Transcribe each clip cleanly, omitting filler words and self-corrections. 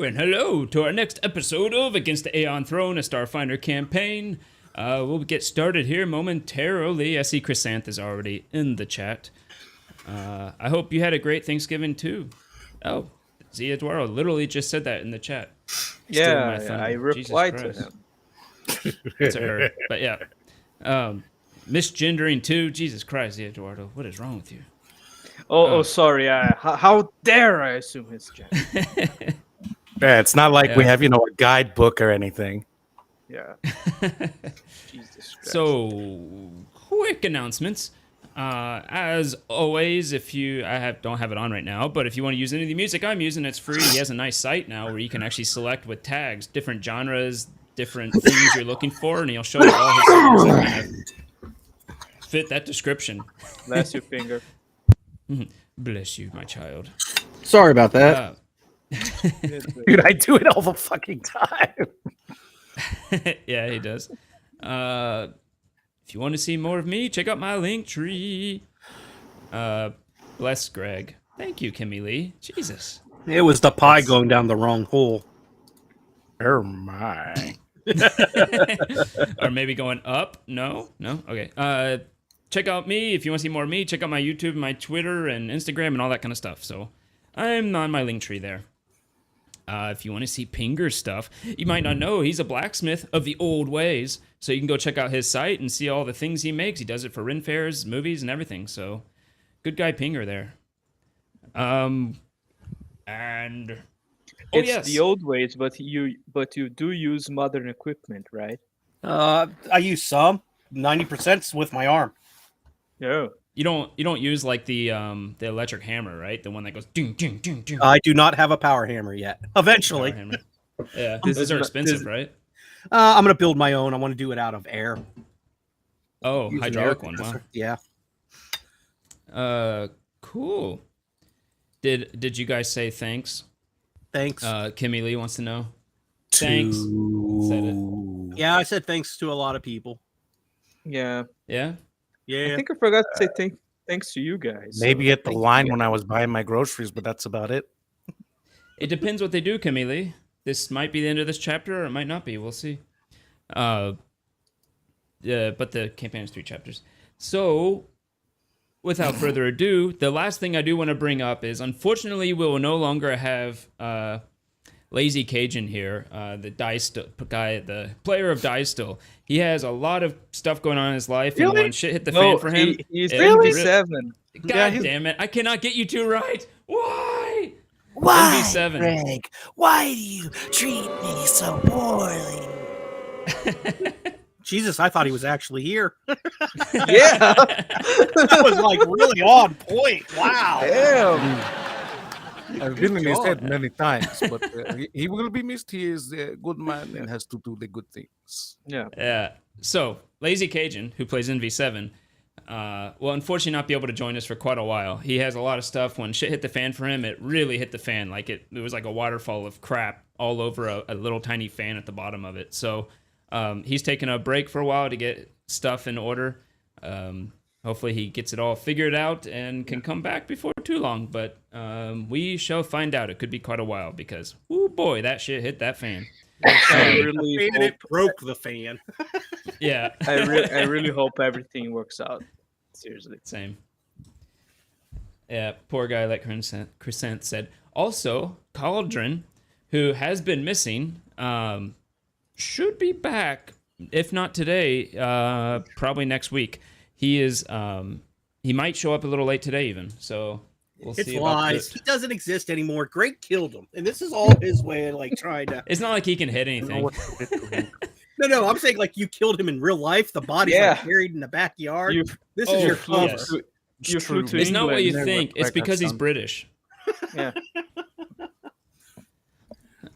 and hello to our next episode of Against the Aeon Throne, a Starfinder campaign. We'll get started here momentarily. I see Chrysanth is already in the chat. I hope you had a great Thanksgiving too. Oh, Zia Eduardo literally just said that in the chat. Yeah, I replied to him. It's a her, but yeah. Misgendering too. Jesus Christ, Zia Eduardo, what is wrong with you? Sorry. How dare I assume his gender? Yeah, it's not like we have, a guidebook or anything. Yeah. Jesus Christ. So, quick announcements. As always, don't have it on right now, but if you want to use any of the music I'm using, it's free. He has a nice site now where you can actually select with tags, different genres, different things you're looking for, and he'll show you all his songs that kind of fit that description. Bless your finger. Bless you, my child. Sorry about that. Dude, I do it all the fucking time. Yeah, he does. If you want to see more of me, check out my link tree. Bless Greg. Thank you, Kimmy Lee. Jesus. It was the pie going down the wrong hole. Oh my. Or maybe going up? No? Okay. Check out me. If you want to see more of me, check out my YouTube, my Twitter, and Instagram, and all that kind of stuff. So I'm on my link tree there. If you want to see Pinger's stuff, you might not know he's a blacksmith of the old ways. So you can go check out his site and see all the things he makes. He does it for Ren fairs, movies, and everything. So good guy Pinger there. It's the old ways, but you do use modern equipment, right? I use some. 90% with my arm. Yeah. You don't use like the electric hammer, right? The one that goes ding ding ding ding. I do not have a power hammer yet. Eventually. Yeah, those are expensive, right? I'm gonna build my own. I want to do it out of air. Oh, Use hydraulic one, wow. Yeah. Cool. Did you guys say thanks? Thanks. Kimmy Lee wants to know. Thanks. Said it. Yeah, I said thanks to a lot of people. Yeah. Yeah. Yeah. I think I forgot to say thanks to you guys. Maybe at the line when I was buying my groceries, but that's about it. It depends what they do, Kimmy Lee. This might be the end of this chapter, or it might not be. We'll see. But the campaign is 3 chapters. So, without further ado, the last thing I do want to bring up is, unfortunately, we will no longer have Lazy Cajun here, the player of Dice Still. He has a lot of stuff going on in his life, and when shit hit the fan for him, he's really 7. God damn it! I cannot get you two right. Why? Why, MV7. Greg? Why do you treat me so poorly? Jesus, I thought he was actually here. Yeah. That was like really on point. Wow. Damn. I've been in his head many times, but he will be missed. He is a good man and has to do the good things. Yeah. Yeah. So, Lazy Cajun, who plays NV7, will unfortunately not be able to join us for quite a while. He has a lot of stuff. When shit hit the fan for him, it really hit the fan. Like it was like a waterfall of crap all over a little tiny fan at the bottom of it. So, he's taking a break for a while to get stuff in order. Hopefully he gets it all figured out and can come back before too long. But we shall find out. It could be quite a while because, oh boy, that shit hit that fan. It broke the fan. Yeah. I really hope everything works out. Seriously. Same. Yeah, poor guy like Chrysanth said. Also, Cauldron, who has been missing, should be back, if not today, probably next week. He is, he might show up a little late today even, so we'll see. It's lies. He doesn't exist anymore. Greg killed him, and this is all his way of like trying to... It's not like he can hit anything. No, I'm saying like you killed him in real life. The body's like buried in the backyard. This is your cover. Yes. You flew to It's England. not what you think. It's because he's British. Yeah.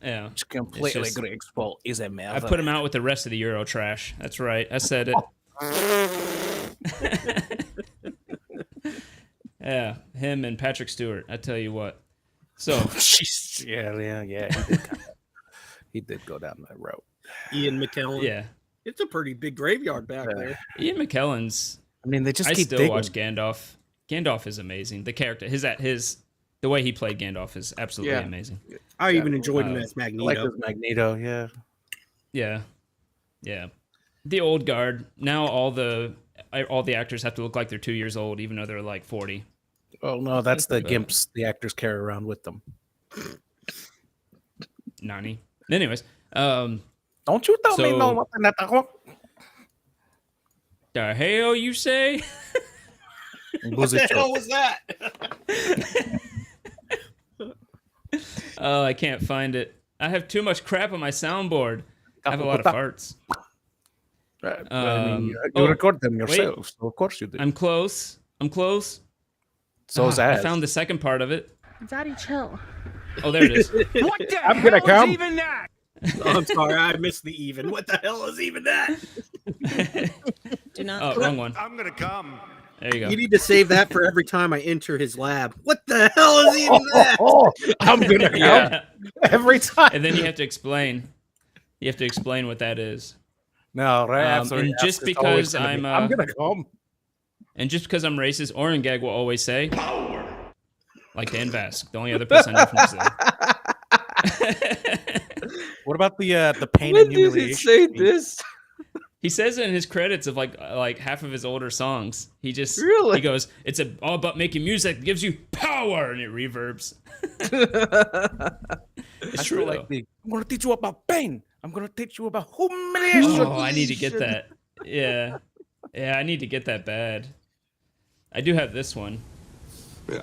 Yeah. It's completely Greg's fault. Is a man. I put him out with the rest of the Euro trash. That's right. I said it. Yeah, him and Patrick Stewart. I tell you what. So, yeah. He did go down that road. Ian McKellen. Yeah, it's a pretty big graveyard back there. Ian McKellen's. I mean, they just I keep still digging. watch Gandalf. Gandalf is amazing. The character, his The way he played Gandalf is absolutely Yeah. amazing. I even enjoyed him as I like Magneto. this Magneto. Yeah. Yeah, yeah. The old guard. Now all the actors have to look like they're 2 years old, even though they're like 40. Oh no, that's the But- gimps the actors carry around with them. Nani. Anyways, Don't you tell me So- no nothing that I want. the hell you say? Was it hell was that? Oh, I can't find it. I have too much crap on my soundboard. I have a lot of farts. I mean, you oh, record them wait. yourself, so of course you do. I'm close. So's I Az. found the second part of it. Daddy, chill. Oh, there it is. What the I'm gonna come. even that? Oh, I'm sorry, I missed the even. What the hell is even that? Do not. Oh, wrong one. I'm gonna come. There you go. You need to save that for every time I enter his lab. What the hell is even that? I'm gonna come Yeah. every time. And then you have to explain. You have to explain what that is. No, right after and he asks, just it's always because gonna be, I'm, I'm gonna come. And just because I'm racist, Orangag will always say, "Power," like Dan Vask, the only other person I know from Brazil. What about the pain When and did humiliation? it say scene? this? He says it in his credits of like half of his older songs. He just Really? he goes, "It's all about making music that gives you power," and it reverbs. It's I true. feel Though. like I'm gonna teach you about pain. I'm gonna teach you about humiliation. Oh, I need to get that. Yeah, I need to get that bad. I do have this one.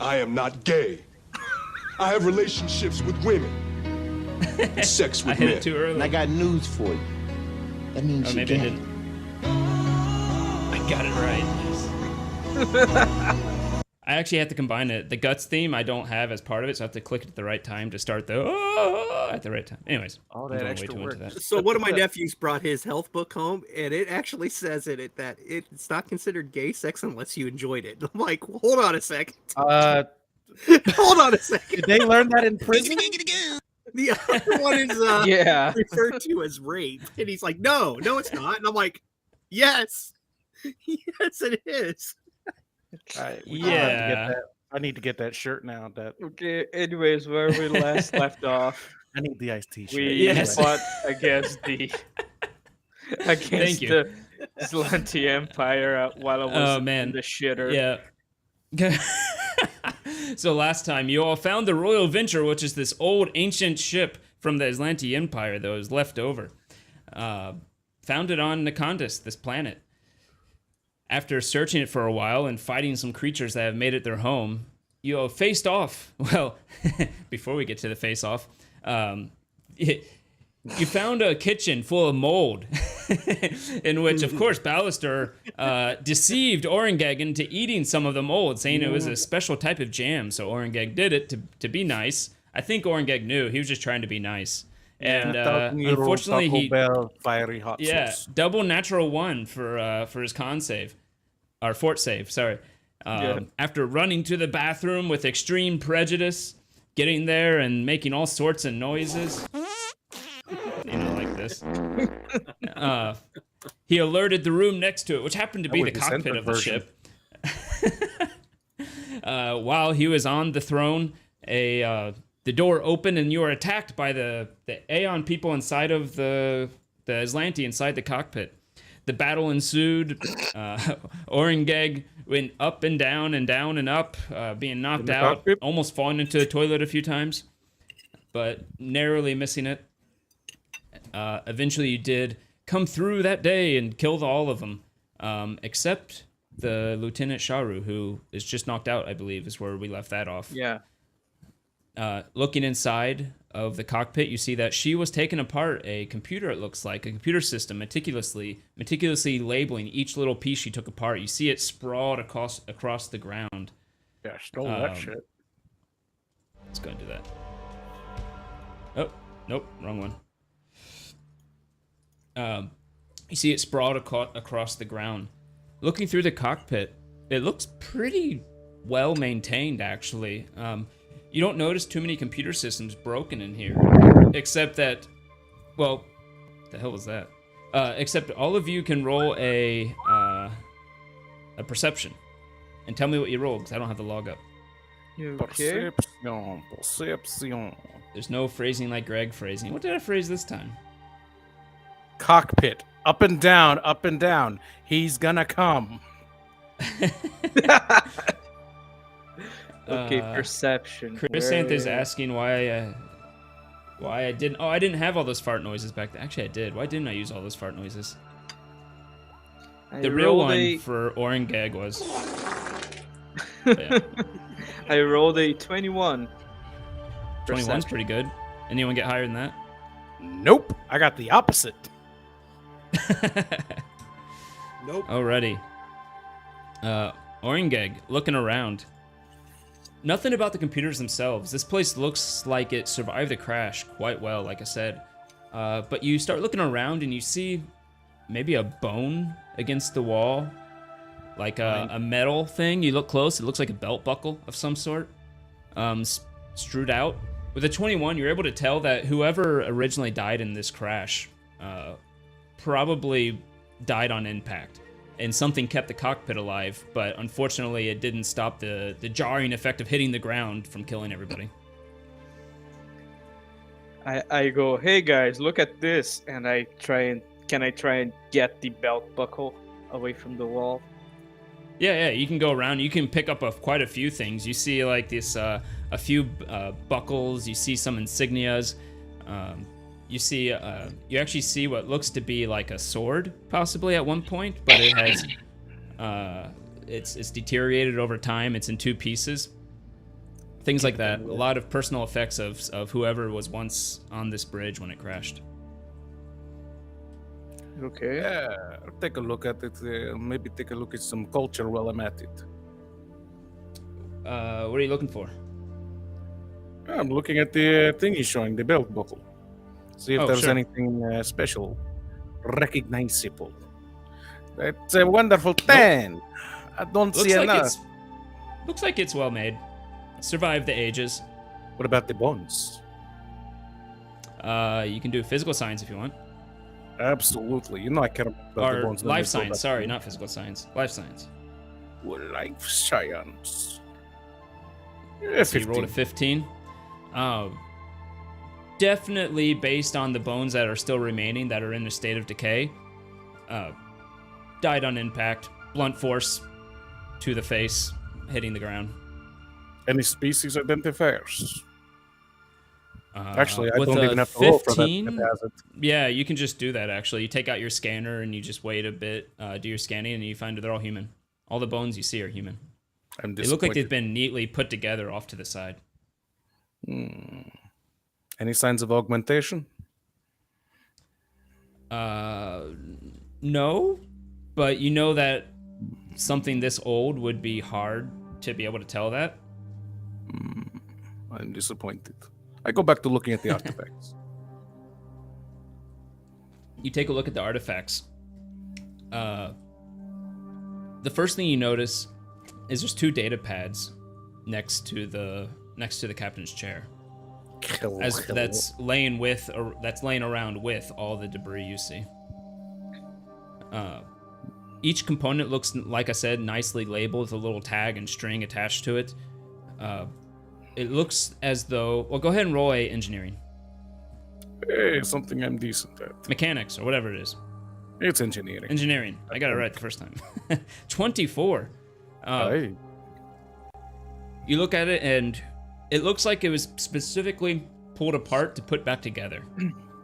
I am not gay. I have relationships with women. And sex I with hit men. it too early. And I got news for you. That means Or you maybe I gay. didn't. I got it right. I actually have to combine it. The Guts theme I don't have as part of it, so I have to click it at the right time to start the at the right time. Anyways, All I'm that going extra way too work. into that. So one of my nephews brought his health book home, and it actually says in it that it's not considered gay sex unless you enjoyed it. I'm like, hold on a second. Hold on a second. Did they learn that in prison? The other one is Yeah. referred to as rape, and he's like, no, it's not. And I'm like, yes, yes, it is. Yeah. I need to get that shirt now. That Okay. Anyways, where we last left off, I need the iced tea shirt. we Yes. fought against the Thank you. the Zlanti Empire while I was Oh, man. in the shitter. Yeah. So last time you all found the Royal Venture, which is this old ancient ship from the Aslanti Empire that was left over. Founded on Nakandis, this planet. After searching it for a while and fighting some creatures that have made it their home, you all faced off. Well, before we get to the face off, you found a kitchen full of mold, in which, of course, Ballister deceived Orangag into eating some of the mold, saying it was a special type of jam. So Orangag did it to be nice. I think Orangag knew. He was just trying to be nice. And unfortunately, Taco he Bell fiery hot sauce. double natural one for his con save, or fort save. Sorry. After running to the bathroom with extreme prejudice, getting there and making all sorts of noises. Even like this. He alerted the room next to it, which happened to be the was the cockpit censored of the version. ship. While he was on the throne, the door opened and you were attacked by the Aeon people inside of the Aslanti inside the cockpit. The battle ensued. Orangag went up and down and up, being knocked the out, cockpit? almost falling into the toilet a few times, but narrowly missing it. Eventually you did come through that day and killed all of them, except the Lieutenant Sharu, who is just knocked out, I believe, is where we left that off. Yeah. Looking inside of the cockpit, you see that she was taking apart a computer, it looks like, a computer system, meticulously labeling each little piece she took apart. You see it sprawled across the ground. Yeah, I stole that shit. Let's go and do that. Oh, nope, wrong one. You see it sprawled across the ground. Looking through the cockpit, it looks pretty well maintained, actually. You don't notice too many computer systems broken in here, except that, well, the hell was that? Except all of you can roll a perception, and tell me what you rolled, because I don't have the log up. Okay. Perception. There's no phrasing like Greg phrasing. What did I phrase this time? Cockpit. Up and down, up and down. He's gonna come. Okay, perception. Chris Where- Santh is asking why I didn't. Oh, I didn't have all those fart noises back then. Actually, I did. Why didn't I use all those fart noises? I The real rolled one a- for Orangag was. Yeah, I rolled a 21. 21's pretty good. Anyone get higher than that? Nope. I got the opposite. Nope. Alrighty. Orangag, looking around. Nothing about the computers themselves. This place looks like it survived the crash quite well, like I said. But you start looking around and you see maybe a bone against the wall. Like a metal thing. You look close, it looks like a belt buckle of some sort. Strewed out. With a 21, you're able to tell that whoever originally died in this crash probably died on impact. And something kept the cockpit alive, but unfortunately it didn't stop the jarring effect of hitting the ground from killing everybody. I go, hey guys, look at this, and can I try and get the belt buckle away from the wall? Yeah, you can go around. You can pick up quite a few things. You see like this, a few buckles. You see some insignias. You actually see what looks to be like a sword, possibly at one point, but it has, it's deteriorated over time. It's in two pieces. Things like that. A lot of personal effects of whoever was once on this bridge when it crashed. Okay. Yeah, I'll take a look at it. Maybe take a look at some culture while I'm at it. What are you looking for? I'm looking at the thingy showing the belt buckle. See if there's Sure. anything special, recognizable. That's a wonderful 10. I don't see enough. Looks like it's well made. Survived the ages. What about the bones? You can do physical science if you want. Absolutely. You know I care about the Or bones. life science, sorry, not physical science. Life science. Life science. So you rolled a 15. Definitely based on the bones that are still remaining that are in a state of decay. Died on impact. Blunt force to the face, hitting the ground. Any species identifiers? Actually, I with don't a even have to roll for that. 15? It has it. Yeah, you can just do that, actually. You take out your scanner and you just wait a bit, do your scanning, and you find they're all human. All the bones you see are human. I'm They look like they've disappointed. been neatly put together off to the side. Any signs of augmentation? No, but you know that something this old would be hard to be able to tell that. I'm disappointed. I go back to looking at the artifacts. You take a look at the artifacts. The first thing you notice is there's two data pads next to the captain's chair. That's laying around with all the debris you see. Each component looks, like I said, nicely labeled with a little tag and string attached to it. It looks as though... Well, go ahead and roll a engineering. Hey, something I'm decent at. Mechanics, or whatever it is. It's engineering. Engineering. I got it right the first time. 24. Hey, You look at it, and it looks like it was specifically pulled apart to put back together.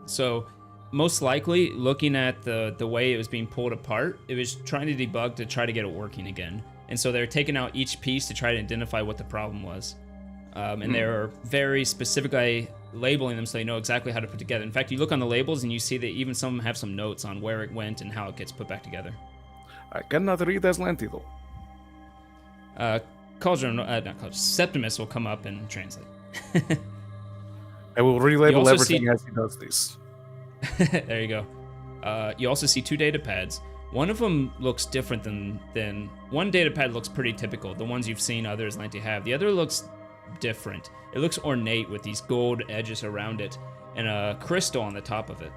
So, most likely, looking at the way it was being pulled apart, it was trying to debug to try to get it working again. And so they're taking out each piece to try to identify what the problem was. And they're very specifically labeling them so they know exactly how to put together. In fact, you look on the labels and you see that even some of them have some notes on where it went and how it gets put back together. I cannot read Aslanti though. Septimus will come up and translate. I will You relabel also everything see- as he does this. There you go. You also see two data pads. One of them looks different than one data pad looks pretty typical. The ones you've seen other Aslanti have. The other looks different. It looks ornate with these gold edges around it and a crystal on the top of it.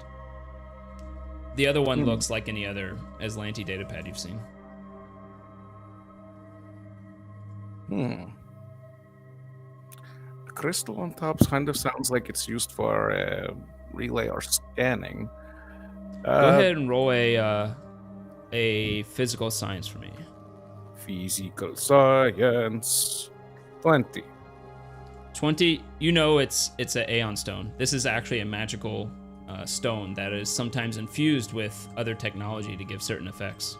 The other one looks like any other Aslanti data pad you've seen. crystal on top kind of sounds like it's used for relay or scanning. Go ahead and roll a physical science for me. Physical science. 20. 20. You know it's an Aeon stone. This is actually a magical stone that is sometimes infused with other technology to give certain effects.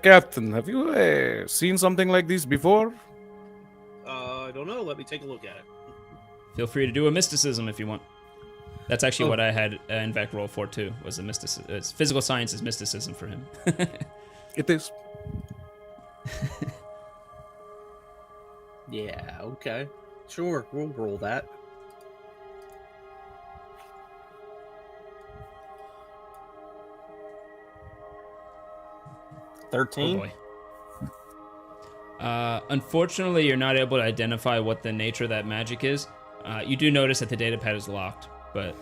Captain, have you seen something like this before? I don't know. Let me take a look at it. Feel free to do a mysticism if you want. That's actually what I had Invec roll for too. Was a mysticism. Physical science is mysticism for him. It is. Yeah, okay. Sure, we'll roll that. Oh 13. boy. Unfortunately, you're not able to identify what the nature of that magic is. You do notice that the datapad is locked, but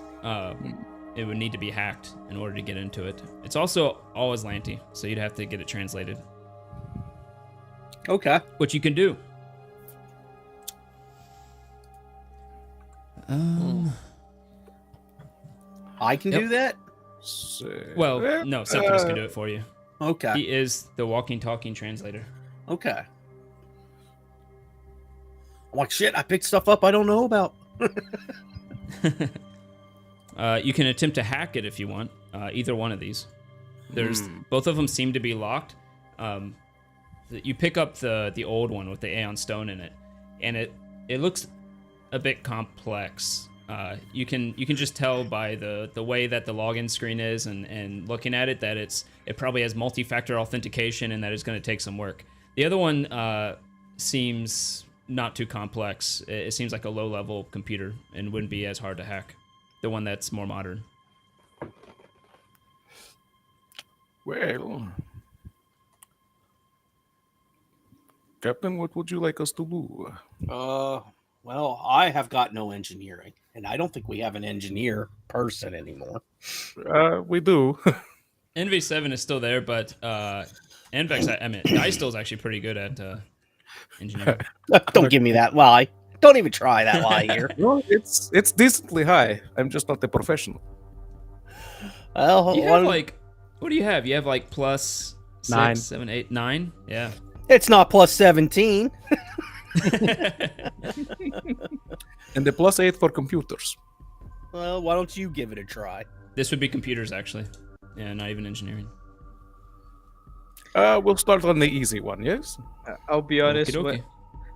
it would need to be hacked in order to get into it. It's also all Aslanti, so you'd have to get it translated. Okay. Which you can do. I can do that? Well, no, Septimus can do it for you. Okay. He is the walking, talking translator. Okay. I'm like, shit, I picked stuff up I don't know about. You can attempt to hack it if you want. Either one of these. Both of them seem to be locked. You pick up the old one with the Aeon stone in it, and it looks a bit complex. You can just tell by the way that the login screen is and looking at it that it probably has multi-factor authentication and that it's going to take some work. The other one seems not too complex. It seems like a low-level computer and wouldn't be as hard to hack. The one that's more modern. Well, Captain, what would you like us to do? Well, I have got no engineering, and I don't think we have an engineer person anymore. We do. NV7 is still there, but Envex, I mean, Dystil is actually pretty good at engineering. Don't give me that lie. Don't even try that lie here. No, it's decently high. I'm just not a professional. Well, You have like, what do you have? You have like plus 6, 9. 7, 8, 9? Yeah. it's not plus 17. And the plus 8 for computers. Well, why don't you give it a try? This would be computers, actually. Yeah, not even engineering. We'll start on the easy one, yes? I'll be honest. Okey-dokey.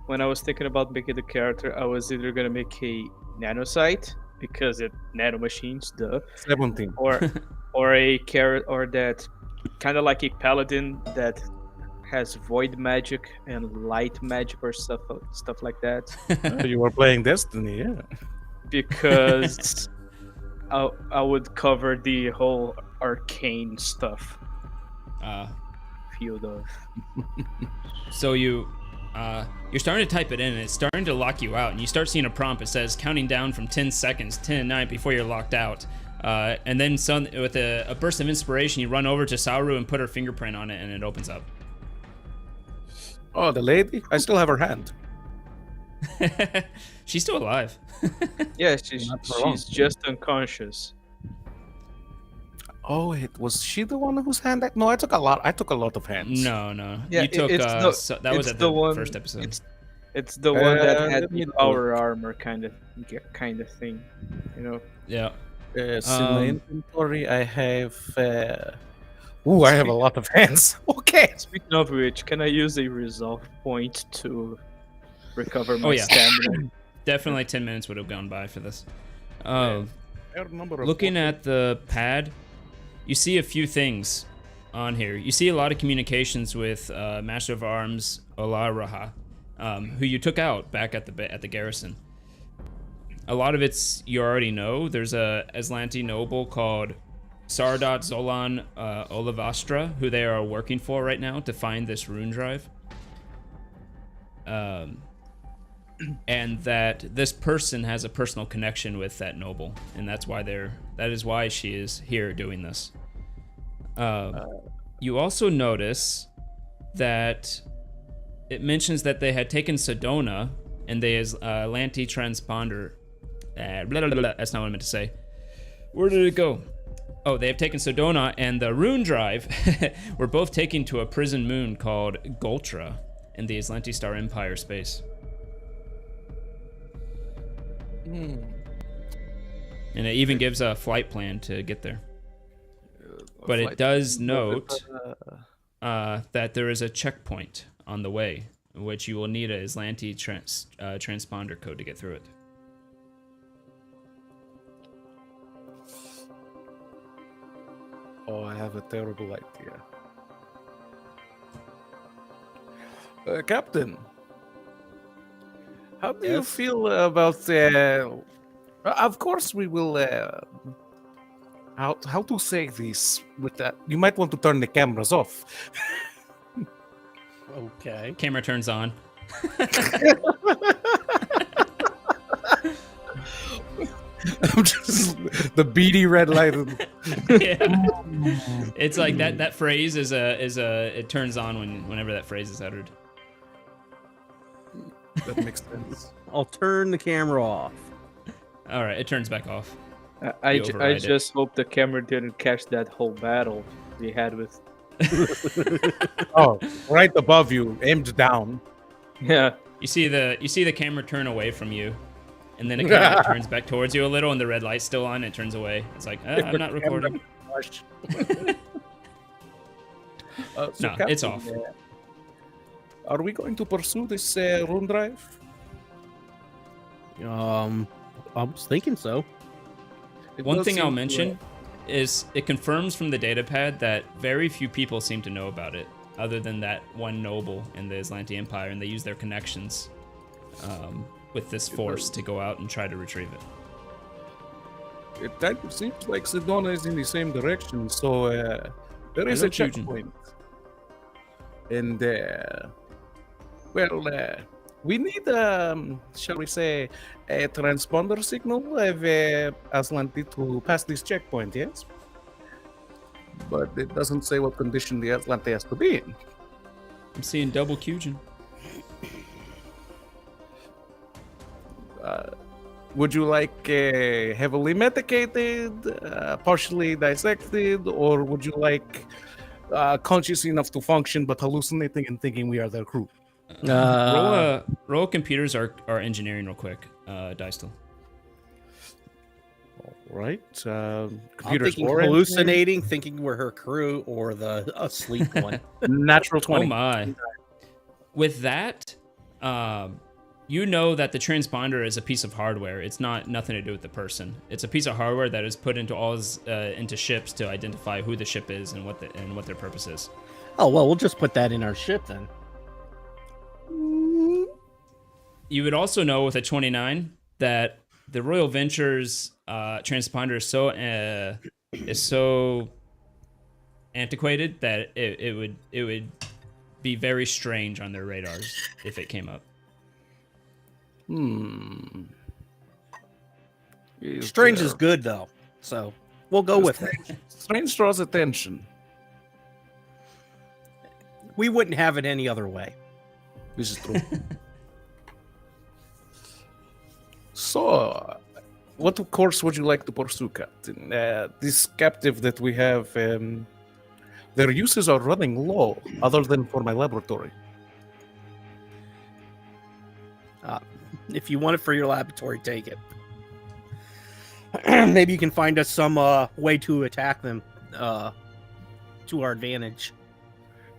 When I was thinking about making the character, I was either gonna make a nanosite because it nanomachines, duh, 17. or a carrot, or that kind of like a paladin that has void magic and light magic or stuff like that. You were playing Destiny, yeah. Because I would cover the whole arcane stuff field of. So you're starting to type it in, and it's starting to lock you out, and you start seeing a prompt. It says counting down from 10 seconds, 10, 9, before you're locked out. And then with a burst of inspiration, you run over to Sauru and put her fingerprint on it, and it opens up. Oh, the lady? I still have her hand. She's still alive. Yeah, she's just unconscious. Oh, wait, was she the one whose hand? No, I took a lot of hands. No. Yeah, You took that was at the first episode. It's the one that had let me the power armor kind of thing, you know. Yeah. In my inventory, I have. I have a lot of hands. Okay. Speaking of which, can I use a resolve point to recover my stamina? Definitely 10 minutes would have gone by for this. Number of Looking at the pad, you see a few things on here. You see a lot of communications with Master of Arms Olaraha, who you took out back at the garrison. A lot of it's you already know. There's a Aslanti noble called Sardot Zolan Olivastra, who they are working for right now to find this rune drive. And that this person has a personal connection with that noble, and that is why she is here doing this. You also notice that it mentions that they had taken Sedona and the Atlanti transponder. Blah, blah, blah, blah. That's not what I meant to say. Where did it go? Oh, they have taken Sedona and the Rune Drive were both taken to a prison moon called Goltra in the Atlanti Star Empire space. And it even gives a flight plan to get there. But it does note that there is a checkpoint on the way, which you will need a Atlanti transponder code to get through it. Oh, I have a terrible idea. Captain, how do you feel about... of course we will... how to say this with that? You might want to turn the cameras off. Okay. Camera turns on. I'm just the beady red light. Yeah. It's like that phrase is it turns on whenever that phrase is uttered. That makes sense. I'll turn the camera off. All right, it turns back off. I You override it. just hope the camera didn't catch that whole battle we had with. Oh, right above you, aimed down. Yeah. You see the camera turn away from you, and then it kind of turns back towards you a little, and the red light's still on. And it turns away. It's like I'm not recording. So No, Captain, it's off. Are we going to pursue this Rune Drive? I was thinking so. It One does thing I'll seem to, mention is it confirms from the datapad that very few people seem to know about it, other than that one noble in the Atlanti Empire, and they use their connections with this force to go out and try to retrieve it. It kind of seems like Sedona is in the same direction, so there is Hello, a Fusion. checkpoint. And, we need, shall we say, a transponder signal of Aslanti to pass this checkpoint, yes? But it doesn't say what condition the Aslanti has to be in. I'm seeing double Cujin. Would you like heavily medicated, partially dissected, or would you like conscious enough to function but hallucinating and thinking we are their crew? Roll computers are engineering real quick, Dystal. Right. I'm Computers thinking or hallucinating, thinking we're her crew, or the asleep one. natural 20. Oh my. With that, you know that the transponder is a piece of hardware. It's nothing to do with the person. It's a piece of hardware that is put into ships to identify who the ship is and what their purpose is. Oh, well, we'll just put that in our ship then. You would also know with a 29 that the Royal Ventures transponder is so antiquated that it would be very strange on their radars if it came up. Strange is good, though. So we'll go with it. Strange draws attention. We wouldn't have it any other way. This is true. So, what course would you like to pursue, Captain? This captive that we have, their uses are running low, other than for my laboratory. If you want it for your laboratory, take it. Maybe you can find us some way to attack them to our advantage.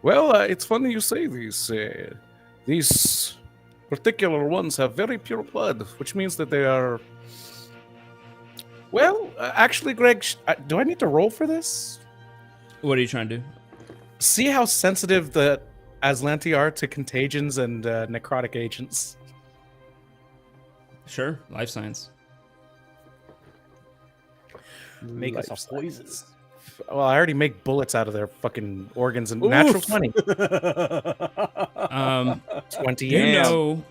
Well, it's funny you say this. These particular ones have very pure blood, which means that they are... Well, actually, Greg, do I need to roll for this? What are you trying to do? See how sensitive the Aslanti are to contagions and necrotic agents. Sure, life science. Make us Life a poison. science. Well, I already make bullets out of their fucking organs and natural 20. 28.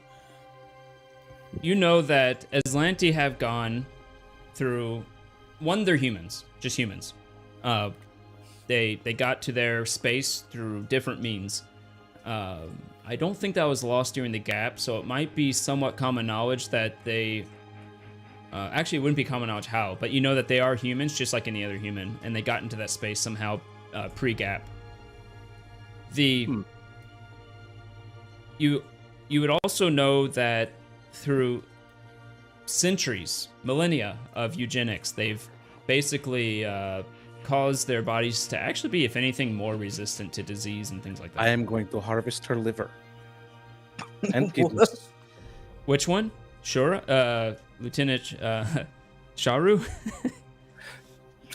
You know that Aslanti have gone through they're humans, just humans. They got to their space through different means. I don't think that was lost during the gap, so it might be somewhat common knowledge that they... actually, it wouldn't be common knowledge how, but you know that they are humans just like any other human, and they got into that space somehow pre-gap. You would also know that through centuries, millennia of eugenics, they've basically caused their bodies to actually be, if anything, more resistant to disease and things like that. I am going to harvest her liver and kidneys. Which one? Sure. Lieutenant Sharu?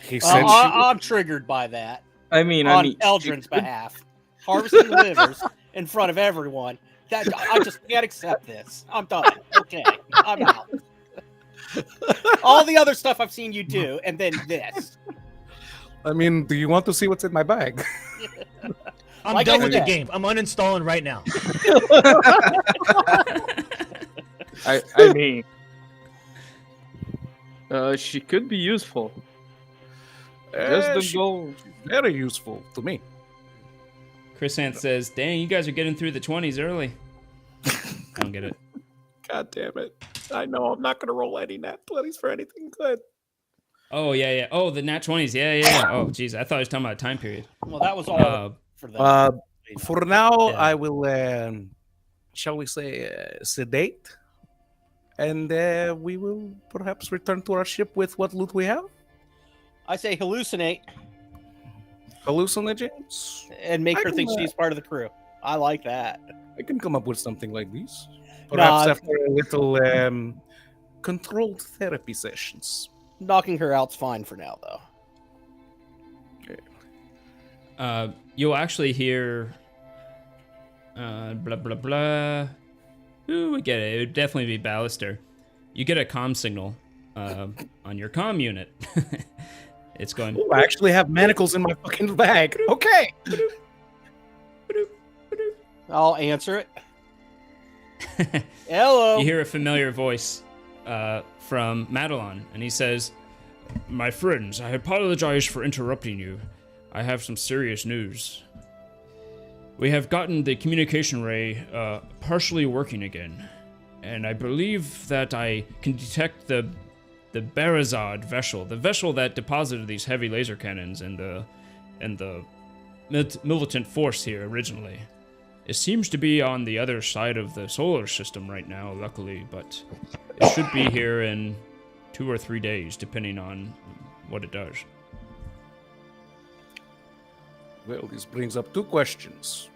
He said I'm triggered by that. I mean, Eldrin's behalf. Harvesting livers in front of everyone. That I just can't accept this. I'm done. Okay, I'm out. All the other stuff I've seen you do, and then this. I mean, do you want to see what's in my bag? I'm done with the game. I'm uninstalling right now. I mean, she could be useful. Just the goal. Very useful to me. Chris Ant says, dang, you guys are getting through the 20s early. I don't get it. God damn it. I know I'm not going to roll any nat 20s for anything good. Oh, yeah. Oh, the nat 20s. Yeah. Oh, jeez. I thought I was talking about a time period. Well, that was all for them. For now, I will, shall we say, sedate. And we will perhaps return to our ship with what loot we have. I say hallucinate. Hallucinogens? And make her think she's part of the crew. I like that. I can come up with something like this. Perhaps after a little controlled therapy sessions. Knocking her out's fine for now, though. You'll actually hear blah, blah, blah. Ooh, we get it. It would definitely be Ballister. You get a comm signal on your comm unit. It's going... Ooh, I actually have manacles in my fucking bag. Okay. I'll answer it. Hello. You hear a familiar voice from Madelon, and he says, "My friends, I apologize for interrupting you. I have some serious news. We have gotten the communication ray partially working again, and I believe that I can detect the Barazad vessel, the vessel that deposited these heavy laser cannons and the militant force here originally. It seems to be on the other side of the solar system right now, luckily, but it should be here in 2 or 3 days, depending on what it does." Well, this brings up 2 questions.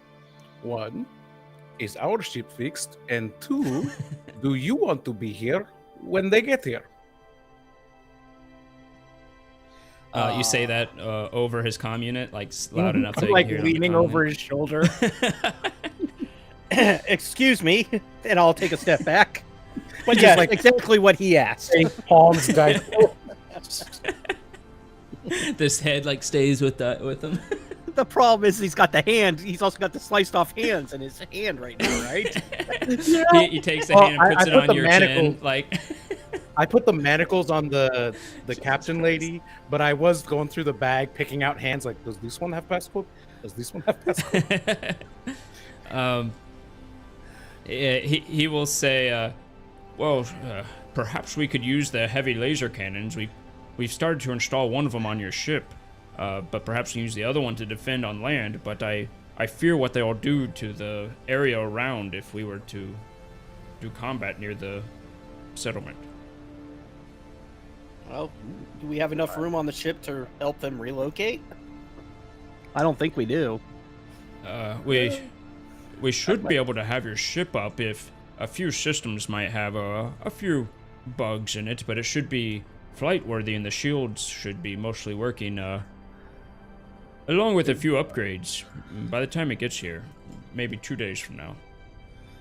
1, is our ship fixed? And 2, do you want to be here when they get here? You say that over his comm unit, like loud enough so you like can hear leaning it on the comm over his shoulder. Excuse me, and I'll take a step back. But yeah, like exactly what he asked. Palms, guys. This head like stays with him. The problem is he's got the hand. He's also got the sliced off hands in his hand right now, right? He takes the hand and puts it on your chin, like. I put the manacles on the captain lady, but I was going through the bag picking out hands like, does this one have passport? Does this one have passport? He will say, perhaps we could use the heavy laser cannons. We've started to install one of them on your ship, but perhaps we can use the other one to defend on land. But I fear what they will do to the area around if we were to do combat near the settlement. Well, do we have enough room on the ship to help them relocate? I don't think we do. We should be able to have your ship up if a few systems might have a few bugs in it, but it should be flight worthy and the shields should be mostly working, along with a few upgrades by the time it gets here, maybe 2 days from now.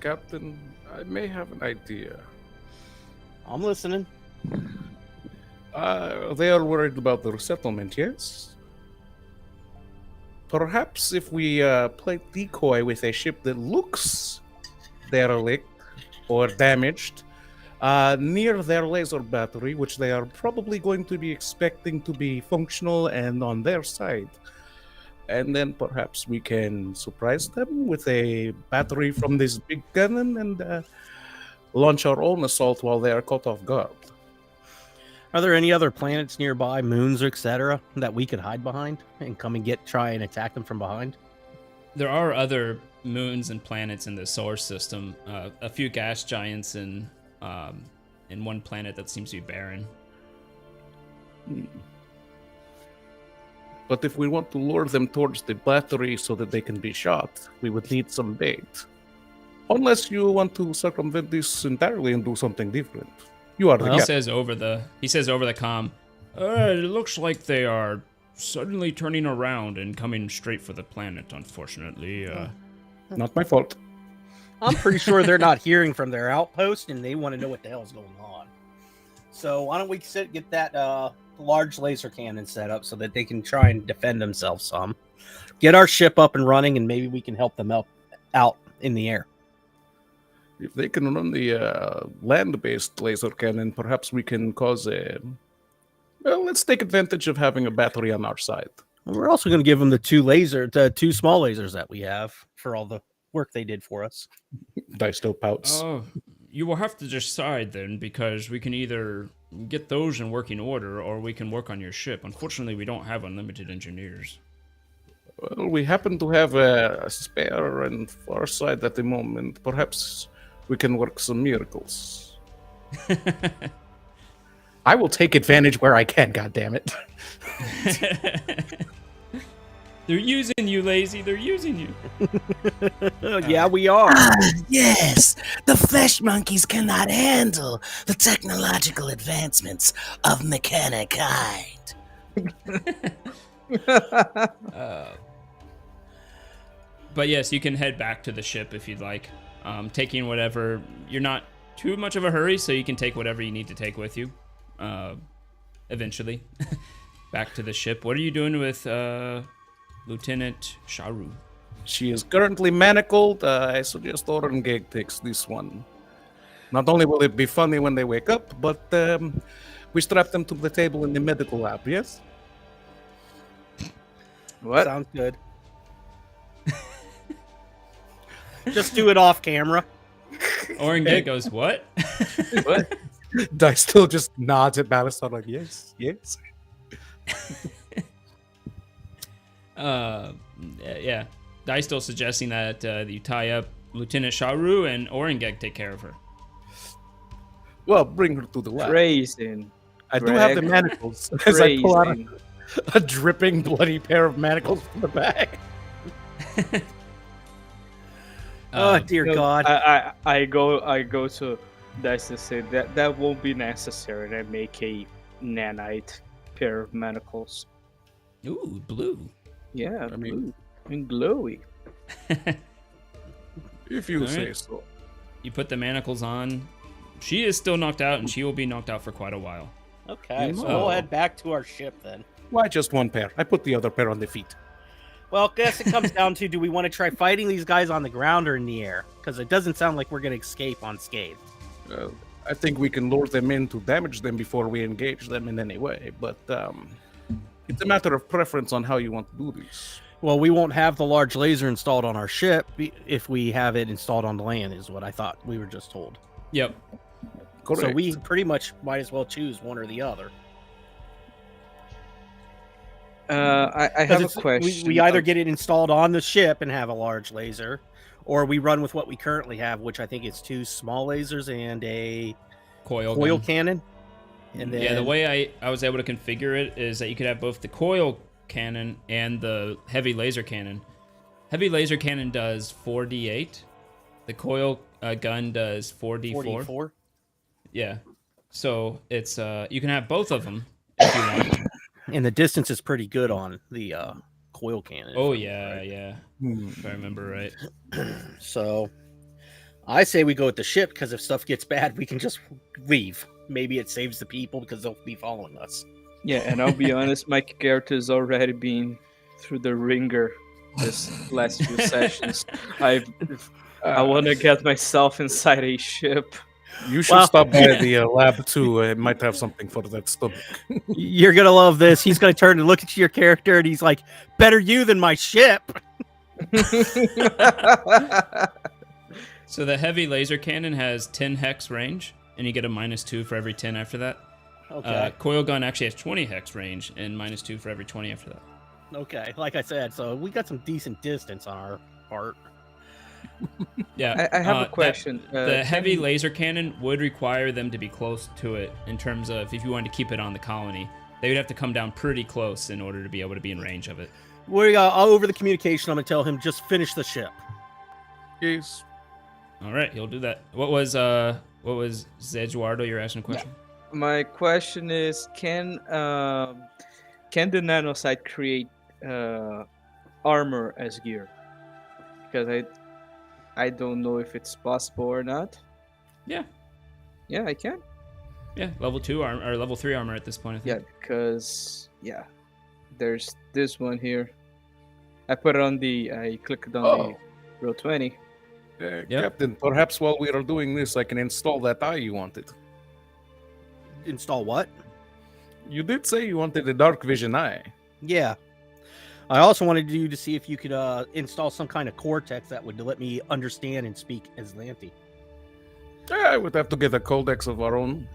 Captain, I may have an idea. I'm listening. They are worried about the resettlement, yes? Perhaps if we play decoy with a ship that looks derelict or damaged near their laser battery, which they are probably going to be expecting to be functional and on their side, and then perhaps we can surprise them with a battery from this big cannon and launch our own assault while they are caught off guard. Are there any other planets nearby, moons, etc., that we could hide behind and come and try and attack them from behind? There are other moons and planets in the solar system. A few gas giants and one planet that seems to be barren. But if we want to lure them towards the battery so that they can be shot, we would need some bait. Unless you want to circumvent this entirely and do something different. You are the He captain. says over the comm, it looks like they are suddenly turning around and coming straight for the planet, unfortunately. Not my fault. I'm pretty sure they're not hearing from their outpost, and they want to know what the hell's going on. So why don't we get that large laser cannon set up so that they can try and defend themselves some. Get our ship up and running, and maybe we can help them out in the air. If they can run the land-based laser cannon, perhaps we can cause a... Well, let's take advantage of having a battery on our side. We're also going to give them the two small lasers that we have for all the work they did for us. Dice pouts. Oh, you will have to decide then, because we can either get those in working order or we can work on your ship. Unfortunately, we don't have unlimited engineers. Well, we happen to have a spare on our side at the moment. Perhaps we can work some miracles. I will take advantage where I can, goddammit. They're using you, Lazy. They're using you. Yeah, we are. Yes, the flesh monkeys cannot handle the technological advancements of mechanikind. But yes, you can head back to the ship if you'd like. Taking whatever... You're not too much of a hurry, so you can take whatever you need to take with you. Eventually. Back to the ship. What are you doing with Lieutenant Sharu? She is currently manacled. I suggest Orangeg takes this one. Not only will it be funny when they wake up, but we strap them to the table in the medical lab, yes? What? Sounds good. Just do it off camera. Orangeg goes, what? What? Dice still just nods at Battlestar like, yes, yes. Yeah. Dai still suggesting that you tie up Lieutenant Sharu and Orangeg take care of her. Well, bring her to the lab. Phrasing. I do have the Greg. manacles. As I pull out Phrasing. a dripping, bloody pair of manacles from the bag. Oh dear No, God! I go to Dice to say that won't be necessary. I make a nanite pair of manacles. Ooh, blue. Yeah, I mean- blue and glowy. If you All say right. so. You put the manacles on. She is still knocked out, and she will be knocked out for quite a while. Okay, so Oh. we'll head back to our ship then. Why just one pair? I put the other pair on the feet. Well, I guess it comes down to, do we want to try fighting these guys on the ground or in the air? Because it doesn't sound like we're going to escape unscathed. I think we can lure them in to damage them before we engage them in any way, but it's a matter of preference on how you want to do this. Well, we won't have the large laser installed on our ship if we have it installed on the land, is what I thought we were just told. Yep. Correct. So we pretty much might as well choose one or the other. I have a question. We either get it installed on the ship and have a large laser, or we run with what we currently have, which I think is 2 small lasers and a Coil gun. cannon. And then Yeah, the way I was able to configure it is that you could have both the coil cannon and the heavy laser cannon. Heavy laser cannon does 4d8. The coil gun does 4d4. 44. Yeah. So it's you can have both of them if you want. And the distance is pretty good on the coil cannon. Oh if I yeah, remember right. yeah. If I remember right. So I say we go with the ship, because if stuff gets bad, we can just leave. Maybe it saves the people because they'll be following us. Yeah, and I'll be honest, my character has already been through the ringer this last few sessions. I want to get myself inside a ship. You should Well- stop by the lab too. It might have something for that stomach. You're gonna love this. He's gonna turn and look at your character, and he's like, "Better you than my ship." So the heavy laser cannon has 10 hex range, and you get a -2 for every 10 after that. Okay. Coil gun actually has 20 hex range and -2 for every 20 after that. Okay. Like I said, so we got some decent distance on our part. Yeah. I have a question. The heavy laser cannon would require them to be close to it in terms of if you wanted to keep it on the colony. They would have to come down pretty close in order to be able to be in range of it. We over the communication. I'm gonna tell him just finish the ship. Yes. All right, he'll do that. What was Zeduardo? You're asking a question. My question is, can the nanocyte create armor as gear? Because I don't know if it's possible or not. Yeah. Yeah, I can. Yeah, level 2 armor or level 3 armor at this point. I think. Yeah, because there's this one here. I put it on I clicked on the row 20. Captain, perhaps while we are doing this, I can install that eye you wanted. Install what? You did say you wanted a dark vision eye. Yeah. I also wanted you to see if you could install some kind of cortex that would let me understand and speak Aslanti. I would have to get a codex of our own.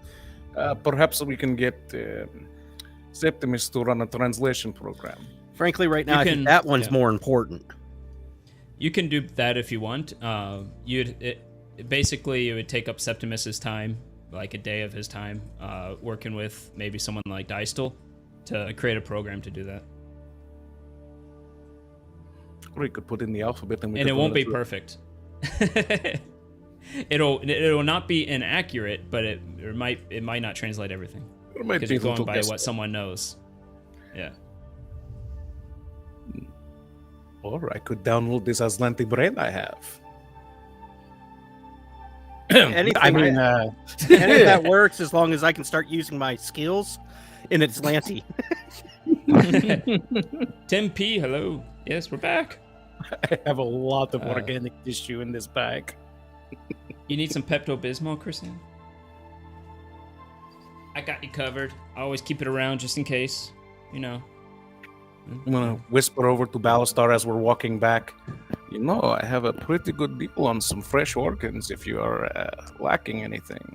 Perhaps we can get Septimus to run a translation program. Frankly, right now, I think that one's more important. You can do that if you want. Basically, it would take up Septimus's time, like a day of his time, working with maybe someone like Dystal to create a program to do that. Or we could put in the alphabet and it won't be perfect. It'll not be inaccurate, but it might not translate everything. It might because be you're going little by guess. what someone knows. Yeah. Or I could download this Aslanti brain I have. Anything, anything that works as long as I can start using my skills in Aslanti. Tim P, hello. Yes, we're back. I have a lot of organic tissue in this bag. You need some Pepto-Bismol, Christian? I got you covered. I always keep it around just in case, you know. I'm gonna whisper over to Ballastar as we're walking back. You know, I have a pretty good deal on some fresh organs if you are lacking anything.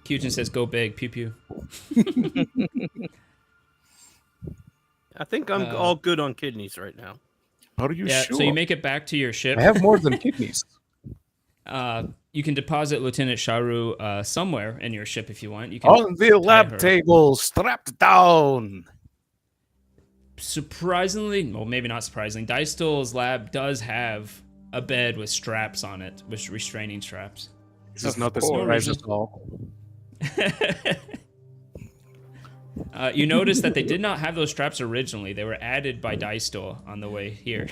Kyujin says, go big, pew pew. I think I'm all good on kidneys right now. How are you sure? So you make it back to your ship. I have more than kidneys. You can deposit Lieutenant Sharu somewhere in your ship if you want. You can on the lab table, strapped down. Surprisingly, well, maybe not surprisingly, Dystal's lab does have a bed with straps on it, with restraining straps. This is not a surprise at all. You notice that they did not have those straps originally. They were added by Dystal on the way here.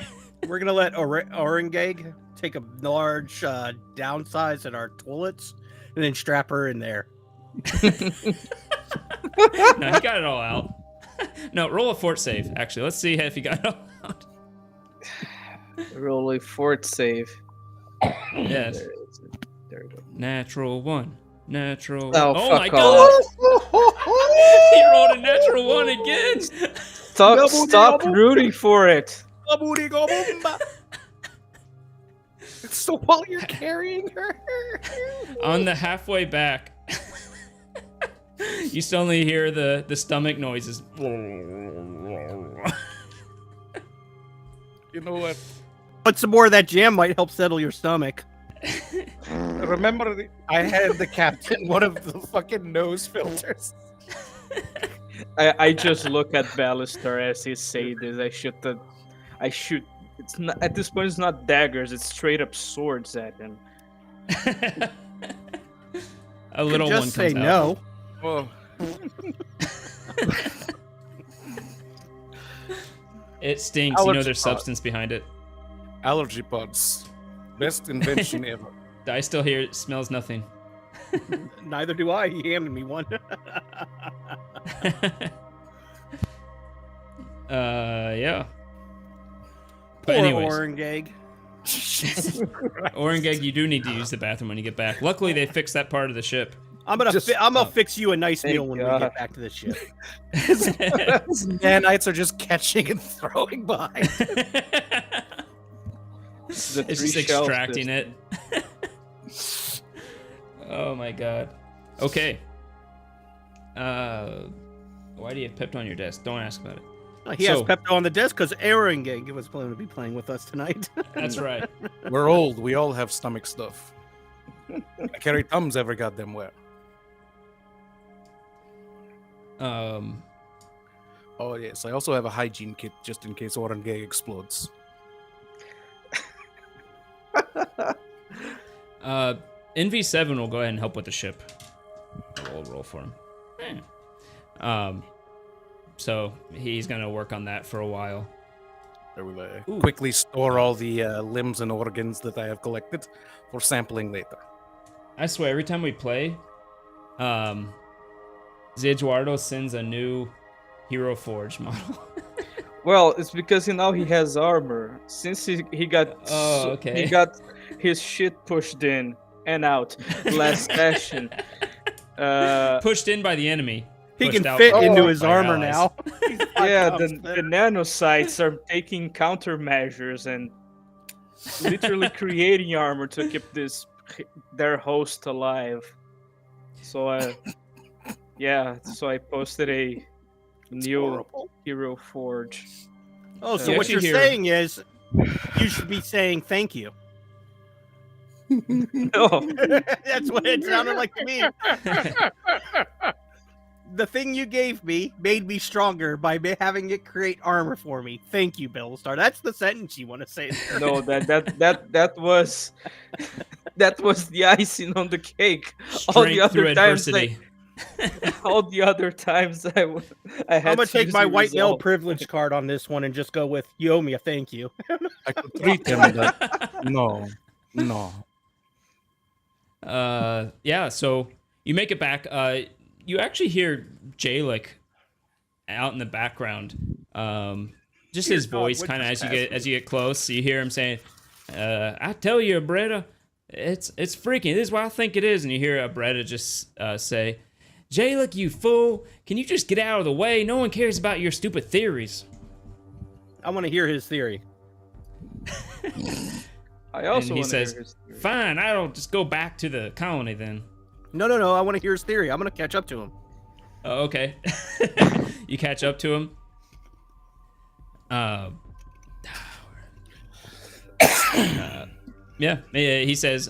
We're gonna let Orangag take a large downsize at our toilets and then strap her in there. No, he got it all out. No, roll a fort save. Actually, let's see if he got it all out. Roll a fort save. Yes. There we go. Natural 1. Natural. Oh, my fuck god! He rolled a natural 1 again. Stop rooting for it. So while you're carrying her, on the halfway back, you suddenly hear the stomach noises. You know what? But some more of that jam might help settle your stomach. Remember, I had the captain one of the fucking nose filters. I just look at Ballister as he say this. I shoot. It's not at this point. It's not daggers. It's straight up swords at him. A little just one say comes no. Oh. It stinks. You know there's substance behind it. Allergy pods. Best invention ever. I still hear it smells nothing. Neither do I. He handed me one. Yeah. Poor But anyways, Orangag. Orangeg, you do need to use the bathroom when you get back. Luckily, they fixed that part of the ship. I'm gonna fix you a nice meal when we get back to the ship. These nanites are just catching and throwing by. It's just extracting it. Oh my god. Okay. Why do you have Pepto on your desk? Don't ask about it. He has Pepto on the desk because Aaron was planning to be playing with us tonight. That's right. We're old. We all have stomach stuff. I carry Tums every goddamn where. Oh yes, I also have a hygiene kit just in case Orangeg explodes. NV7 will go ahead and help with the ship. We'll roll for him. So he's gonna work on that for a while. I will quickly store all the limbs and organs that I have collected for sampling later. I swear, every time we play, Eduardo sends a new Hero Forge model. Well, it's because now he has armor. Since he got he got his shit pushed in and out last session. Pushed in by the enemy. He can fit into his armor now. Yeah, the nanocytes are taking countermeasures and literally creating armor to keep their host alive. So I posted a new Hero Forge. Oh, so what you're saying is you should be saying thank you. No. That's what it sounded like to me. The thing you gave me made me stronger by having it create armor for me. Thank you, Bellstar. That's the sentence you want to say there. No, that was the icing on the cake. All the other times I had. I'm gonna take my white male privilege card on this one and just go with you owe me a thank you. I could treat him that. No. Yeah. So you make it back. You actually hear Jalik out in the background. Just his voice, kind of as you get close, you hear him saying, "I tell you, Bretta, it's freaking. This is what I think it is." And you hear Bretta just say, "Jalik, you fool! Can you just get out of the way? No one cares about your stupid theories." I want to hear his theory. I also he want to hear says, his theory. "Fine, I'll just go back to the colony then." No. I want to hear his theory. I'm going to catch up to him. Oh, okay. You catch up to him. Yeah. He says,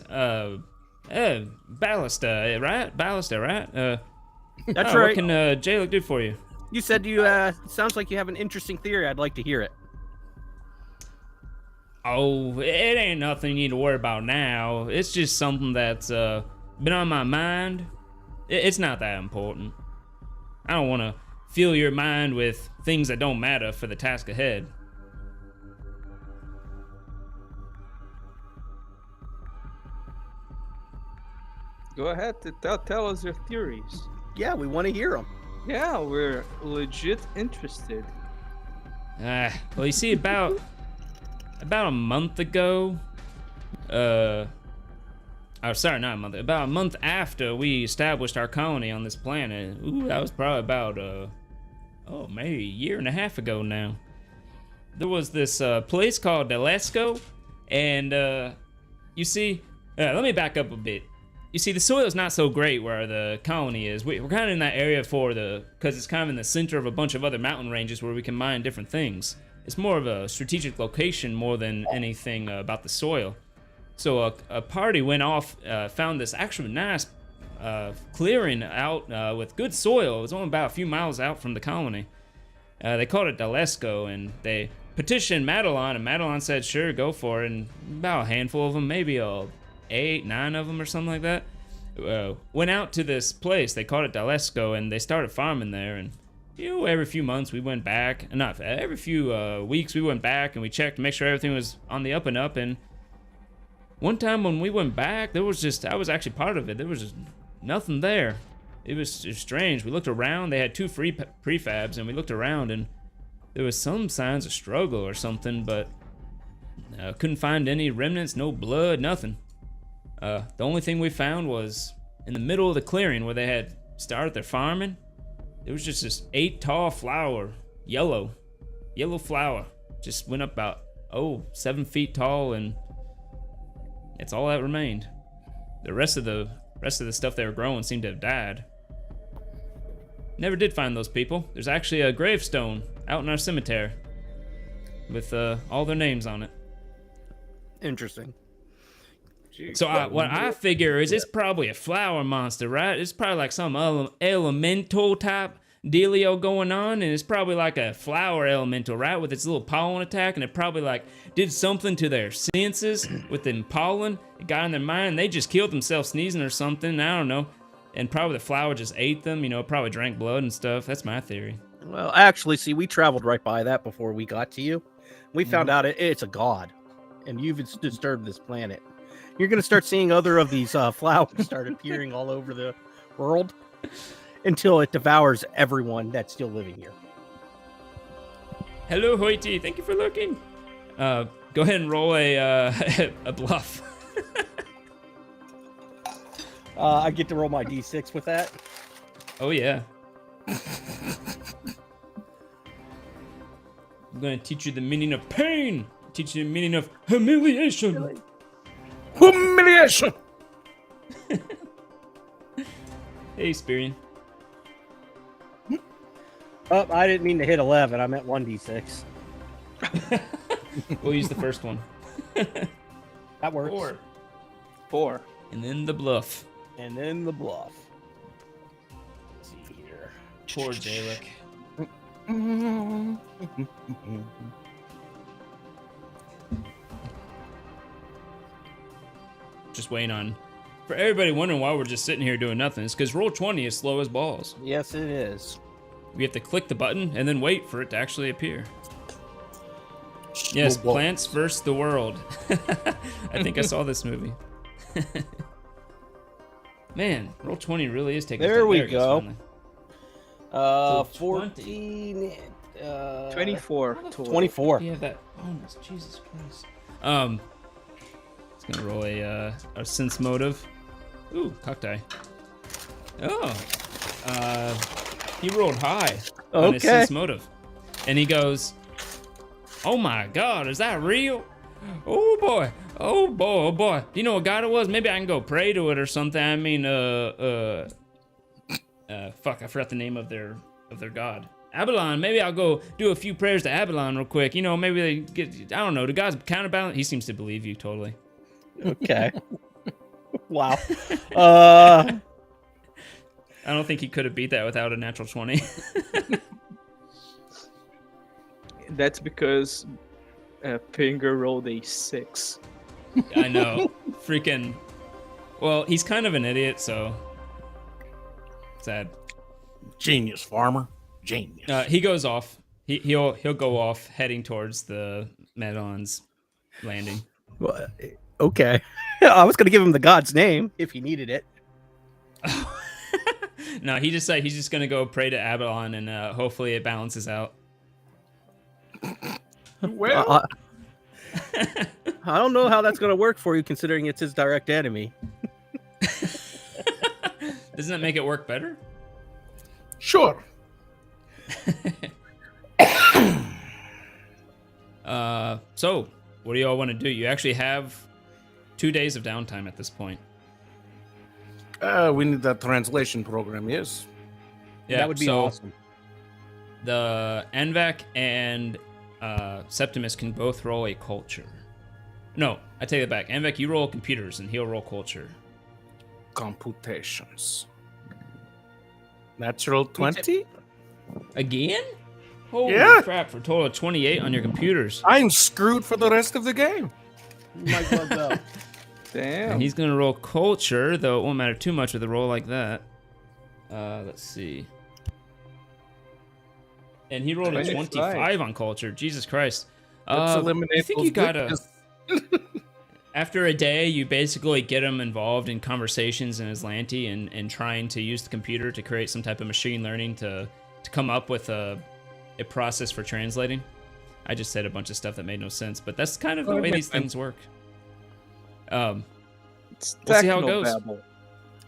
Ballista, right? Ballista, right? That's right. What can Jalik do for you? You said you. Sounds like you have an interesting theory. I'd like to hear it. Oh, it ain't nothing you need to worry about now. It's just something that's been on my mind. It's not that important. I don't want to fill your mind with things that don't matter for the task ahead. Go ahead, tell us your theories. Yeah, we want to hear them. Yeah, we're legit interested. Well, you see, about a month ago, sorry, not a month. About a month after we established our colony on this planet. Ooh, that was probably about maybe a year and a half ago now. There was this place called Delesco, and you see, let me back up a bit. You see, the soil is not so great where the colony is. We're kind of in that area because it's kind of in the center of a bunch of other mountain ranges where we can mine different things. It's more of a strategic location more than anything about the soil. So a party went off, found this actually nice clearing out with good soil. It was only about a few miles out from the colony. They called it Delesco, and they petitioned Madelon, and Madelon said, sure, go for it. And about a handful of them, maybe 8, 9 of them or something like that, went out to this place. They called it Delesco, and they started farming there. And every few months we went back, every few weeks we went back and we checked to make sure everything was on the up and up. And one time when we went back, I was actually part of it. There was just nothing there. It was strange. We looked around. They had 2 free prefabs, and we looked around, and there was some signs of struggle or something, but Couldn't find any remnants, no blood, nothing. The only thing we found was in the middle of the clearing where they had started their farming. There was just this 8 tall flower, yellow flower. Just went up about 7 feet tall, and that's all that remained. The rest of the stuff they were growing seemed to have died. Never did find those people. There's actually a gravestone out in our cemetery with all their names on it. Interesting. So what I figure is it's probably a flower monster, right? It's probably like some elemental type dealio going on, and it's probably like a flower elemental, right, with its little pollen attack, and it probably like did something to their senses with them pollen. It got in their mind. They just killed themselves sneezing or something. I don't know. And probably the flower just ate them, probably drank blood and stuff. That's my theory. Well, actually, see, we traveled right by that before we got to you. We found out it's a god, and you've disturbed this planet. You're going to start seeing other of these flowers start appearing all over the world until it devours everyone that's still living here. Hello, Hoity. Thank you for looking. Go ahead and roll a bluff. I get to roll my d6 with that. Oh, yeah. I'm going to teach you the meaning of pain. Teach you the meaning of humiliation. Humiliation! Hey, Spirian. Oh, I didn't mean to hit 11. I meant 1d6. We'll use the first one. That works. 4. And then the bluff. And then the bluff. Let's see here. Poor Jalek. Just waiting on. For everybody wondering why we're just sitting here doing nothing, it's because Roll20 is slow as balls. Yes, it is. We have to click the button and then wait for it to actually appear. Yes, Plants vs. the World. I think I saw this movie. Man, Roll20 really is taking. There we go. 14. 24. 24. Yeah, that bonus. Jesus Christ. It's gonna roll a sense motive. Ooh, cocktail. Oh. He rolled high on his sense motive. And he goes, "Oh my God, is that real? Oh boy, oh boy, oh boy. Do you know what god it was? Maybe I can go pray to it or something. I mean, fuck, I forgot the name of their god. Abalon. Maybe I'll go do a few prayers to Abalon real quick. Maybe they get, I don't know, the god's counterbalance." He seems to believe you totally. Okay. Wow. I don't think he could have beat that without a natural 20. That's because Finger rolled a 6. I know. Freaking. Well, he's kind of an idiot, so. Sad. Genius, farmer. Genius. He goes off. He'll go off heading towards the Medon's landing. Well, okay. I was going to give him the god's name if he needed it. No, he's just gonna go pray to Abalon and hopefully it balances out. Well, I don't know how that's going to work for you considering it's his direct enemy. Doesn't that make it work better? sure. So what do y'all want to do? You actually have 2 days of downtime at this point. We need that translation program, yes. Yeah, that would be awesome. The Anvac and Septimus can both roll a culture. No, I take it back. Anvac, you roll computers and he'll roll culture. Computations. Natural 20? Again? Holy crap, for a total of 28 on your computers. I'm screwed for the rest of the game. Might well go. Damn. And he's going to roll culture, though it won't matter too much with a roll like that. Let's see. And he rolled a 25 on culture. Jesus Christ. Let's eliminate I think those you gotta... good- After a day, you basically get him involved in conversations in Aslanti and trying to use the computer to create some type of machine learning to come up with a process for translating. I just said a bunch of stuff that made no sense, but that's kind of the Oh, it way makes these things work. We'll It's see how it goes. technobabble.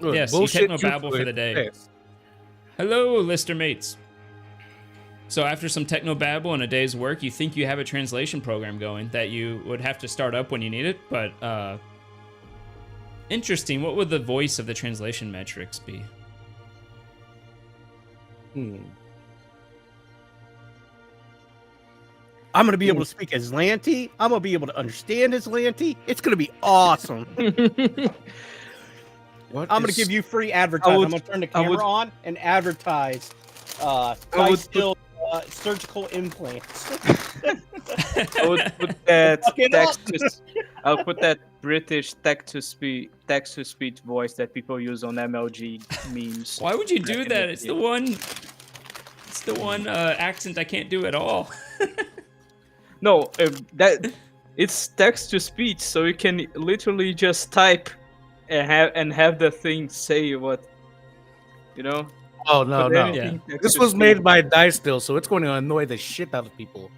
Look, Yes, you bullshit technobabble for Euclid. the day. Yes. Hello, Lister mates. So after some technobabble and a day's work, you think you have a translation program going that you would have to start up when you need it, but interesting. What would the voice of the translation metrics be? I'm gonna be able to speak Aslanti. I'm gonna be able to understand Aslanti. It's gonna be awesome. What I'm gonna is- give you free advertising. would- I'm gonna turn the I would- camera on and advertise would still surgical implants. I would put that Fucking text to, I'll put that British text to speech voice that people use on MLG memes. Why would you do Back in that? the It's day. the one. It's the one accent I can't do at all. No, that it's text to speech, so you can literally just type and have the thing say what, you know. Oh no, Put no. anything text This to was speech. made by Dice still, so it's going to annoy the shit out of people.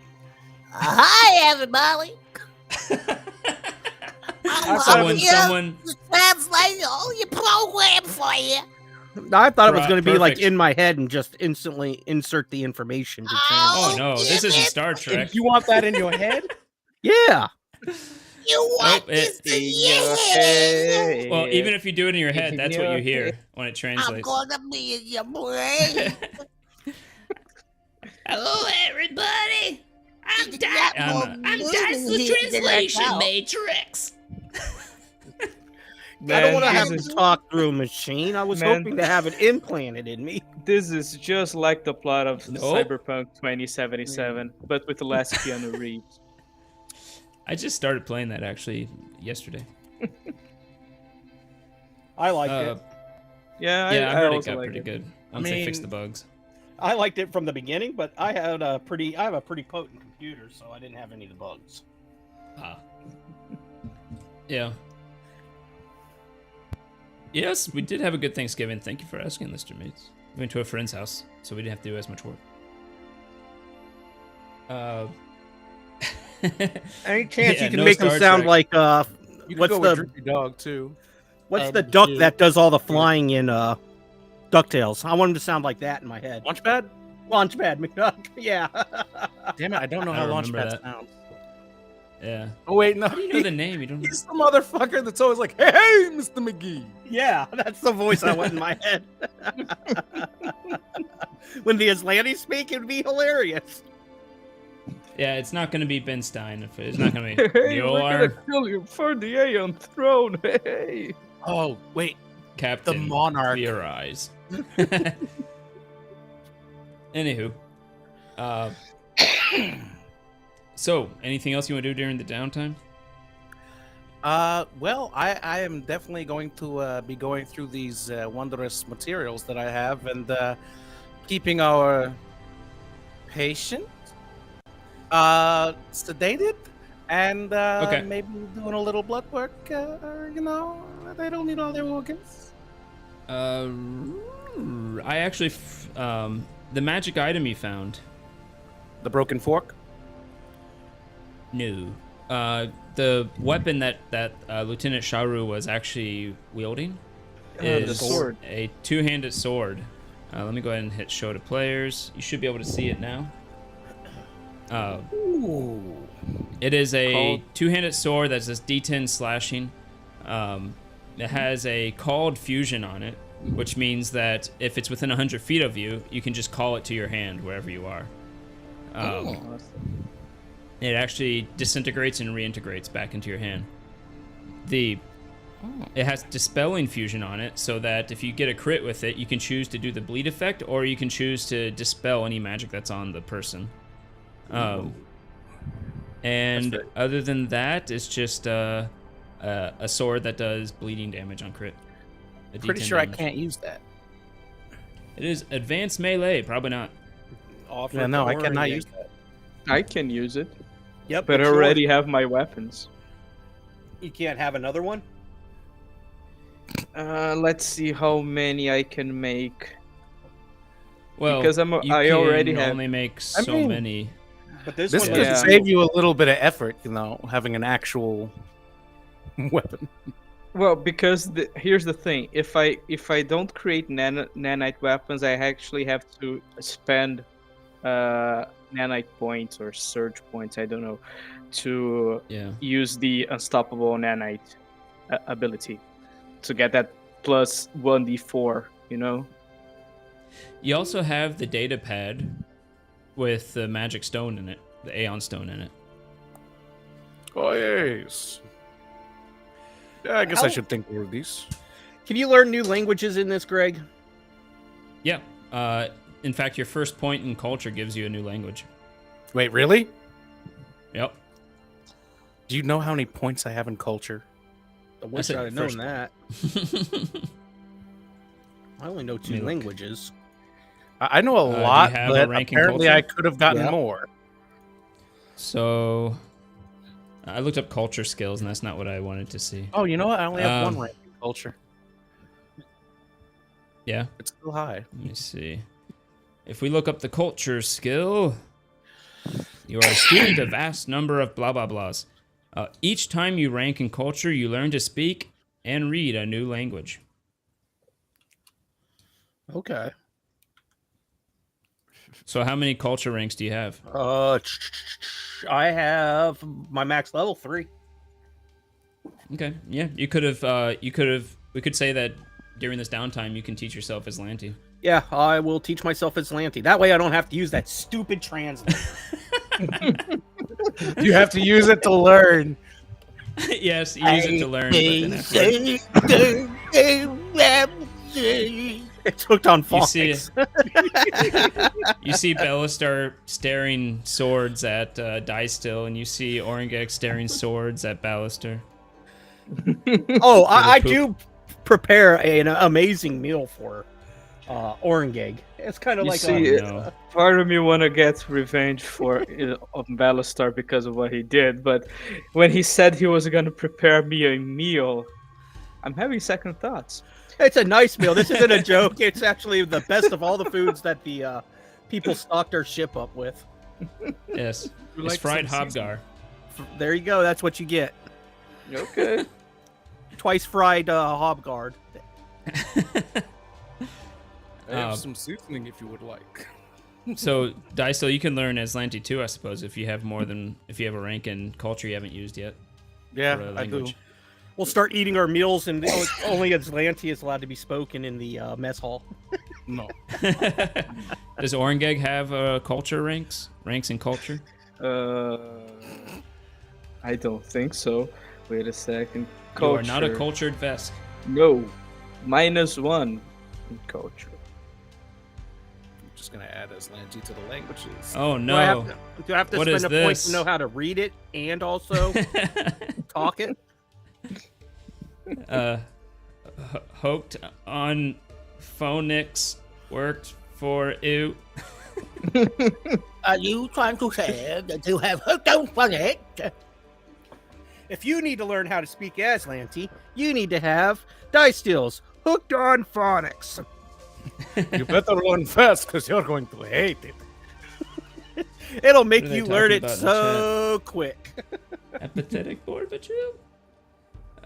Hi, everybody. Someone. to translate all your program for you. I thought it was gonna be like Perfect. in my head and just instantly insert the information to Oh translate. no, this isn't Star Trek. You want that in your head? Yeah. You want Nope, this it- in your head? Well, even if you do it in your head, that's what you hear Yeah. when it I'm translates. gonna be in your brain. Hello, everybody. I'm You Dice. got more I'm movement Dice, the here than translation I know. matrix. I don't want to have this to talk through a machine. I was Man. hoping to have it implanted in me. This is just like the plot of Nope. Cyberpunk 2077, but with less Keanu Reeves. I just started playing that actually yesterday. I liked Uh, it. Yeah, yeah, I I heard it also got like pretty it. good once they fixed the mean- bugs. I liked it from the beginning, but I have a pretty potent computer, so I didn't have any of the bugs. Ah. Yeah. Yes, we did have a good Thanksgiving. Thank you for asking, Lister Mates. We went to a friend's house, so we didn't have to do as much work. Any chance Yeah, you can no make them Star sound Trek. like You could what's go with the Droopy Dog too. what's the duck that does all the flying in DuckTales? I want him to sound like that in my head. Launchpad? Launchpad McDuck. Yeah. Damn it, I don't know I how remember Launchpad that. sounds. Yeah. Oh wait, no. How do you know the name? You don't know. He's the motherfucker that's always like, "Hey, Mr. McGee." Yeah, that's the voice I want in my head. When the Aslanti speak, it'd be hilarious. Yeah, it's not going to be Ben Stein. It's not going to be. Hey, You we're are gonna kill you for the Aeon throne. Hey. Oh wait, Captain. the Monarch. Clear eyes. Anywho. So, anything else you want to do during the downtime? Well, I am definitely going to be going through these wondrous materials that I have and keeping our patient sedated and Okay. maybe doing a little blood work. You know, they don't need all their organs. I actually, the magic item you found. The broken fork. No. The weapon that Lieutenant Sharu was actually wielding The is sword. a two-handed sword. Let me go ahead and hit show to players. You should be able to see it now. Ooh. It is a Called- two-handed sword that's this D10 slashing. It has a called fusion on it, which means that if it's within 100 feet of you, you can just call it to your hand wherever you are. It actually disintegrates and reintegrates back into your hand. It has dispelling fusion on it, so that if you get a crit with it, you can choose to do the bleed effect, or you can choose to dispel any magic that's on the person. And other than that, it's just a sword that does bleeding damage on crit. A Pretty D10 sure damage. I can't use that. It is advanced melee, probably not. Offer Yeah, no, I for cannot warning. use that. I can use it, Yep, but I it's yours. already have my weapons. You can't have another one. Let's see how many I can make. Well, Because you I already can have. only make so mean- many. But this, This one could Yeah. save you a little bit of effort, having an actual weapon. Well, because here's the thing: if I don't create nanite weapons, I actually have to spend nanite points or surge points, I don't know, to Yeah. use the unstoppable nanite ability to get that plus 1d4. You also have the data pad with the magic stone in it, the Aeon stone in it. Oh, yes. Yeah, I guess I How- should think over these. Can you learn new languages in this, Greg? Yeah. In fact, your first point in culture gives you a new language. Wait, really? Yep. Do you know how many points I have in culture? I wish said I'd have known first that. I only know 2 Let me look. languages. I know a do you lot, have a but rank in apparently culture? I could have gotten Yeah. more. So, I looked up culture skills, and that's not what I wanted to see. Oh, you know what? I only have one Um, rank in culture. Yeah. It's still high. Let me see. If we look up the culture skill, you are a student of vast number of blah blah blahs. Each time you rank in culture, you learn to speak and read a new language. Okay. So how many culture ranks do you have? I have my max level 3. Okay, yeah, you could have. We could say that during this downtime, you can teach yourself Aslanti. Yeah, I will teach myself Aslanti. That way I don't have to use that stupid translate. You have to use it to learn. Yes, you use it to learn. But then It's hooked on you see, phonics. you see Bellistar staring swords at Dystil, and you see Orangek staring swords at Ballister. Oh, I poop. do prepare an amazing meal for Orangeg. It's kind of You like see, no. part of me want to get revenge for of Battlestar because of what he did, but when he said he was going to prepare me a meal, I'm having second thoughts. it's a nice meal. This isn't a joke. It's actually the best of all the foods that the people stocked our ship up with. Yes, You it's like fried some seasoning? hobgar. There you go. That's what you get. Okay. Twice fried hobguard. I have Um, some seasoning if you would like. So Dystil, you can learn Aslanti too, I suppose, if you have a rank in culture you haven't used yet. Yeah, for a I do. language. We'll start eating our meals, and only Aslanti is allowed to be spoken in the mess hall. No. Does Orangeg have culture ranks in culture? I don't think so. Wait a second. You are not a cultured Vesk. No. -1 in culture. I'm just gonna add Aslanti to the languages. Oh Do I have no! to What spend is a point this? to know how to read it and also talk it? Hooked on phonics worked for you. Are you trying to say that you have hooked on phonics? If you need to learn how to speak Aslanti, you need to have Dystil's Hooked on Phonics. You better learn fast, because you're going to hate it. It'll make What are they you learn talking it about in so quick. Apathetic board patrol.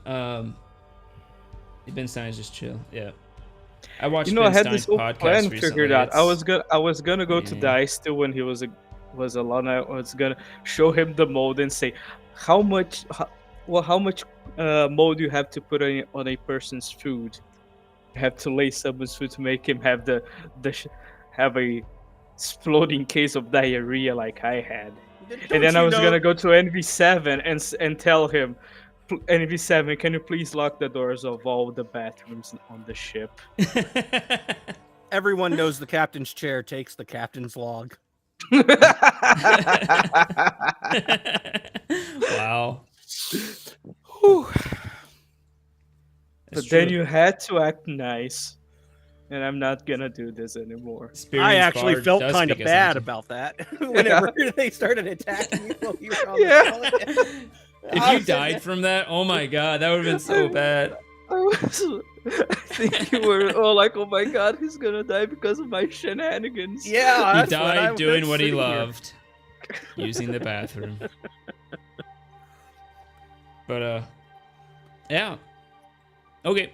Ben Stein's just chill. Yeah. I watched I Ben had Stein's this whole podcast plan recently. figured out. I It's- was gonna go to Yeah. Dice still when he was alone. I was gonna show him the mold and say, how much mold you have to put on a person's food. You have to lay someone's food to make him have have a exploding case of diarrhea like I had. And then I was gonna go to NV7 and tell him, NV7, can you please lock the doors of all the bathrooms on the ship? Everyone knows the captain's chair takes the captain's log. Wow. But then you had to act nice. And I'm not gonna do this anymore. I Experienced actually bard felt does kind of speak bad Aslanti. about that whenever they started attacking you while you were on Yeah. the If you died from that, oh my god, that would have been so bad. I think you were all like, oh my god, he's gonna die because of my shenanigans. Yeah, He that's what I died was doing what he sitting here. loved. Using the bathroom. But yeah. Okay.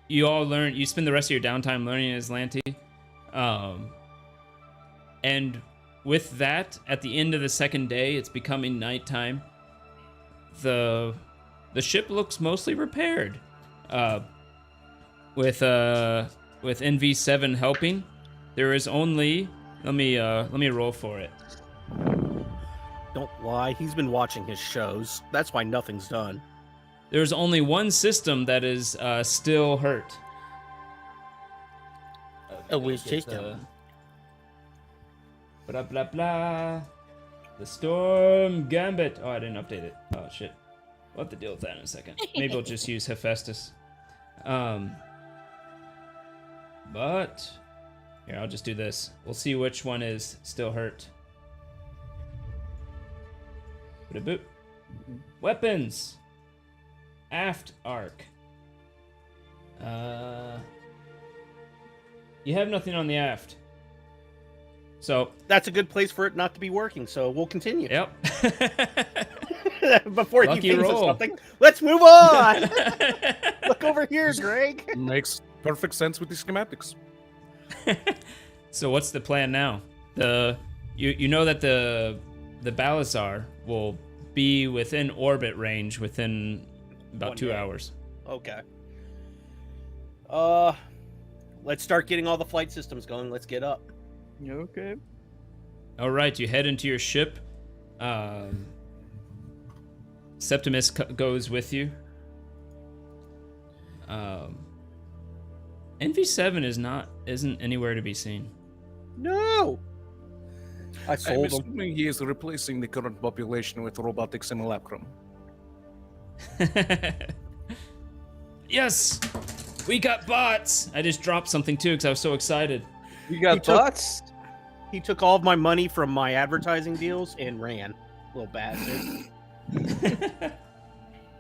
You spend the rest of your downtime learning Aslanti. And with that, at the end of the second day, it's becoming nighttime. The ship looks mostly repaired. With NV7 helping, there is only let me roll for it. Don't lie, he's been watching his shows. That's why nothing's done. There's only one system that is still hurt. Which system? Blah blah blah. The Storm Gambit. Oh, I didn't update it. Oh shit. We'll have to deal with that in a second. Maybe we'll just use Hephaestus. But here, I'll just do this. We'll see which one is still hurt. Boop. Weapons. Aft arc. You have nothing on the aft. So that's a good place for it not to be working, so we'll continue. Yep. Before Lucky he thinks of roll. something, let's move on. Look over here, Greg. Makes perfect sense with the schematics. So what's the plan now? You know that the Balasar will be within orbit range within about 2 hours. Okay. Let's start getting all the flight systems going. Let's get up. Okay. All right, you head into your ship. Septimus goes with you. NV7 isn't anywhere to be seen. No. I I'm sold him. assuming he is replacing the current population with robotic simulacrum. Yes, we got bots. I just dropped something too because I was so excited. You got bots? He took all of my money from my advertising deals and ran. Little bastard.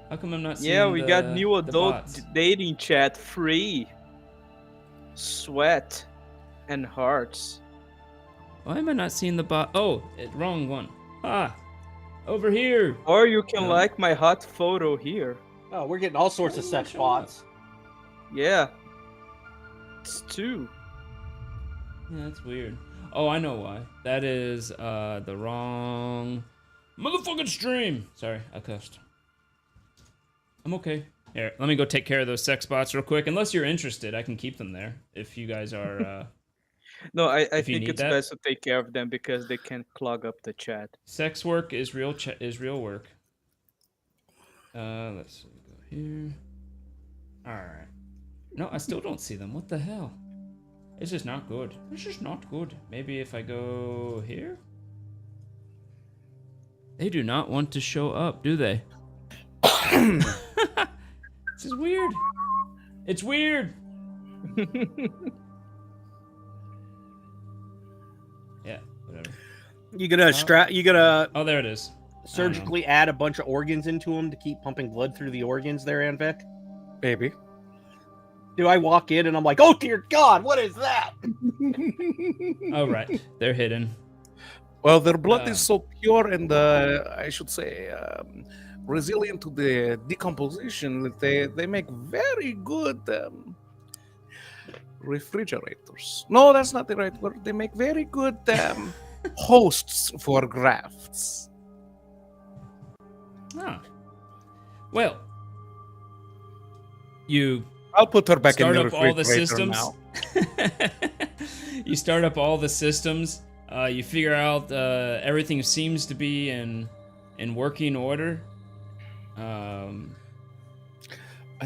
How come I'm not seeing Yeah, we got new the adult bots? dating chat free. Sweat and hearts. Why am I not seeing the bot? Oh, wrong one. Ah, over here. Or you can like my hot photo here. Oh, we're getting all sorts of sex bots. Yeah. It's 2. Yeah, that's weird. Oh, I know why. That is the wrong motherfucking stream. Sorry, I cussed. I'm okay. Here, let me go take care of those sex bots real quick. Unless you're interested, I can keep them there if you guys are. No, I If you think need it's that. best to take care of them because they can clog up the chat. Sex work is real work. Let's see, go here. All right. No, I still don't see them. What the hell? It's just not good. It's just not good. Maybe if I go here? They do not want to show up, do they? This is weird. It's weird. Yeah, whatever. You gonna Oh, there it is. surgically add a bunch of organs into him to keep pumping blood through the organs there, Anvik? Maybe. Do I walk in and I'm like, oh dear God, what is that? Oh, right. They're hidden. Well, their blood is so pure and, I should say, resilient to the decomposition that they make very good refrigerators. No, that's not the right word. They make very good hosts for grafts. Ah. Well, you I'll put her back in start the up all the refrigerator systems. now. You start up all the systems. You figure out everything seems to be in working order. I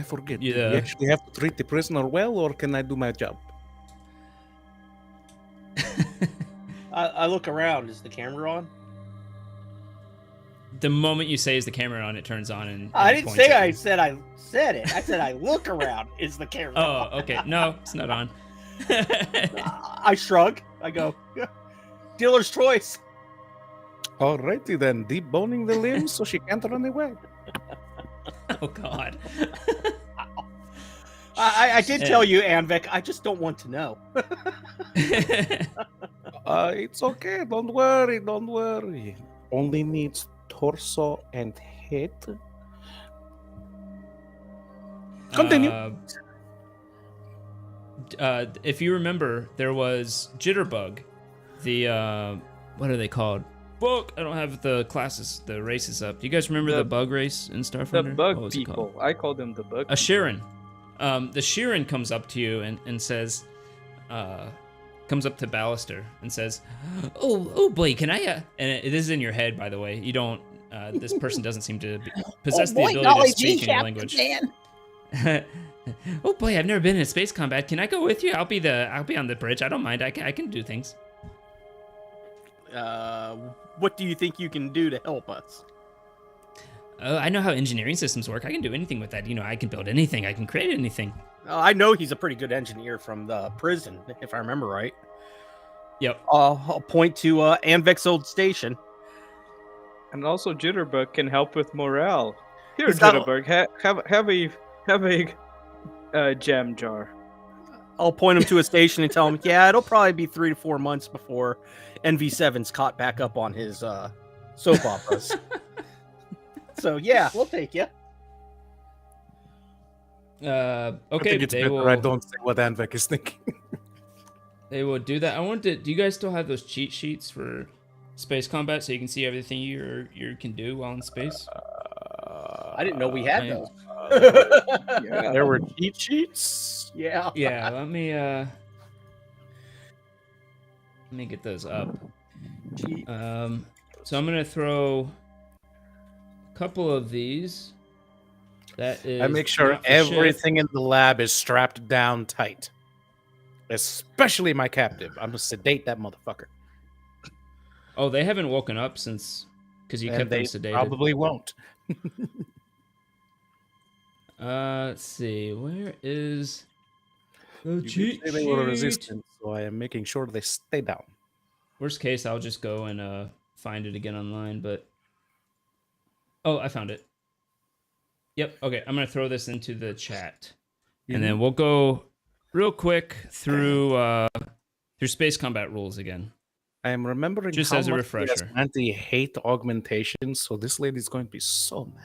forget. Yeah. Do we actually have to treat the prisoner well, or can I do my job? I look around. Is the camera on? The moment you say is the camera on, it turns on and I it didn't points say at I you. said I said it. I said I look around. Is the camera on? Oh, okay. No, it's not on. I shrug. I go, dealer's choice. Alrighty then, deboning the limbs so she can't run away. Oh God. I did tell you, Anvik. I just don't want to know. It's okay. Don't worry. Don't worry. only needs torso and head. Continue. If you remember, there was Jitterbug. The what are they called? Bug. I don't have the classes, the races up. Do you guys remember the bug race in Starfinder? The What bug was it people. called? I call them the bug. A Sheeran. The Sheeran comes up to you and says, comes up to Ballister and says, "Oh boy, can I?" And it is in your head, by the way. You don't. This person doesn't seem to possess the ability to speak any language. Oh boy, I've never been in space combat. Can I go with you? I'll be on the bridge. I don't mind. I can do things. What do you think you can do to help us? I know how engineering systems work. I can do anything with that. I can build anything. I can create anything. I know he's a pretty good engineer from the prison, if I remember right. Yep. I'll point to Anvek's old station. And also Jitterbug can help with morale. Here, He's got- Jitterbug, have a jam jar. I'll point him to a station and tell him, yeah, it'll probably be 3 to 4 months before NV7's caught back up on his soap operas. So yeah, we'll take you. I Okay, think it's they better will. I don't say what Anvek is thinking. They will do that. I want to. Do you guys still have those cheat sheets for space combat so you can see everything you can do while in space? I didn't know we had those. Yeah. There were cheat sheets. Yeah. Yeah. Let me get those up. So I'm gonna throw a couple of these. That is. I make sure not for shift. everything in the lab is strapped down tight. Especially my captive. I'm gonna sedate that motherfucker. Oh, they haven't woken up since because you And kept them they sedated. probably won't. Let's see. Where is the You cheat did say they were sheet? resistant, so I am making sure they stay down. Worst case, I'll just go and find it again online. But oh, I found it. Yep. Okay, I'm gonna throw this into the chat, and then we'll go real quick through space combat rules again. I am remembering Just how as a much he has refresher. anti-hate augmentation, so this lady's going to be so mad.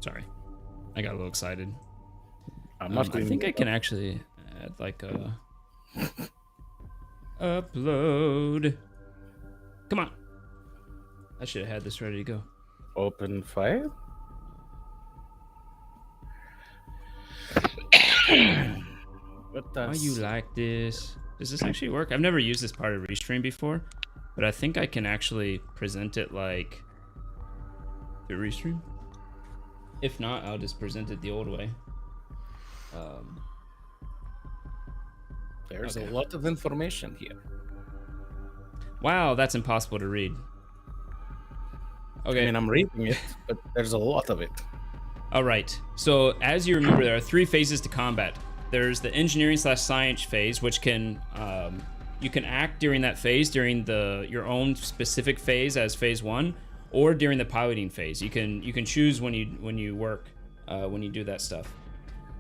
Sorry, I got a little excited. I'm not I think I can actually add like a upload. Come on, I should have had this ready to go. Open file. Why you like this? Does this actually work? I've never used this part of Restream before, but I think I can actually present it like through Restream. If not, I'll just present it the old way. There's Okay. a lot of information here. Wow, that's impossible to read. Okay. I mean, I'm reading it, but there's a lot of it. All right. So as you remember, there are 3 phases to combat. There's the engineering/science phase, which can you can act during that phase during your own specific phase as phase 1, or during the piloting phase. You can choose when you work when you do that stuff.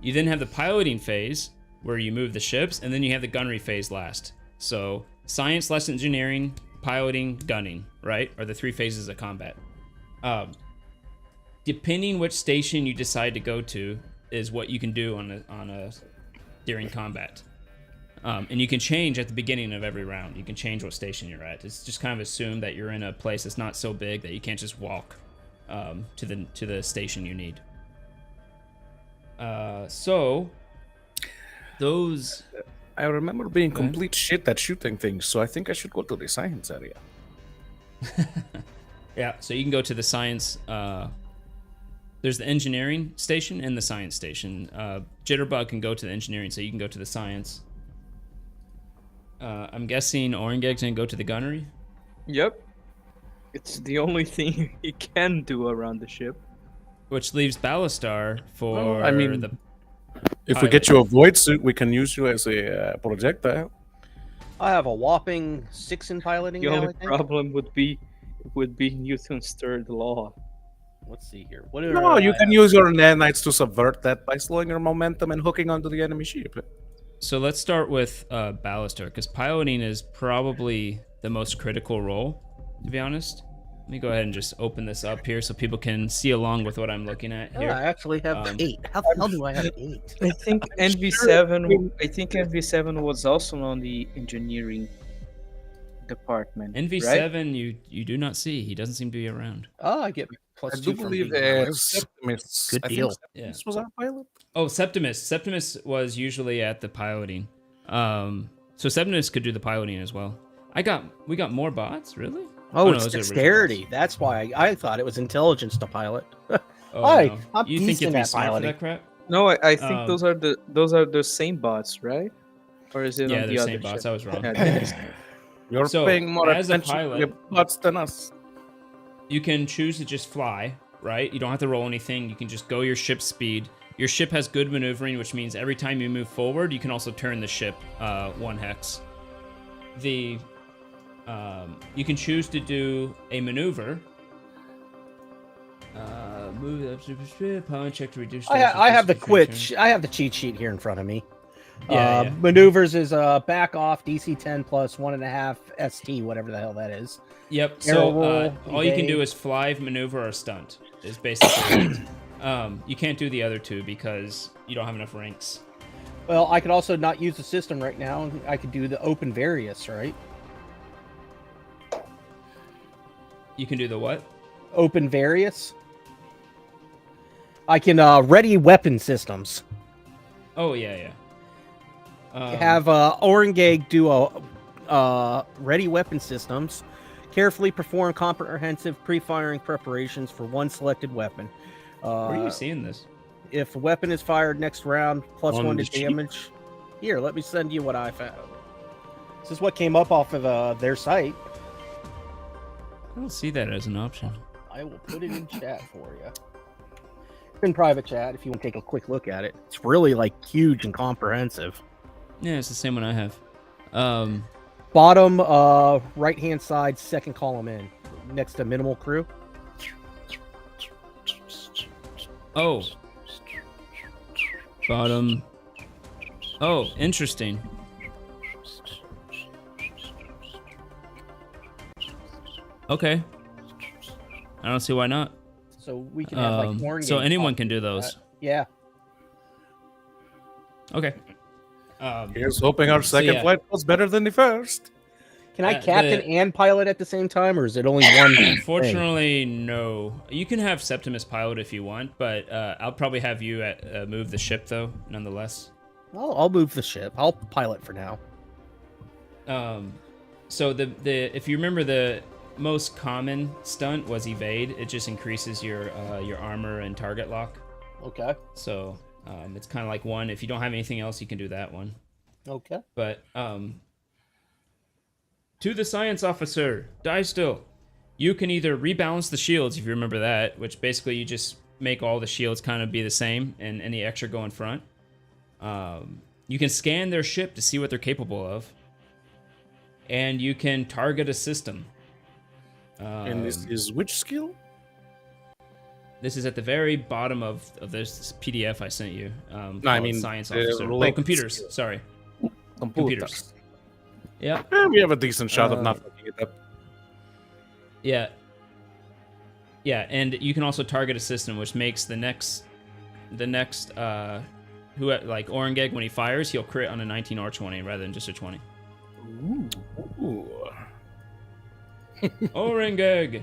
You then have the piloting phase where you move the ships, and then you have the gunnery phase last. So science/engineering, piloting, gunning, right, are the 3 phases of combat. Depending which station you decide to go to is what you can do on a during combat. And you can change at the beginning of every round. You can change what station you're at. It's just kind of assumed that you're in a place that's not so big that you can't just walk to the station you need. So those. I remember being complete shit at shooting things, so I think I should go to the science area. Yeah, so you can go to the science. There's the engineering station and the science station. Jitterbug can go to the engineering, so you can go to the science. I'm guessing Orangeg's gonna go to the gunnery. Yep. It's the only thing he can do around the ship. Which leaves Ballastar for I mean, the. If we get you a void suit, we can use you as a projectile. I have a whopping 6 in piloting The now, only I think. problem would be Newton's third law. Let's see here. No, you can use your nanites to subvert that by slowing your momentum and hooking onto the enemy ship. So let's start with Ballister, because piloting is probably the most critical role, to be honest. Let me go ahead and just open this up here so people can see along with what I'm looking at here. I actually have 8. How the hell do I have 8? I think NV7. I think NV7 was also on the engineering department. NV7, right? you do not see. He doesn't seem to be around. Oh, I get I +2 do from believe being Septimus. Good I think deal. Septimus was our pilot. Oh, Septimus. Septimus was usually at the piloting. So Septimus could do the piloting as well. We got more bots, really? Oh, no, it's those are original dexterity. bots. That's why I thought it was intelligence to pilot. Oh, Hi, no. I'm You think you have decent to be at smart for piloting. that crap? No, I think Um, those are the same bots, right? Or is it Yeah, on they're the same other bots. ship? I was wrong. Yeah, I think it's- You're So, paying more as a attention to pilot- your bots than us. You can choose to just fly, right? You don't have to roll anything. You can just go your ship speed. Your ship has good maneuvering, which means every time you move forward, you can also turn the ship 1 hex. You can choose to do a maneuver. Move up super speed, pilot check to reduce. I have the quick. I have the cheat sheet here in front of me. Yeah. Maneuvers is back off DC 10 plus 1.5 ST, whatever the hell that is. Yep. Arrow So roll, all you can do evade. is fly, maneuver, or stunt. Is basically it. You can't do the other two because you don't have enough ranks. Well, I could also not use the system right now. I could do the open various, right? You can do the what? Open various. I can ready weapon systems. Oh yeah. Have Orangag do a ready weapon systems. Carefully perform comprehensive pre-firing preparations for one selected weapon. Where are you seeing this? If a weapon is fired next round, +1 On to the sheet? damage. Here, let me send you what I found. This is what came up off of their site. I don't see that as an option. I will put it in chat for you. In private chat, if you want to take a quick look at it. It's really like huge and comprehensive. Yeah, it's the same one I have. Bottom right hand side, second column in, next to minimal crew. Oh. Bottom. Oh, interesting. Okay. I don't see why not. So we can have like Orangag So anyone talk can do about those. that. Yeah. Okay. Here's hoping our second yeah. flight was better than the first. Can I the- captain and pilot at the same time, or is it only one? thing? Unfortunately, no. You can have Septimus pilot if you want, but I'll probably have you move the ship though, nonetheless. I'll move the ship. I'll pilot for now. So the if you remember, the most common stunt was evade. It just increases your armor and target lock. Okay. So it's kind of like one. If you don't have anything else, you can do that one. Okay. But to the science officer, die still. You can either rebalance the shields, if you remember that, which basically you just make all the shields kind of be the same and any extra go in front. You can scan their ship to see what they're capable of. And you can target a system. And this is which skill? This is at the very bottom of this PDF I sent you. I called mean, science the officer. Oh, related computers. skill. Sorry. Computers. Yeah. We have a decent shot of not fucking it up. Yeah. Yeah, and you can also target a system, which makes the next who like Orangag, when he fires, he'll crit on a 19 or 20 rather than just a 20. Ooh. Orangag,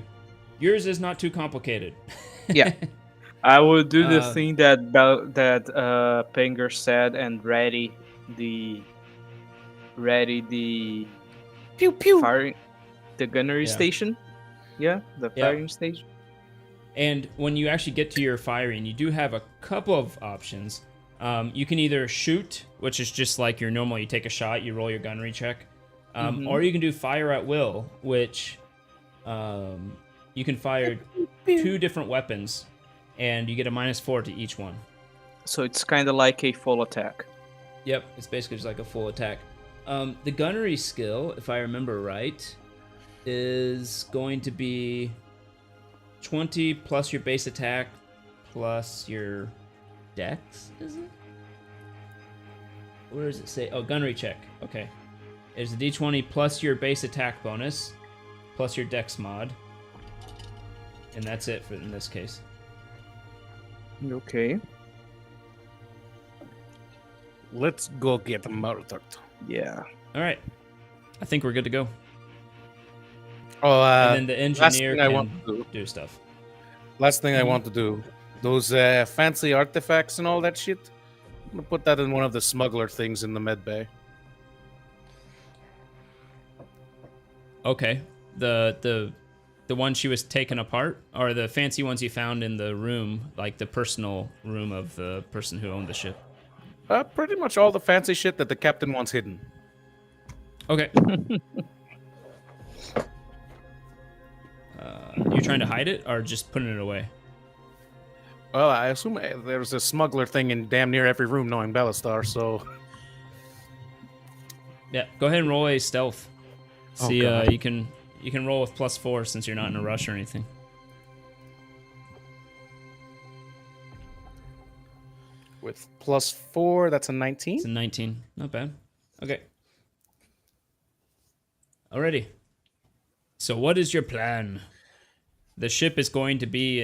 yours is not too complicated. Yeah. I will do the Uh, thing that Penger said and ready the Pew pew. firing the gunnery Yeah. station. Yeah, the Yeah. firing station. And when you actually get to your firing, you do have a couple of options. You can either shoot, which is just like your normal, you take a shot, you roll your gunnery check. Or you can do fire at will, which you can fire 2 different weapons, and you get a -4 to each one. So it's kind of like a full attack. Yep, it's basically just like a full attack. The gunnery skill, if I remember right, is going to be... 20 plus your base attack plus your dex, is it? Where does it say? Oh, gunnery check. Okay. It's a d20 plus your base attack bonus plus your dex mod. And that's it for in this case. Okay. Let's go get murdered. Yeah. All right. I think we're good to go. Oh, And then the last engineer thing I can want to do stuff. Last thing I want to do, those fancy artifacts and all that shit, I'm gonna put that in one of the smuggler things in the med bay. Okay. The one she was taken apart, or the fancy ones you found in the room, like the personal room of the person who owned the ship? Pretty much all the fancy shit that the captain wants hidden. Okay. You trying to hide it or just putting it away? Well, I assume there's a smuggler thing in damn near every room knowing Ballastar, so... Yeah, go ahead and roll a stealth. Oh, See, God. you can roll with +4 since you're not in a rush or anything. With +4, that's a 19? It's a 19. Not bad. Okay. Alrighty. So what is your plan? The ship is going to be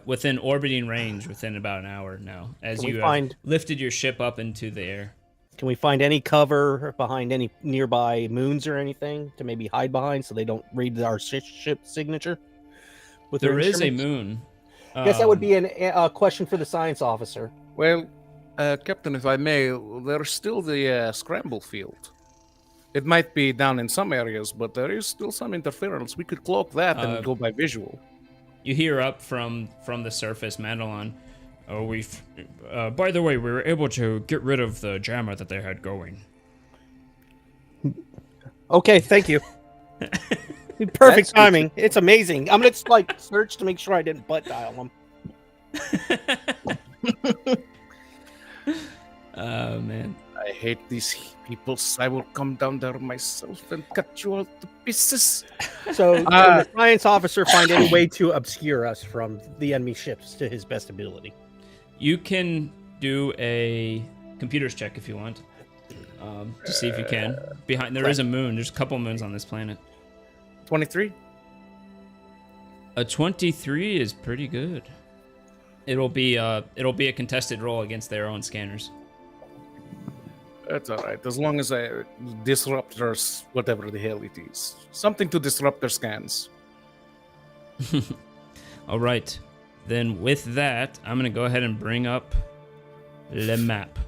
within orbiting range within about an hour now, as Can we you find- have lifted your ship up into the air. Can we find any cover behind any nearby moons or anything to maybe hide behind so they don't read our ship signature? With their There is a instruments? moon. I guess that would be a question for the science officer. Well, Captain, if I may, there's still the scramble field. It might be down in some areas, but there is still some interference. We could cloak that and go by visual. You hear up from the surface, Madelon. Oh, by the way, we were able to get rid of the jammer that they had going. Okay, thank you. Perfect timing. It's amazing. I'm gonna like search to make sure I didn't butt dial them. Oh man. I hate these people. I will come down there myself and cut you all to pieces. So, can the science officer find any way to obscure us from the enemy ships to his best ability? You can do a computers check if you want, to see if you can. There is a moon. There's a couple moons on this planet. 23? A 23 is pretty good. It'll be a contested roll against their own scanners. That's all right, as long as I disrupt their whatever the hell it is. Something to disrupt their scans. All right. Then with that, I'm going to go ahead and bring up the map.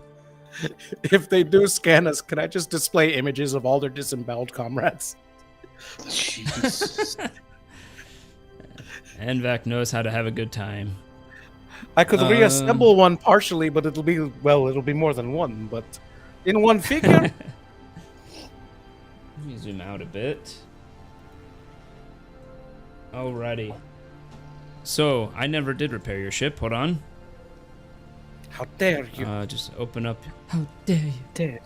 If they do scan us, can I just display images of all their disemboweled comrades? Jesus. Anvac knows how to have a good time. I could reassemble one partially, but it'll be more than one, but in one figure? Let me zoom out a bit. Alrighty. So, I never did repair your ship. Hold on. How dare you? Just open up. How dare you? Dare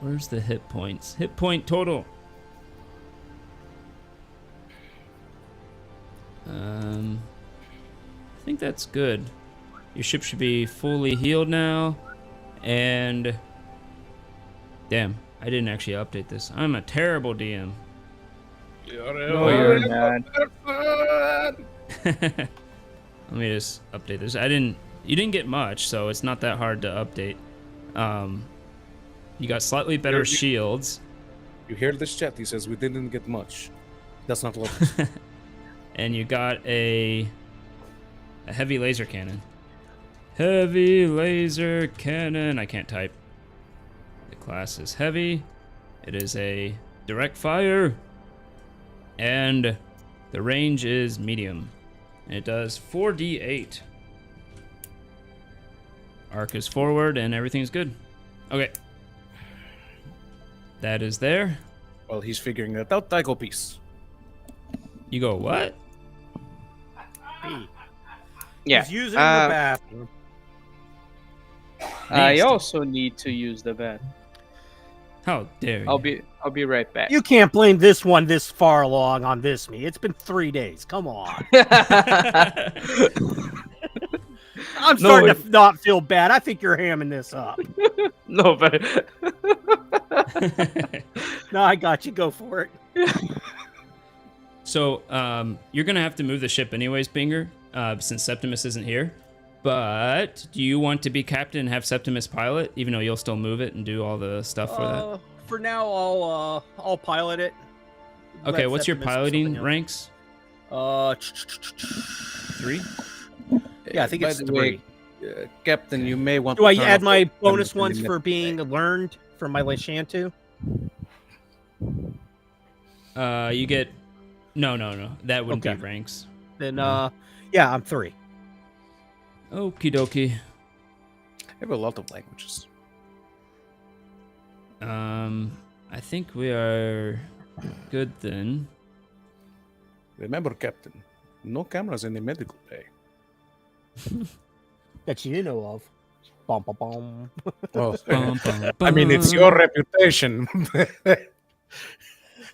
Where's the hit points? Hit point total. I think that's good. Your ship should be fully healed now. And damn, I didn't actually update this. I'm a terrible DM. No, you're not. Let me just update this. You didn't get much, so it's not that hard to update. You got slightly better shields. You hear this chat? He says we didn't get much. That's not what. And you got a heavy laser cannon. Heavy laser cannon. I can't type. The class is heavy. It is a direct fire. And the range is medium. And it does 4d8. Arc is forward and everything's good. Okay. That is there. Well, he's figuring that out. I go peace. You go what? Yeah. He's using the bathroom. I also need to use the bat. How dare you? I'll be right back. You can't blame this one this far along on this me. It's been 3 days. Come on. I'm starting to not feel bad. I think you're hamming this up. No, but No, I got you. Go for it. So, you're gonna have to move the ship anyways, Binger, since Septimus isn't here. But do you want to be captain and have Septimus pilot, even though you'll still move it and do all the stuff for that? For now, I'll pilot it. Okay, Let what's your Septimus do piloting something else. ranks? 3? Yeah, I think By it's the 3. way, Captain, you may want Do to I turn add off my the bonus timer ones in a for minute. being learned from my Leshantu? You get... No. That wouldn't be Okay. ranks. Then, yeah, I'm 3. Okie dokie. I have a lot of languages. I think we are good then. Remember, Captain, no cameras in the medical bay. That you know of. Bum, bum, bum. Oh, Bum, bum, I mean, it's bum. your reputation.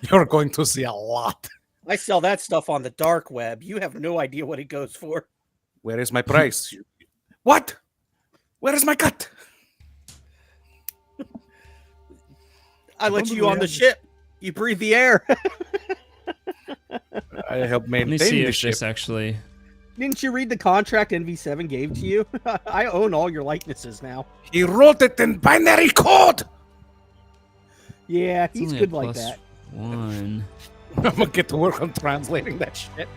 You're going to see a lot. I sell that stuff on the dark web. You have no idea what it goes for. Where is my price? What? Where is my cut? I let don't you on the have- ship. You breathe the air. I help Let me maintain see the if ship. this actually... Didn't you read the contract NV7 gave to you? I own all your likenesses now. He wrote it in binary code. Yeah, It's he's only a good like plus that. 1. I'm gonna get to work on translating that shit.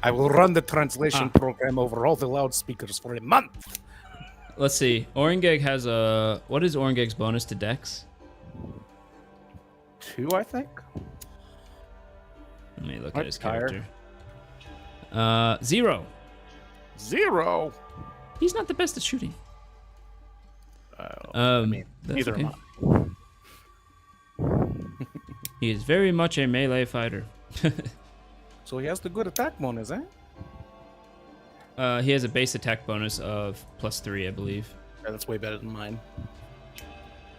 I will run the translation program over all the loudspeakers for a month. Let's see. Orangeg has a... What is Orangeg's bonus to Dex? 2, I think. Let me look What at his tire? character. 0. 0. He's not the best at shooting. I mean, That's neither okay. am He is very much a melee fighter. So he has the good attack bonus, eh? He has a base attack bonus of +3, I believe. Yeah, that's way better than mine.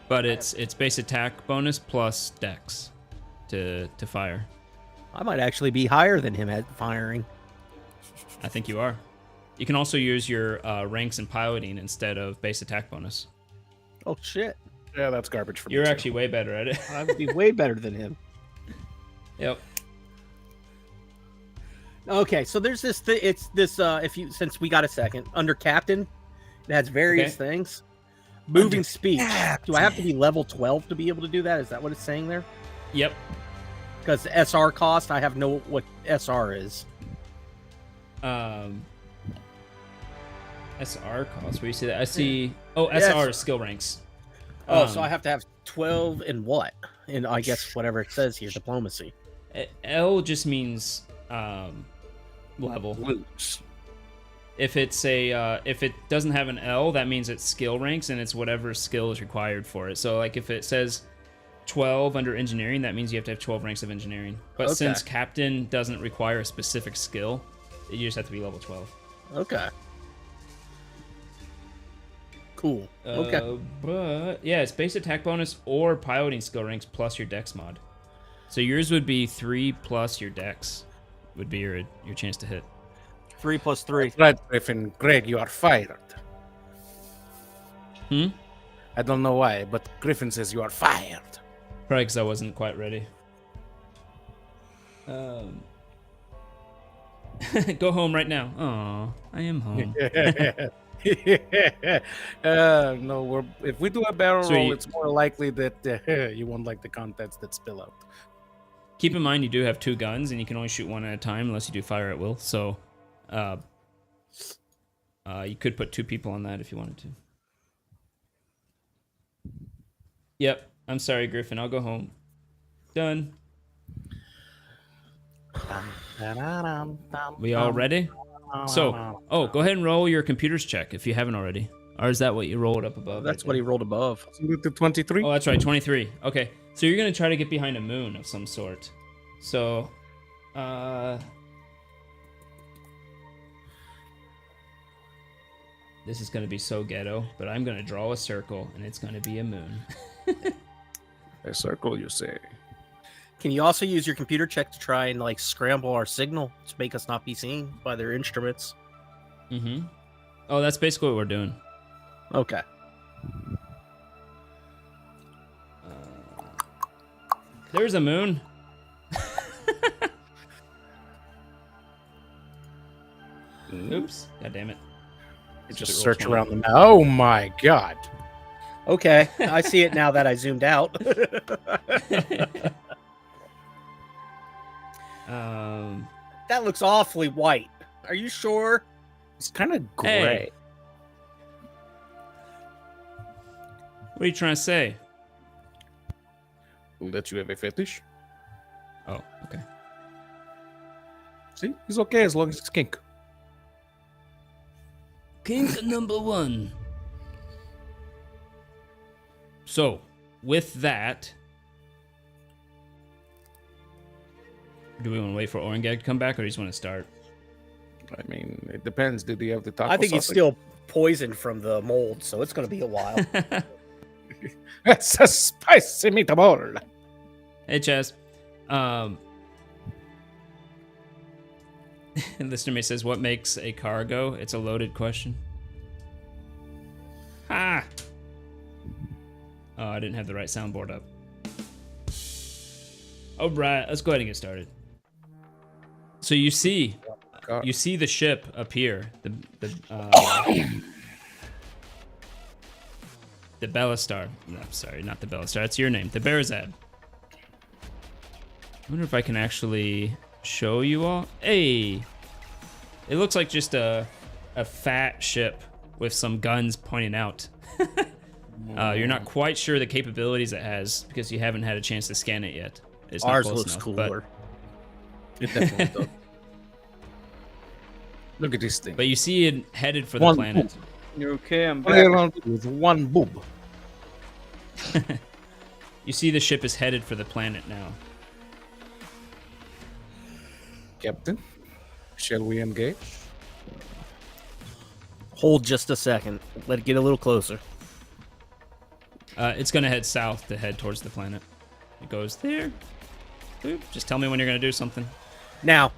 But it's base attack bonus plus Dex to fire. I might actually be higher than him at firing. I think you are. You can also use your ranks in piloting instead of base attack bonus. Oh, shit. Yeah, that's garbage for me. You're too. actually way better at it. I would be way better than him. Yep. Okay, so there's this. It's this. Since we got a second under captain, it has various things. Moving speed. Do I have to be level 12 to be able to do that? Is that what it's saying there? Yep. Because SR cost, I have no what SR is. SR cost. Where you see that? I see. Oh, Yes. SR is skill ranks. Oh, so I have to have 12 in what? In I guess whatever it says here, diplomacy. L just means level. Lose. If it's a if it doesn't have an L, that means it's skill ranks and it's whatever skill is required for it. So like if it says 12 under engineering, that means you have to have 12 ranks of engineering. But Okay. since captain doesn't require a specific skill, you just have to be level 12. Okay. Cool. Okay. But yeah, it's base attack bonus or piloting skill ranks plus your dex mod. So yours would be 3 plus your dex would be your chance to hit. 3 plus 3. Right, Griffin. Greg, you are fired. Hmm? I don't know why, but Griffin says you are fired. Probably because I wasn't quite ready. Go home right now. Aw, I am home. No, if we do a barrel So roll, you- it's more likely that you won't like the contents that spill out. Keep in mind you do have 2 guns and you can only shoot one at a time unless you do fire at will. So you could put 2 people on that if you wanted to. Yep. I'm sorry, Griffin. I'll go home. Done. We all ready? So, go ahead and roll your computer's check if you haven't already. Or is that what you rolled up above? That's what he rolled above. To 23. Oh, that's right, 23. Okay, so you're gonna try to get behind a moon of some sort. So, This is going to be so ghetto, but I'm going to draw a circle, and it's going to be a moon. A circle, you say? Can you also use your computer check to try and like scramble our signal to make us not be seen by their instruments? Mm-hmm. Oh, that's basically what we're doing. Okay. There's a moon. Oops. God damn it. Just search around the map. Oh my god. Okay, I see it now that I zoomed out. That looks awfully white. Are you sure? It's kind of gray. Hey. What are you trying to say? That you have a fetish? Oh, okay. See? He's okay as long as it's kink. Kink number 1. So, with that, do we want to wait for Orangag to come back, or do you just want to start? I mean, it depends. Did he have the taco I think he's sauce? still poisoned from the mold, so it's going to be a while. It's a spicy meatball. Hey, Chaz. Listener May says, what makes a car go? It's a loaded question. Ha! Oh, I didn't have the right soundboard up. All right, let's go ahead and get started. So you see the ship appear. The Bellastar. No, sorry, not the Bellastar. It's your name. The Bearzad. I wonder if I can actually show you all. Hey! It looks like just a fat ship with some guns pointing out. You're not quite sure the capabilities it has because you haven't had a chance to scan it yet. It's Ours not close looks enough, cooler. It definitely does. Look at this thing. But you see it headed for the One planet. You okay? I'm Play back. around with one boob. You see the ship is headed for the planet now. Captain, shall we engage? Hold just a second. Let it get a little closer. It's gonna head south to head towards the planet. It goes there. Boop. Just tell me when you're gonna do something. Now.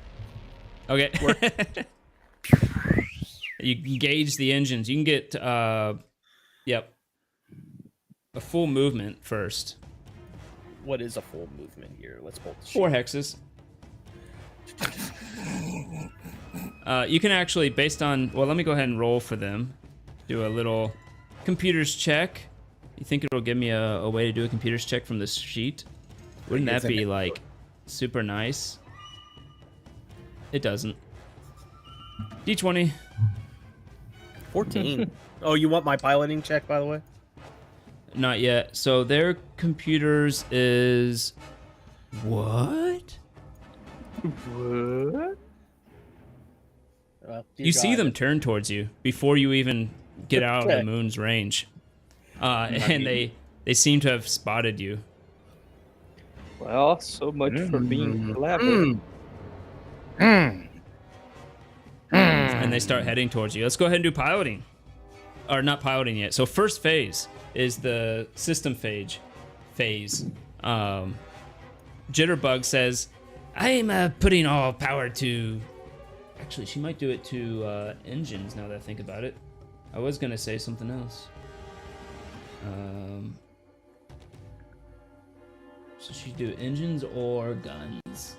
Okay. You can gauge the engines. You can get, yep, a full movement first. What is a full movement here? Let's pull the 4 hexes. You can actually, based on, well, let me go ahead and roll for them. Do a little computers check. You think it'll give me a way to do a computers check from this sheet? Wouldn't that be, like, super nice? It doesn't. D20. 14. Oh, you want my piloting check, by the way? Not yet. So their computers is... What? What? You see them turn towards you before you even get out of the moon's range. And they seem to have spotted you. Well, so much for being clever. And they start heading towards you. Let's go ahead and do piloting. Or not piloting yet. So first phase is the system phase. Jitterbug says, I'm putting all power to... Actually, she might do it to engines now that I think about it. I was going to say something else. So she'd do engines or guns.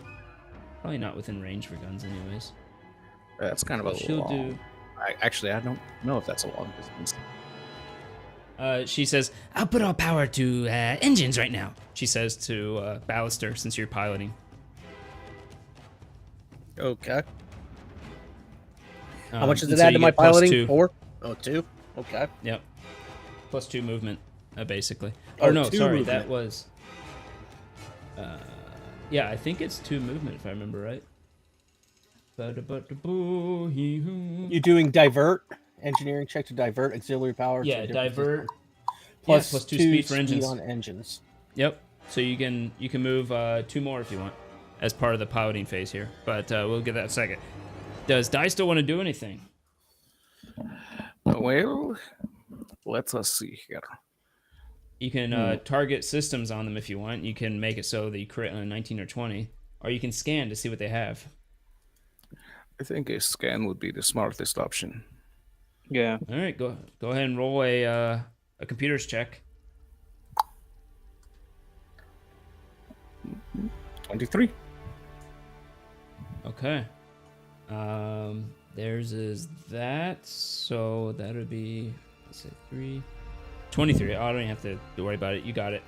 Probably not within range for guns anyways. That's kind of a She'll long... do... Actually, I don't know if that's a long distance. She says, I'll put all power to engines right now. She says to Ballister, since you're piloting. Okay. How much does it so add you to my get plus piloting? 2. 4? Oh, 2? Okay. Yep. Plus 2 movement, basically. Oh, Or no, 2 sorry, movement. that was... yeah, I think it's 2 movement, if I remember right. You doing divert? Engineering check to divert auxiliary power. to Yeah, a different divert. system. Plus, Plus plus 2 2 speed for engines. on engines. Yep. So you can move 2 more if you want, as part of the piloting phase here. But we'll get that in a second. Does Dai still want to do anything? Well, let us see here. You can target systems on them if you want. You can make it so that you crit on a 19 or 20, or you can scan to see what they have. I think a scan would be the smartest option. Yeah. All right, go ahead and roll a computer's check. 23. Okay. Theirs is that, so that would be, let's say 23. Oh, I don't even have to worry about it. You got it.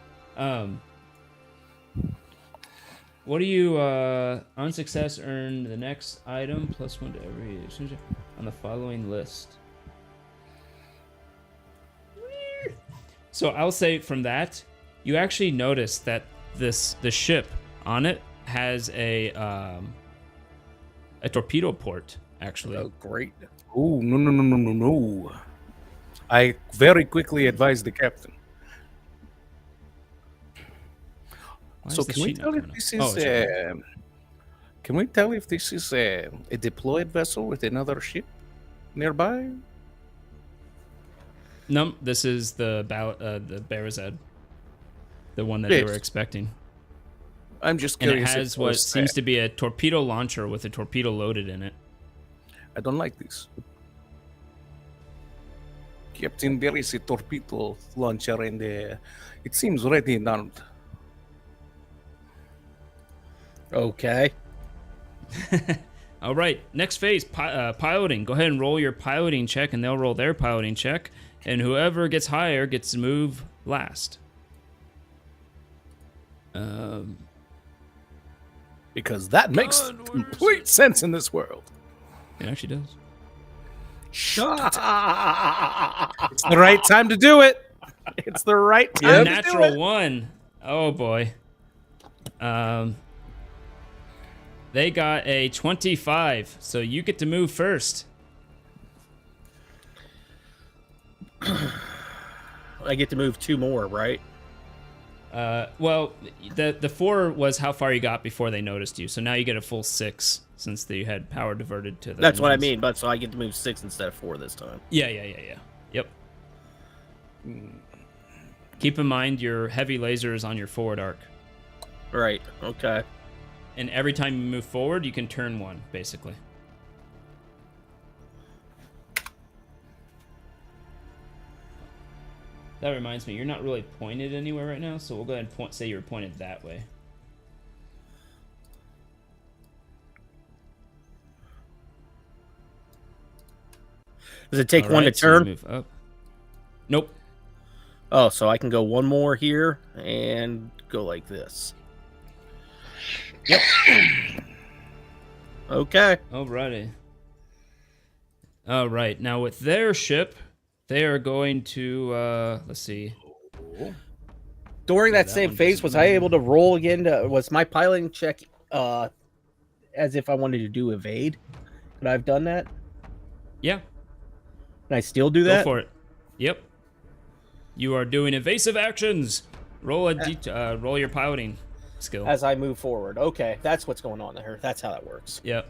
What do you on success earn the next item +1 to every on the following list? So I'll say from that, you actually notice that the ship on it has a torpedo port, actually. Oh, great. Oh, no. I very quickly advised the captain. Why So is the can we sheet not tell if coming up? this Oh, is it's right. can we tell if this is a deployed vessel with another ship nearby? No, this is the Barazad, the one that they were Yes. expecting. I'm just And it curious. has what seems to be a torpedo launcher with a torpedo loaded in it. I don't like this. Captain, there is a torpedo launcher in there. It seems ready and armed. Okay. All right, next phase, piloting. Go ahead and roll your piloting check, and they'll roll their piloting check. And whoever gets higher gets to move last. Because that makes complete sense in this world. It actually does. It's the right time to do it. It's the right time A to do natural it. 1. Oh boy. They got a 25, so you get to move first. I get to move 2 more, right? Well, the 4 was how far you got before they noticed you, so now you get a full 6 since they had power diverted to the. That's what I engines. mean, but so I get to move 6 instead of 4 this time. Yeah. Yep. Keep in mind your heavy laser is on your forward arc. Right. Okay. And every time you move forward, you can turn 1, basically. That reminds me, you're not really pointed anywhere right now, so we'll go ahead and say you're pointed that way. Does it take All 1 to right, so you turn? move up. Nope. Oh, so I can go 1 more here and go like this. Yep. Okay. Alrighty. All right. Now with their ship, they are going to let's see. During that that same one phase, doesn't was I able to roll again? Was my piloting check as if I wanted to do evade? Could I have done that? Yeah. Can I still do Go that? for it. Yep. You are doing evasive actions. Roll roll your piloting skill. As I move forward. Okay, that's what's going on there. That's how that works. Yep.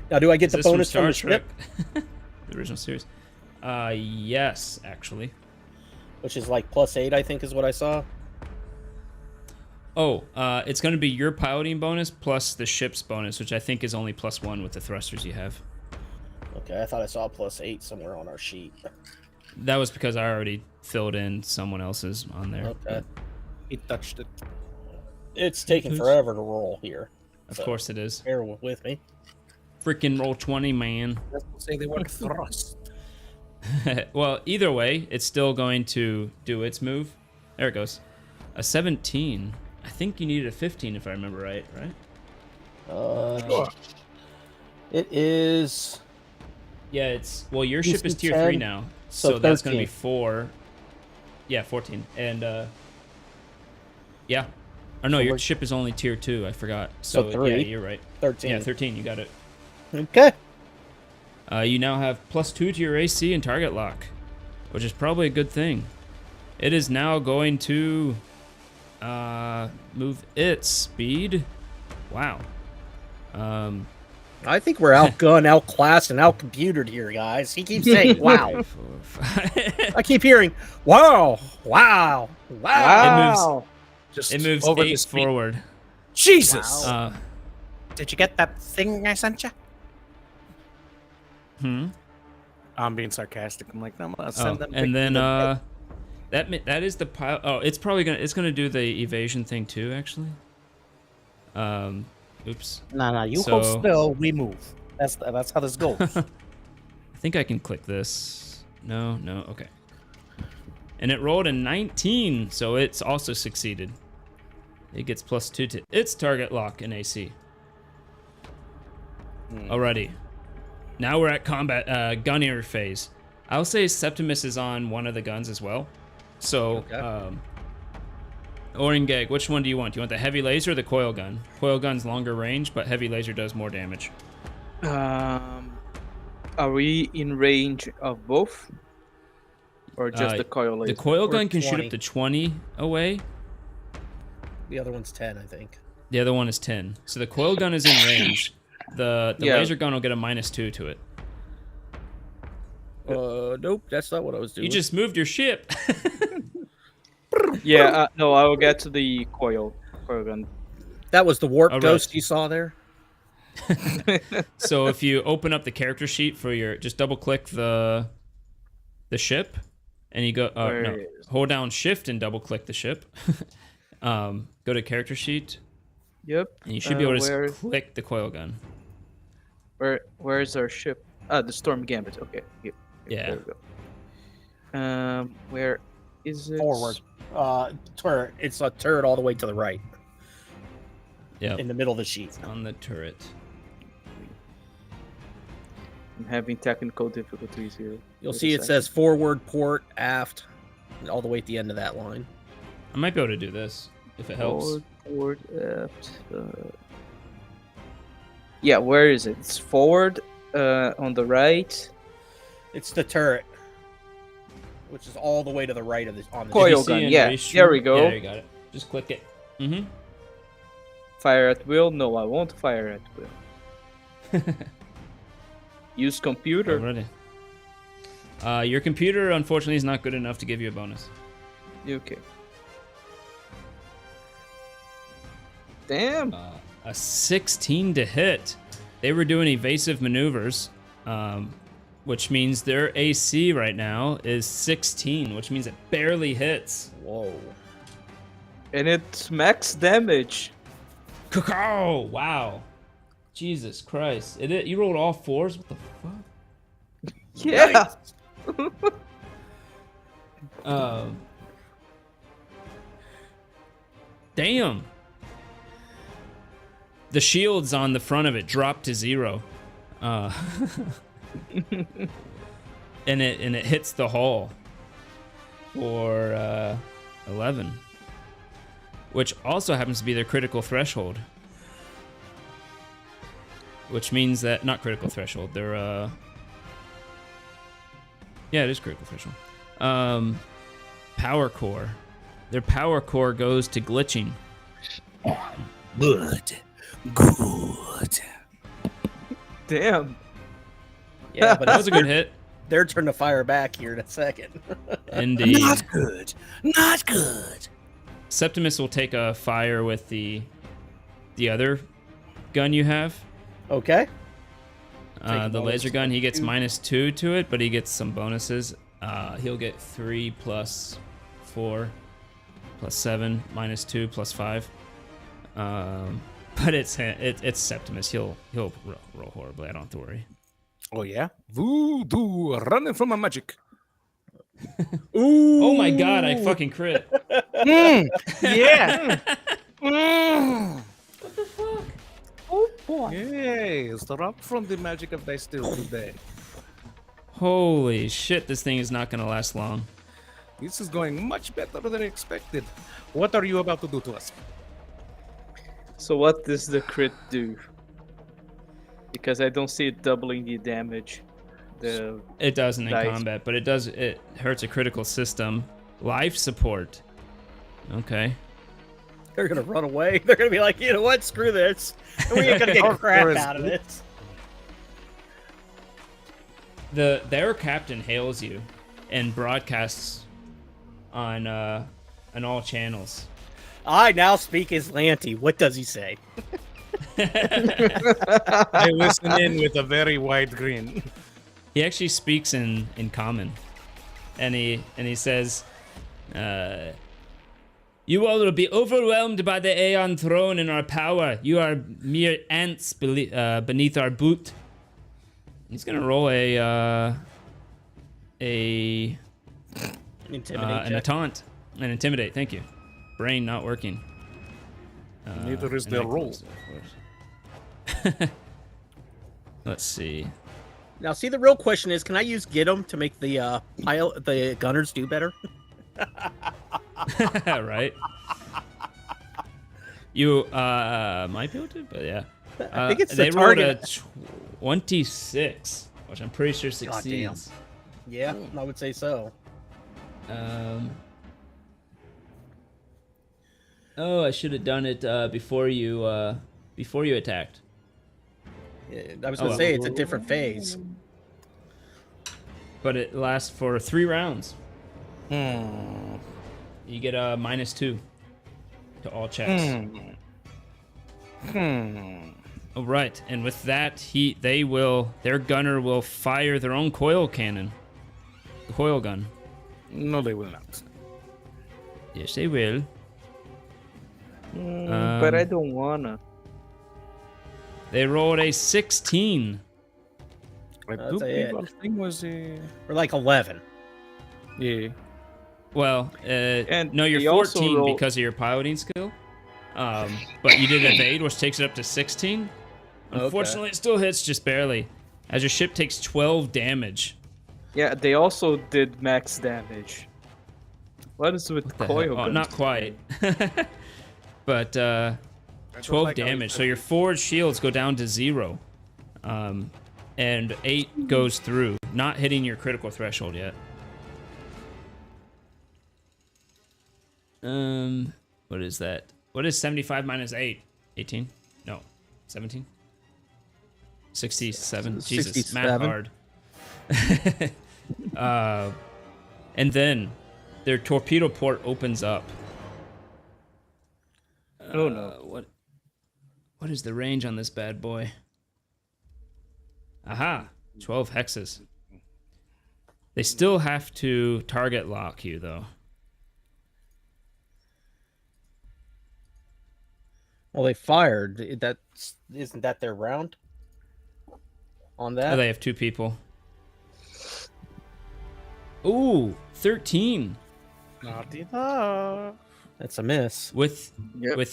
Now, do I get Is the this from bonus from Star the ship? Trek? The original series. Yes, actually. Which is like +8, I think, is what I saw. Oh, it's going to be your piloting bonus plus the ship's bonus, which I think is only +1 with the thrusters you have. Okay, I thought I saw +8 somewhere on our sheet. That was because I already filled in someone else's on there. Okay. He touched it. It's taking forever to roll here. Of course it is. Bear with me. Freaking roll 20, man. Let's say they were thrust. Well, either way, it's still going to do its move. There it goes. A 17. I think you needed a 15 if I remember right? Sure. It is. Yeah, it's well. Your ship is DC tier 10, 3 now, so so that's going to be 13. 4. Yeah, 14. And yeah. Oh no, So your we're- ship is only tier 2. I forgot. So So 3. yeah, you're right. 13. Yeah, 13. You got it. Okay. You now have +2 to your AC and target lock, which is probably a good thing. It is now going to move its speed. Wow. I think we're outgunned, outclassed, and outcomputered here, guys. He keeps saying, wow. 4, 5. I keep hearing, wow, wow, wow. Just It moves over 8 the speed. forward. Jesus. Did you get that thing I sent you? I'm being sarcastic. I'm like, I'm gonna send them. And then pictures of that is the pile. Oh, it's gonna do the evasion thing too, actually. Oops. No, you So- hold still, we move. That's how this goes. I think I can click this. No, okay. And it rolled a 19, so it's also succeeded. It gets +2 to its target lock and AC. Alrighty. Now we're at combat gunner phase. I'll say Septimus is on one of the guns as well. So, Orangag, which one do you want? Do you want the heavy laser or the coil gun? Coil gun's longer range, but heavy laser does more damage. Are we in range of both? Or just the coil laser? The coil gun Or can shoot 20. up to 20 away. The other one's 10, I think. The other one is 10. So the coil gun is in range. The Yeah. laser gun will get a -2 to it. Nope, that's not what I was doing. You just moved your ship. Yeah, no, I will get to the coil gun. That was the warp All right. ghost you saw there? So if you open up the character sheet for your, just double click the ship, and you go hold down Shift and double click the ship. Go to character sheet, Yep. and you should be able to where- just click the coil gun. Where's our ship? The Storm Gambit. Okay. Here, Yeah. There we go. Where is it? Forward. Turret. It's a turret all the way to the right, Yeah, in the middle of the sheet. on the turret. I'm having technical difficulties here. You'll Wait see a it second. says forward, port, aft, all the way at the end of that line. I might be able to do this if it helps. Forward, aft. Yeah, where is it? It's forward, on the right. It's the turret, which is all the way to the right of this on the Coil Did you gun, see in yeah, race there stream? we go. Yeah, you got it. Just click it. Mm-hmm. Fire at will? No, I won't fire at will. Use computer. Already. Your computer, unfortunately, is not good enough to give you a bonus. Okay. Damn. A 16 to hit. They were doing evasive maneuvers, which means their AC right now is 16, which means it barely hits. Whoa. And it's max damage. Cacao! Wow. Jesus Christ. You rolled all 4s? What the fuck? Yeah. Damn. The shields on the front of it dropped to 0. And it hits the hull for 11. Which also happens to be their critical threshold. Which means that, not critical threshold, they're yeah, it is critical threshold. Power core. Their power core goes to glitching. Good. Damn. Yeah, but That was a good hit. their turn to fire back here in a second. Indeed. Not good. Not good. Septimus will take a fire with the other gun you have. Okay. The laser gun, he gets -2 to it, but he gets some bonuses. He'll get 3 plus 4 plus 7 -2 plus 5. But it's Septimus. He'll roll horribly. I don't have to worry. Oh yeah, voodoo running from a magic. Oh my god! I fucking crit. Yeah. Oh boy. Yes, drop from the magic of thy still today. Holy shit! This thing is not gonna last long. This is going much better than expected. What are you about to do to us? So what does the crit do? Because I don't see it doubling the damage. It doesn't in dice. combat, but it hurts a critical system. Life support. Okay. They're gonna run away. They're gonna be like, you know what? Screw this. We ain't gonna get crap out of this. their captain hails you and broadcasts on all channels. I now speak Islanti. What does he say? I listen in with a very wide grin. He actually speaks in common, and he says, "You all will be overwhelmed by the Aeon throne and our power. You are mere ants beneath our boot." He's gonna roll an intimidate. Thank you. Brain not working. Neither is their roll. Let's see. Now, see, the real question is, can I use Get 'em to make the the gunners do better? Right. You might be able to, but yeah. I think it's they the rolled target. a 26, which I'm pretty sure succeeds. Yeah, I would say so. Oh, I should have done it before you attacked. Yeah, I was gonna say it's a different phase. But it lasts for 3 rounds. Hmm. You get a -2 to all checks. All right, and with that, their gunner will fire their own coil cannon, the coil gun. No, they will not. Yes, they will. But I don't wanna. They rolled a 16. I That's do believe it. our thing was Or like 11. yeah. Well, And no, you're they also 14 roll- because of your piloting skill. But you did evade, which takes it up to 16. Unfortunately, it still hits just barely, as your ship takes 12 damage. Yeah, they also did max damage. What is with The coil heck? Oh, guns? not quite. But 12 like how damage. he So your forward shields go down to 0. And 8 goes through, not hitting your critical threshold yet. What is that? What is 75 minus 8? 18? No, 17? 67. Jesus, math 67. hard. And then their torpedo port opens up. Oh no. What is the range on this bad boy? Aha, 12 hexes. They still have to target lock you, though. Well, they fired. Isn't that their round? On that? Oh, they have 2 people. Ooh, 13. That's a miss. With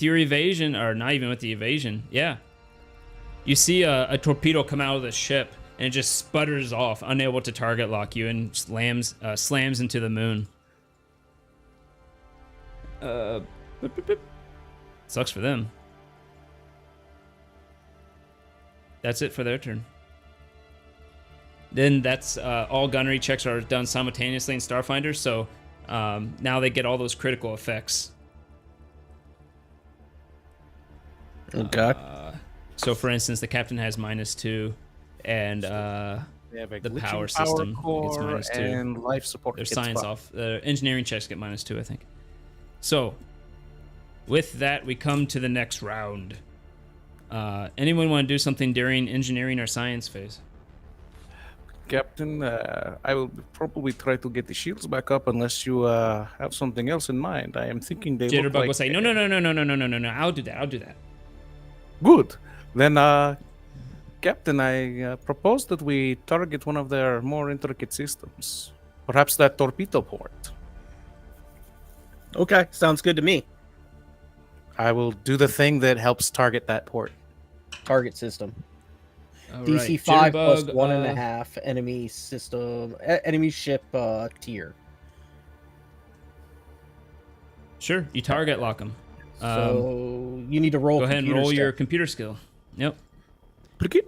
your evasion, or not even with the evasion, yeah. You see a torpedo come out of the ship, and it just sputters off, unable to target lock you, and slams into the moon. Sucks for them. That's it for their turn. Then that's all gunnery checks are done simultaneously in Starfinder, so now they get all those critical effects. Okay. So, for instance, the captain has -2, and They have a the glitching power system core gets -2. and life support. Their gets science 5. off. The engineering checks get -2, I think. So, with that, we come to the next round. Anyone want to do something during engineering or science phase? Captain, I will probably try to get the shields back up unless you have something else in mind. I am thinking they look Jitterbug like... will say, no. I'll do that. Good. Then, Captain, I propose that we target one of their more intricate systems. Perhaps that torpedo port. Okay, sounds good to me. I will do the thing that helps target that port. Target system. All DC right, 5 Jitterbug, plus 1.5 enemy system, enemy ship tier. Sure, you target lock them. So you need to roll. Go ahead and computer roll your check. computer skill. Yep. Pretty good.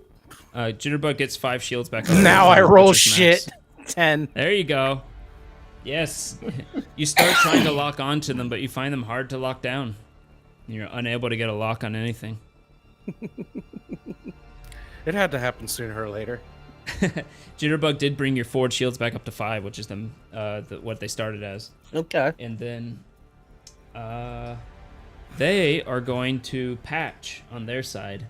Jitterbug gets 5 shields back up. Now I roll which is max. shit. 10. There you go. Yes. You start trying to lock onto them, but you find them hard to lock down. You're unable to get a lock on anything. It had to happen sooner or later. Jitterbug did bring your forward shields back up to 5, which is what they started as. Okay. And then they are going to patch on their side,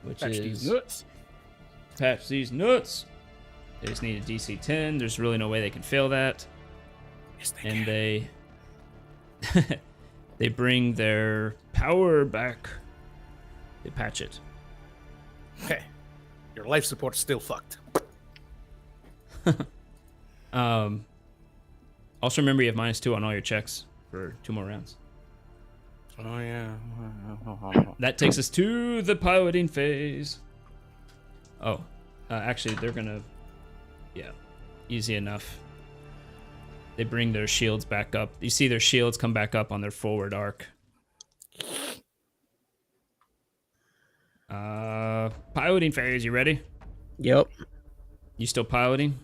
which Patch is these nuts. patch these nuts. They just need a DC 10. There's really no way they can fail that. Yes, they And can. they bring their power back. They patch it. Okay. Your life support's still fucked. Also remember you have -2 on all your checks for 2 more rounds. Oh, yeah. That takes us to the piloting phase. Oh, actually they're gonna, yeah, easy enough. They bring their shields back up. You see their shields come back up on their forward arc. Piloting phase, you ready? Yep. You still piloting?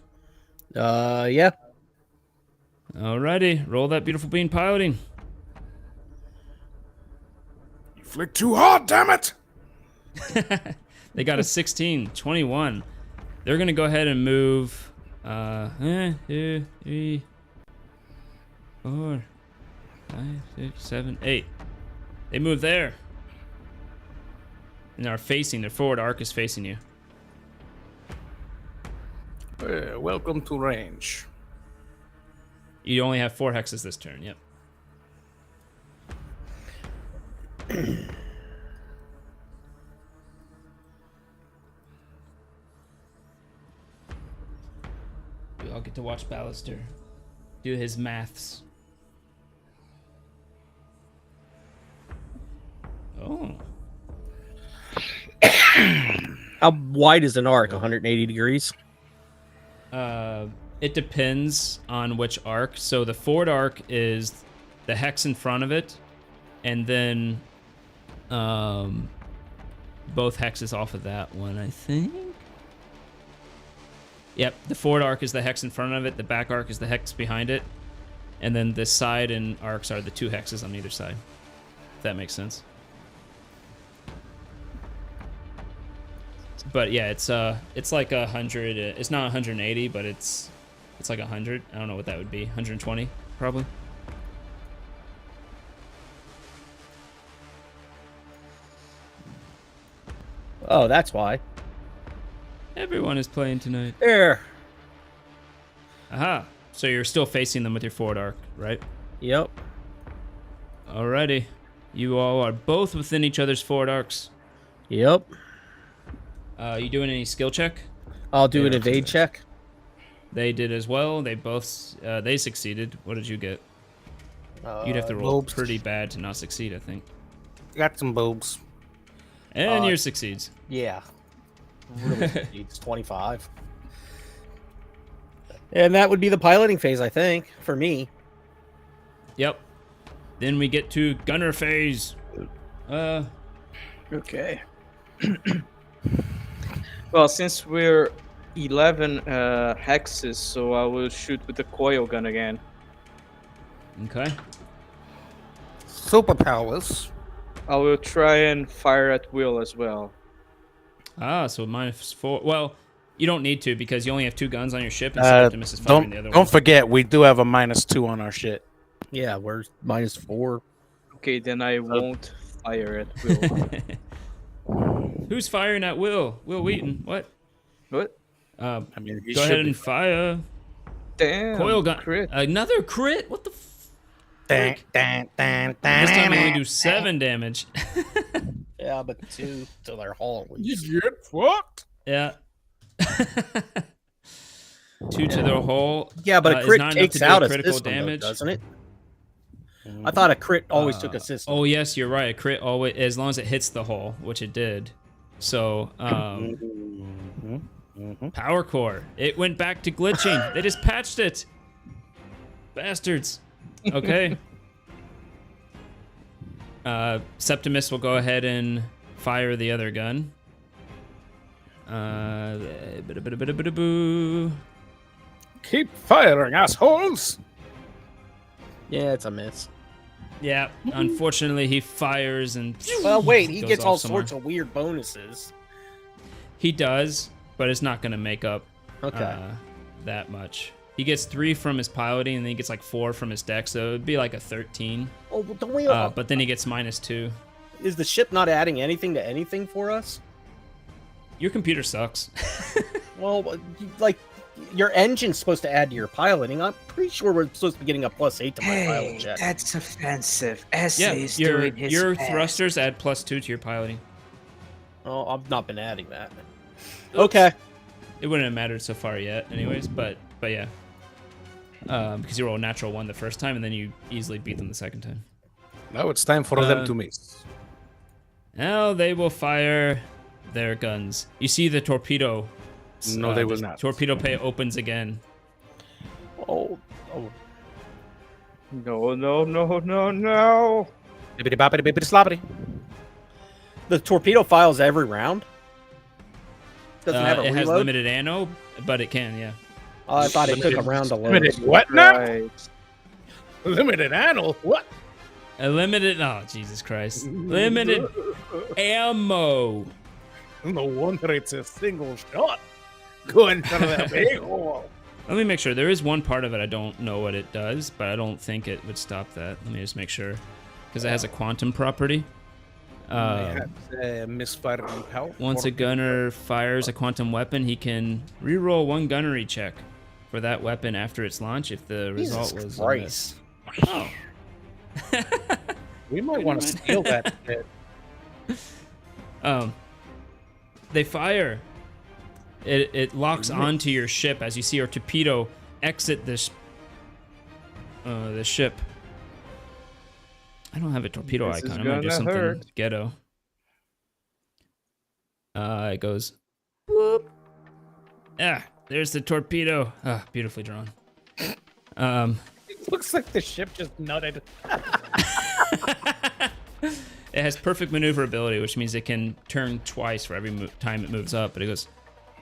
Yeah. Alrighty, roll that beautiful bean piloting. You flick too hard, damn it! They got a 16, 21. They're gonna go ahead and move 1, 2, 3, 4, 5, 6, 7, 8. They move there. And are facing, their forward arc is facing you. Welcome to range. You only have 4 hexes this turn, yep. We all get to watch Ballister do his maths. Oh. How wide is an arc? 180 degrees? It depends on which arc. So the forward arc is the hex in front of it, and then both hexes off of that one, I think. Yep, the forward arc is the hex in front of it, the back arc is the hex behind it, and then the side and arcs are the 2 hexes on either side. If that makes sense. But yeah, it's like 100. It's not 180, but it's like 100. I don't know what that would be. 120 probably. Oh, that's why. Everyone is playing tonight. There. Aha. So you're still facing them with your forward arc, right? Yep. Alrighty. You all are both within each other's forward arcs. Yep. You doing any skill check? I'll do an evade check. They did as well. They both they succeeded. What did you get? You'd have to roll boobs. pretty bad to not succeed, I think. Got some boobs. And yours succeeds. Yeah. Really, it's 25. And that would be the piloting phase, I think, for me. Yep. Then we get to gunner phase. Okay. Well, since we're 11 hexes, so I will shoot with the coil gun again. Okay. Superpowers. I will try and fire at will as well. Ah, so -4. Well, you don't need to because you only have 2 guns on your ship and Optimus is firing the other one. Don't forget, we do have a -2 on our shit. Yeah, we're -4. Okay, then I won't fire at will. Who's firing at Will? Will Wheaton. What? What? I mean, he Go should ahead be and fire. Damn. Coil gun. Crit. Another crit? What the Dang, frick? dang, dang, This time we only dang. do 7 damage. Yeah, but 2 to their hull. You get fucked. Yeah. 2 to their hull. Yeah, but a is crit not enough takes to do out a critical system, damage, doesn't it? I thought a crit always took a system. Oh yes, you're right. A crit always, as long as it hits the hull, which it did. So, power core. It went back to glitching. They just patched it. Bastards. Okay. Septimus will go ahead and fire the other gun. Keep firing, assholes. Yeah, it's a miss. Yeah, unfortunately he fires and Well, wait, he goes gets off all somewhere. sorts of weird bonuses. He does, but it's not gonna make up that much. He gets 3 from his piloting, and then he gets like 4 from his deck, so it'd be like a 13. Oh, well, don't we? But then he gets -2. Is the ship not adding anything to anything for us? Your computer sucks. Well, like your engine's supposed to add to your piloting. I'm pretty sure we're supposed to be getting a +8 to my pilot check. That's offensive. Yeah, your thrusters add +2 to your piloting. Oh, I've not been adding that. Okay. It wouldn't have mattered so far yet, anyways. But yeah, because you roll a natural 1 the first time, and then you easily beat them the second time. Now it's time for them to miss. Now they will fire their guns. You see the torpedo. No, they will not. Torpedo pay opens again. Oh. No, no, no, no, no. Bibbidi boppity bibbidi slobbity. The torpedo files every round? Doesn't have a it reload? has limited ammo, but it can, yeah. Oh, I thought it took a round to load. Limited what now? Right. Limited ammo? What? A limited, oh, Jesus Christ. Limited ammo. No wonder it's a single shot. Going for that big hole. Let me make sure. There is one part of it I don't know what it does, but I don't think it would stop that. Let me just make sure. Because it has a quantum property. Misfire power. Once a gunner fires a quantum weapon, he can reroll 1 gunnery check for that weapon after its launch if the result was a miss. Oh. We might want to steal that bit. They fire. It locks onto your ship as you see your torpedo exit the ship. I don't have a torpedo This is icon. I'm gonna do gonna something hurt. ghetto. It goes whoop. Ah, there's the torpedo. Ah, beautifully drawn. It looks like the ship just nutted. It has perfect maneuverability, which means it can turn twice for every time it moves up. But it goes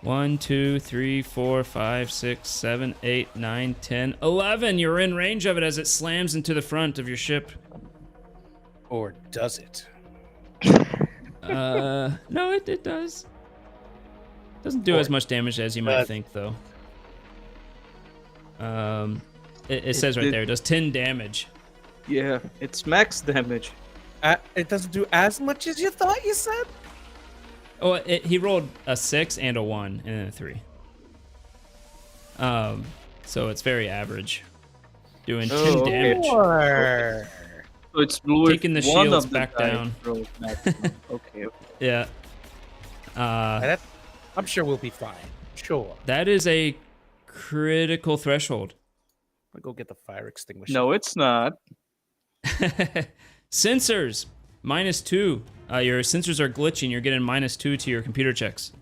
1, 2, 3, 4, 5, 6, 7, 8, 9, 10, 11. You're in range of it as it slams into the front of your ship. Or does it? No, it does. Doesn't do as much damage as you might think, though. It says right there, it does 10 damage. Yeah, it's max damage. It doesn't do as much as you thought you said? Oh, he rolled a 6 and a 1 and then a 3. So it's very average. Doing 10 damage. Or... So it's taking the shields back down. Okay. Yeah. I'm sure we'll be fine. Sure. That is a critical threshold. I'll go get the fire extinguisher. No, it's not. Sensors -2. Your sensors are glitching. You're getting -2 to your computer checks.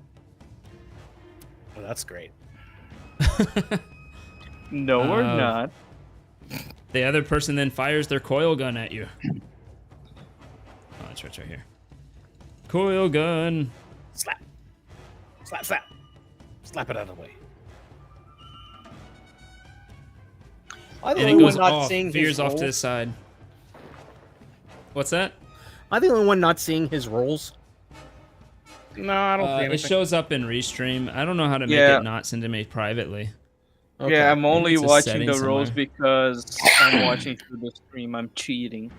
Well, that's great. No, we're not. The other person then fires their coil gun at you. Oh, that's right here. Coil gun. Slap. Slap, slap. Slap it out of the way. I'm the And it only goes one not off, seeing veers his off to the rolls. side. What's that? I'm the only one not seeing his rolls. No, I don't think It anything. shows up in Restream. I don't know how to make Yeah. it not send to me privately. Okay. Yeah, I'm only it's a watching setting the rolls somewhere. because I'm watching through the stream. I'm cheating.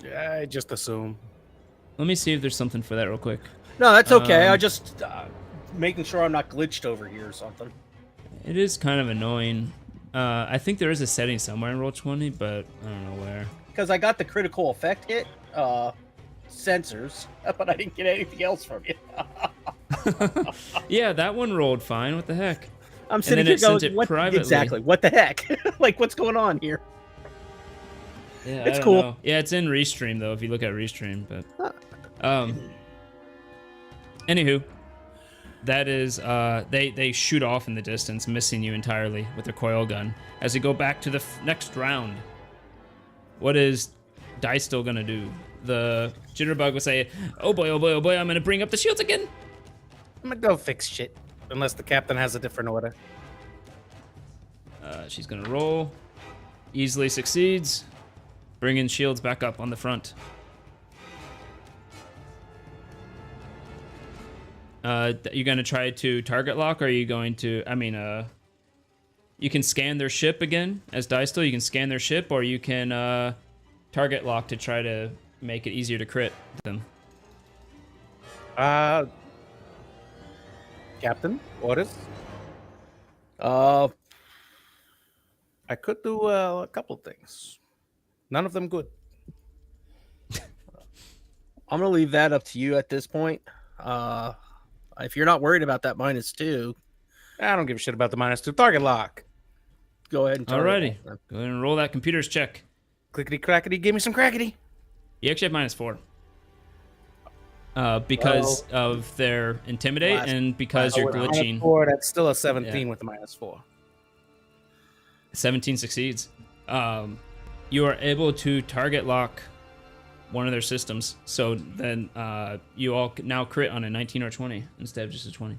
Yeah, I just assume. Let me see if there's something for that real quick. No, that's okay. I just making sure I'm not glitched over here or something. It is kind of annoying. I think there is a setting somewhere in Roll20, but I don't know where. Because I got the critical effect hit sensors, but I didn't get anything else from you. Yeah, that one rolled fine. What the heck? I'm And sitting then here it sent going, it what privately. exactly? What the heck? Like, what's going on here? Yeah, It's I don't cool. know. Yeah, it's in Restream though. If you look at Restream, but anywho, that is they shoot off in the distance, missing you entirely with their coil gun. As we go back to the next round, what is Dice still gonna do? The Jitterbug will say, "Oh boy, oh boy, oh boy! I'm gonna bring up the shields again." I'm gonna go fix shit. Unless the captain has a different order. She's gonna roll. Easily succeeds. Bringing shields back up on the front. You gonna try to target lock, or are you going to? I mean, you can scan their ship again as Dystal. You can scan their ship, or you can target lock to try to make it easier to crit them. Captain, orders. Uh, I could do a couple things. None of them good. I'm gonna leave that up to you at this point. If you're not worried about that -2, I don't give a shit about the -2 target lock. go ahead and target Alrighty, lock then. go ahead and roll that computer's check. Clickety crackety, give me some crackety. You actually have -4. Because of their intimidate and because you're glitching. -4, that's still a 17 with the -4. 17 succeeds. You are able to target lock one of their systems, so then you all now crit on a 19 or 20 instead of just a 20.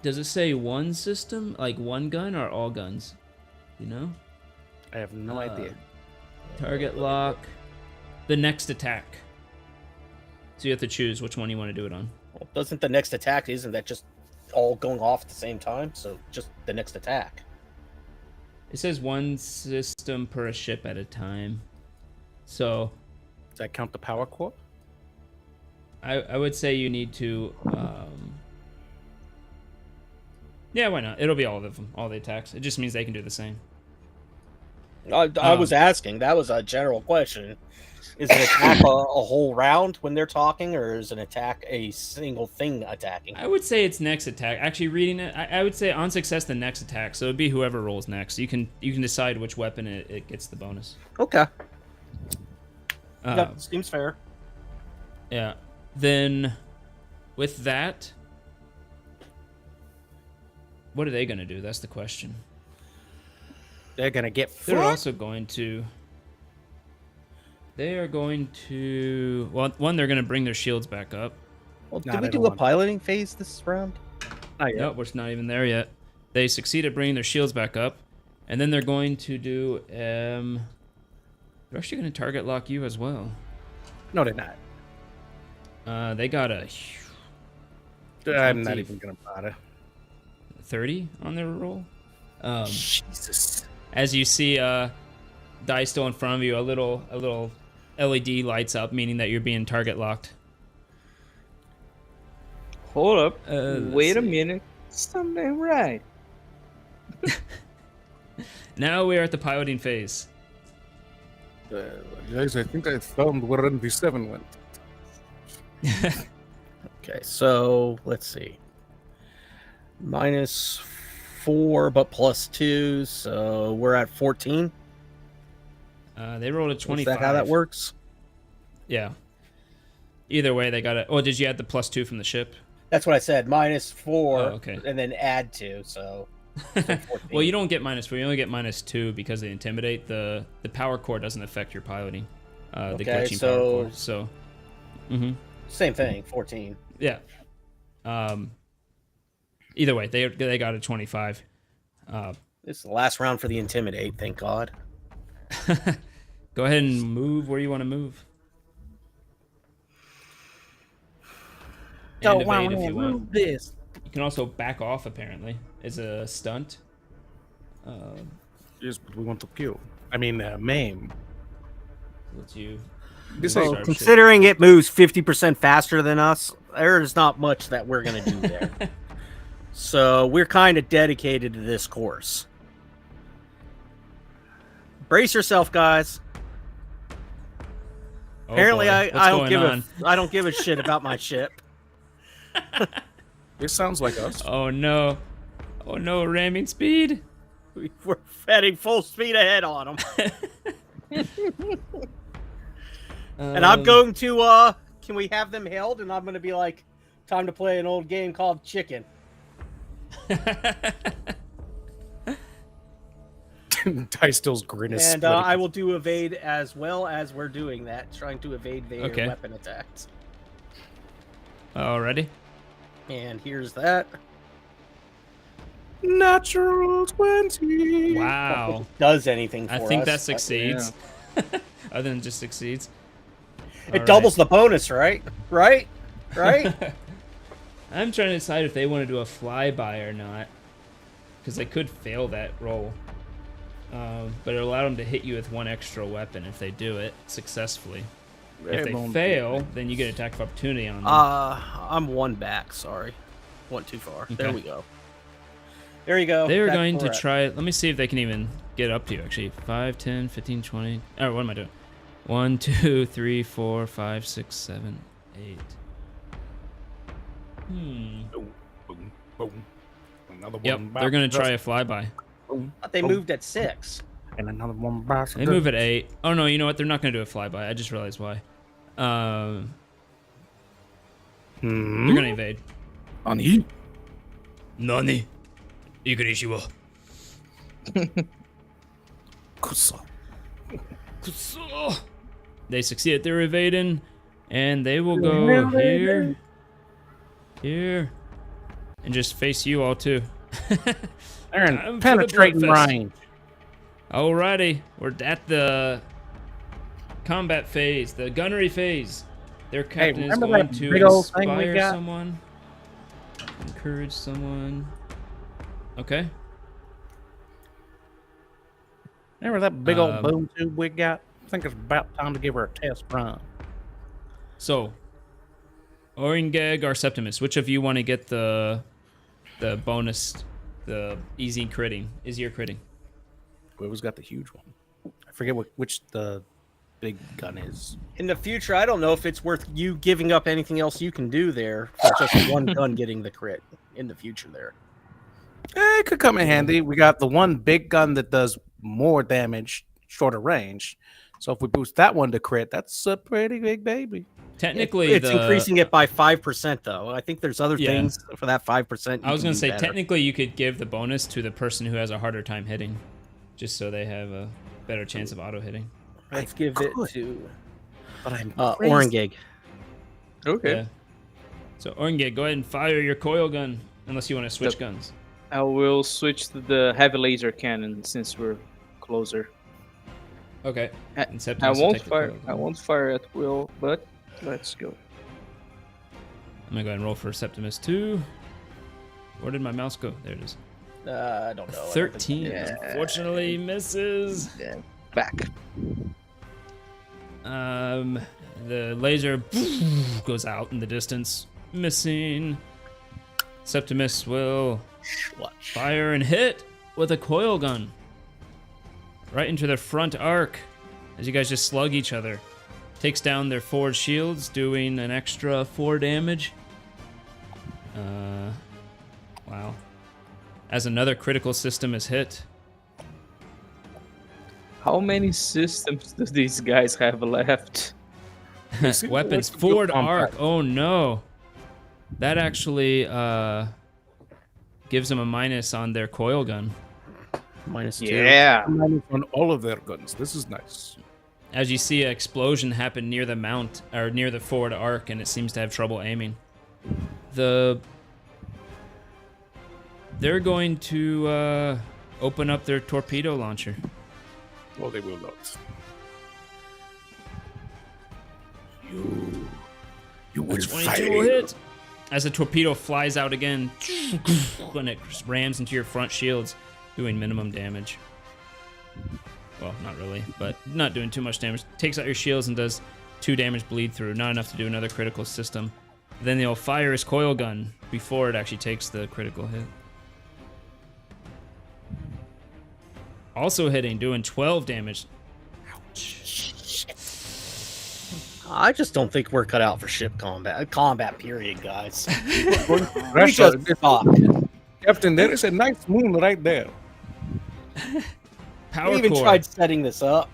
Does it say one system, like one gun, or all guns? You know? I have no idea. Target lock. The next attack. So you have to choose which one you want to do it on. Well, doesn't the next attack, isn't that just all going off at the same time? So just the next attack. It says one system per ship at a time. So Does that count the power core? I would say you need to yeah, why not? It'll be all of them, all the attacks. It just means they can do the same. I was asking. That was a general question. Is an attack a whole round when they're talking, or is an attack a single thing attacking? I would say it's next attack. Actually, reading it, I would say on success the next attack. So it'd be whoever rolls next. You can decide which weapon it gets the bonus. Okay. That seems fair. Yeah. Then, with that, what are they gonna do? That's the question. They're gonna get. They're also going to. They are going to. Well, one, they're going to bring their shields back up. Well, did we do a piloting phase this round? Nope, we're not even there yet. They succeed at bringing their shields back up, and then they're going to do. They're actually going to target lock you as well. No, they're not. They got a. I'm not even gonna bother. 30 on their roll. Jesus. As you see, die still in front of you, a little LED lights up, meaning that you're being target locked. Hold up. Wait a minute. Something ain't right. Now we are at the piloting phase. Guys, I think I found where NV7 went. Okay, so let's see. -4, but +2, so we're at 14. They rolled a 25. Is that how that works? Yeah. Either way, they got it. Oh, did you add the +2 from the ship? That's what I said. -4, okay. And then add 2, so. Well, you don't get -4. You only get -2 because they intimidate. The power core doesn't affect your piloting. The glitching power core. So. Same thing. 14. Yeah. Either way, they got a 25. This is the last round for the intimidate. Thank God. Go ahead and move where you want to move. Don't want to move this. You can also back off, apparently, as a stunt. Yes, but we want to kill. I mean, maim. Let's you. So, considering it moves 50% faster than us, there's not much that we're going to do there. So, we're kind of dedicated to this course. Brace yourself, guys. Oh, apparently, boy. I don't give a shit about my ship. This sounds like us. Oh no! Oh no! Ramming speed. We're heading full speed ahead on them. And I'm going to. Can we have them held? And I'm going to be like, time to play an old game called Chicken. Dystal's grin is And I will do evade as well as we're doing that, trying to evade their weapon attacks. Alrighty. And here's that. Natural 20. Wow. Does anything for us. I think that succeeds. Other than just succeeds. It doubles the bonus, right? Right? Right? I'm trying to decide if they want to do a flyby or not, because they could fail that roll. But it allowed them to hit you with one extra weapon if they do it successfully. If they fail, then you get attack of opportunity on them. I'm one back, sorry. Went too far. Okay. There we go. There you go. They're Back going to correct. try it. Let me see if they can even get up to you, actually. 5, 10, 15, 20. Oh, what am I doing? 1, 2, 3, 4, 5, 6, 7, 8. Boom, boom. Another Yep, one. they're going to try a flyby. But they moved at 6. And another one. Back. They move at 8. Oh, no, you know what? They're not going to do a flyby. I just realized why. They're going to evade. Ani? Nani? Ikurishiwa. Kusa. They succeed at their evading, and they will go here, here, and just face you all too. They're Time in for penetrating the bloodfest. range. Alrighty, we're at the combat phase, the gunnery phase. Their captain is remember going that to big old thing we inspire got? someone, encourage someone. Okay. Remember that big old boom tube we got? I think it's about time to give her a test run. So, Oringeg or Septimus, which of you want to get the bonus, the easy critting, easier critting? Whoever's got the huge one. I forget which the big gun is. In the future, I don't know if it's worth you giving up anything else you can do there for just one gun getting the crit in the future there. It could come in handy. We got the one big gun that does more damage, shorter range. So if we boost that one to crit, that's a pretty big baby. Technically, It's increasing it by 5%, though. I think there's other Yeah. things for that 5%. I was going gonna to say technically you could give the bonus to the person who has a harder time hitting, just so they have a better chance of auto hitting. Let's give it to But I'm Orangig. Okay. Yeah. So Oringeg, go ahead and fire your coil gun, unless you want to switch guns. I will switch to the heavy laser cannon since we're closer. Okay. I, And Septimus I will won't take the fire. coil gun. I won't fire at will, but let's go. I'm gonna go ahead and roll for Septimus 2. Where did my mouse go? There it is. I don't know. 13. Unfortunately, misses. Yeah, back. The laser goes out in the distance, missing. Septimus will fire and hit with a coil gun right into their front arc as you guys just slug each other. Takes down their forward shields, doing an extra 4 damage. Wow. As another critical system is hit. How many systems do these guys have left? Weapons, forward arc. Oh no. That actually gives them a minus on their coil gun. -2. Yeah. on all of their guns. This is nice. As you see an explosion happen near the mount, or near the forward arc, and it seems to have trouble aiming. They're going to open up their torpedo launcher. Well, they will not. You will 22 will hit. As the torpedo flies out again, when it rams into your front shields, doing minimum damage. Well, not really, but not doing too much damage. Takes out your shields and does 2 damage bleed through. Not enough to do another critical system. Then they'll fire his coil gun before it actually takes the critical hit. Also hitting, doing 12 damage. I just don't think we're cut out for ship combat. Combat, period, guys. Russia, just talk. Captain, there is a nice moon right there. Power We even core. tried setting this up.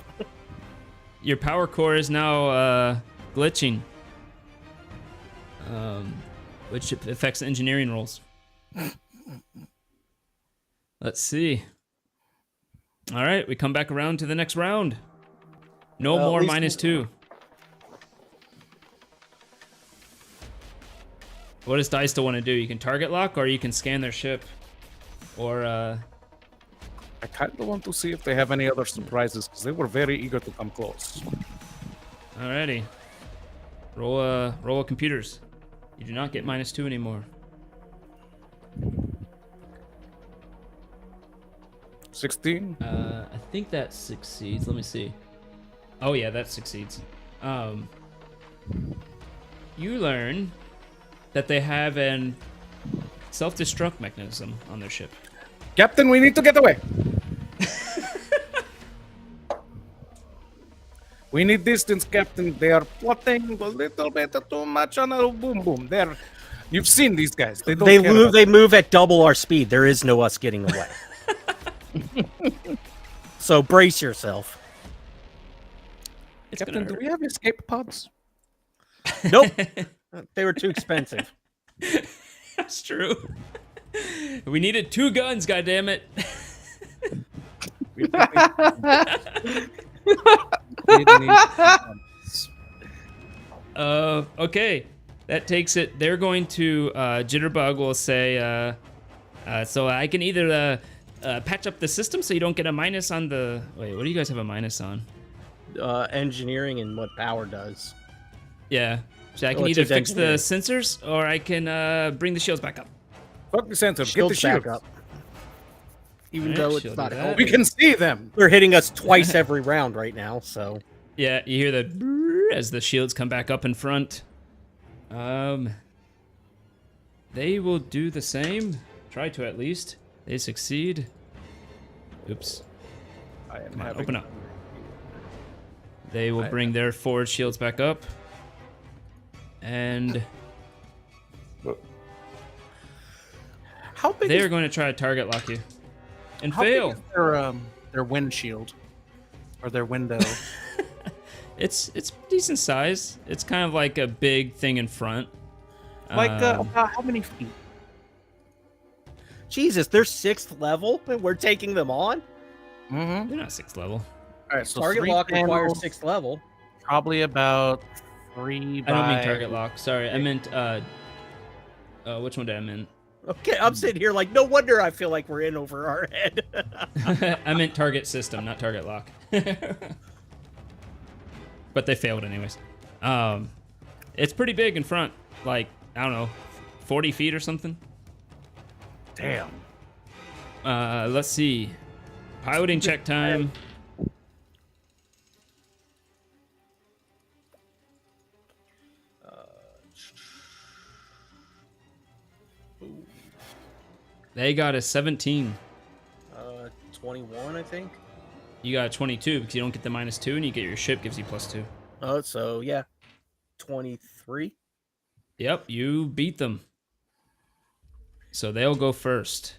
Your power core is now glitching, which affects the engineering rolls. Let's see. All right, we come back around to the next round. No Well, at more least -2. What does Dice still want to do? You can target lock, or you can scan their ship, or I kind of want to see if they have any other surprises because they were very eager to come close. alrighty. roll computers. You do not get -2 anymore. 16. I think that succeeds. Let me see. Oh yeah, that succeeds. You learn that they have an self-destruct mechanism on their ship. Captain, we need to get away. We need distance, Captain. They are plotting a little bit too much on a boom boom. You've seen these guys. They don't care about They move at double our speed. There is no us getting away. So brace yourself. Captain, do we have escape pods? Nope. They were too expensive. That's true. We needed 2 guns, goddammit. Okay. That takes it. They're going to Jitterbug will say, so I can either patch up the system so you don't get a minus on the. Wait, what do you guys have a minus on? Engineering and what power does. Yeah. So I can either fix the sensors or I can bring the shields back up. Fuck the sensor. Get the Shields shield back up. Even though it's not helping. We can see them. They're hitting us twice every round right now, so. Yeah, you hear the brrr as the shields come back up in front. They will do the same. Try to at least. They succeed. Oops. Come on, open up. They will bring their forward shields back up. And how big they are going to try to target lock you. And how fail. Big is their windshield or their window? It's decent size. It's kind of like a big thing in front. Like about how many feet? Jesus, they're 6th level and we're taking them on? Mm-hmm. They're not 6th level. All right, so Target lock requires 6th level. Probably about 3 by... I don't mean target lock. Sorry, I meant which one did I mean? Okay, I'm sitting here like, no wonder I feel like we're in over our head. I meant target system, not target lock. But they failed anyways. It's pretty big in front, like I don't know, 40 feet or something. Damn. Let's see. Piloting check time. They got a 17. 21, I think. You got a 22 because you don't get the -2 and you get your ship gives you +2. Oh, so yeah. 23. Yep, you beat them. So they'll go first.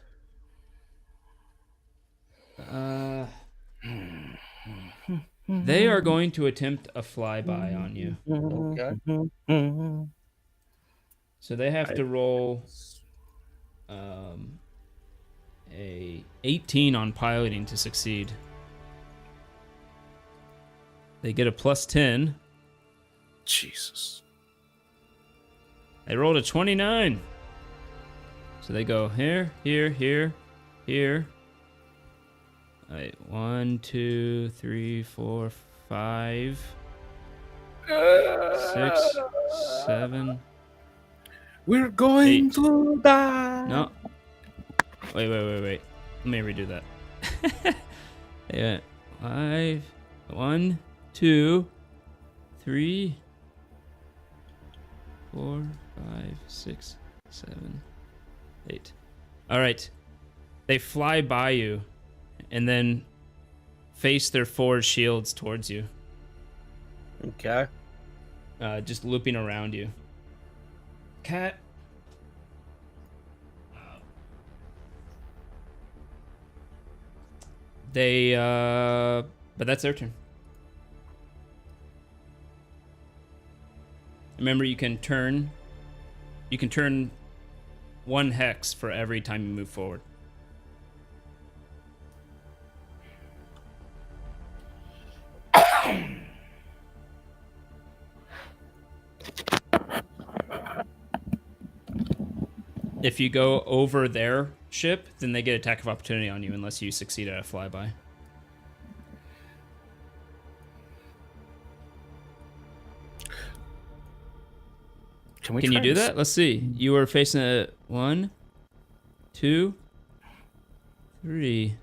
They are going to attempt a flyby on you. Okay. So they have to roll a 18 on piloting to succeed. They get a +10. Jesus. They rolled a 29. So they go here, here, here, here. All right, 1, 2, 3, 4, 5, 6, 7. We're going 8. to die. No. Wait. Let me redo that. Yeah. 5. 1, 2, 3, 4, 5, 6, 7, 8. All right. They fly by you and then face their forward shields towards you. Okay. Just looping around you. Cat. They, but that's their turn. Remember, you can turn 1 hex for every time you move forward. If you go over their ship, then they get attack of opportunity on you unless you succeed at a flyby. Can we Can you try do this? that? Let's see. You were facing a 1, 2, 3.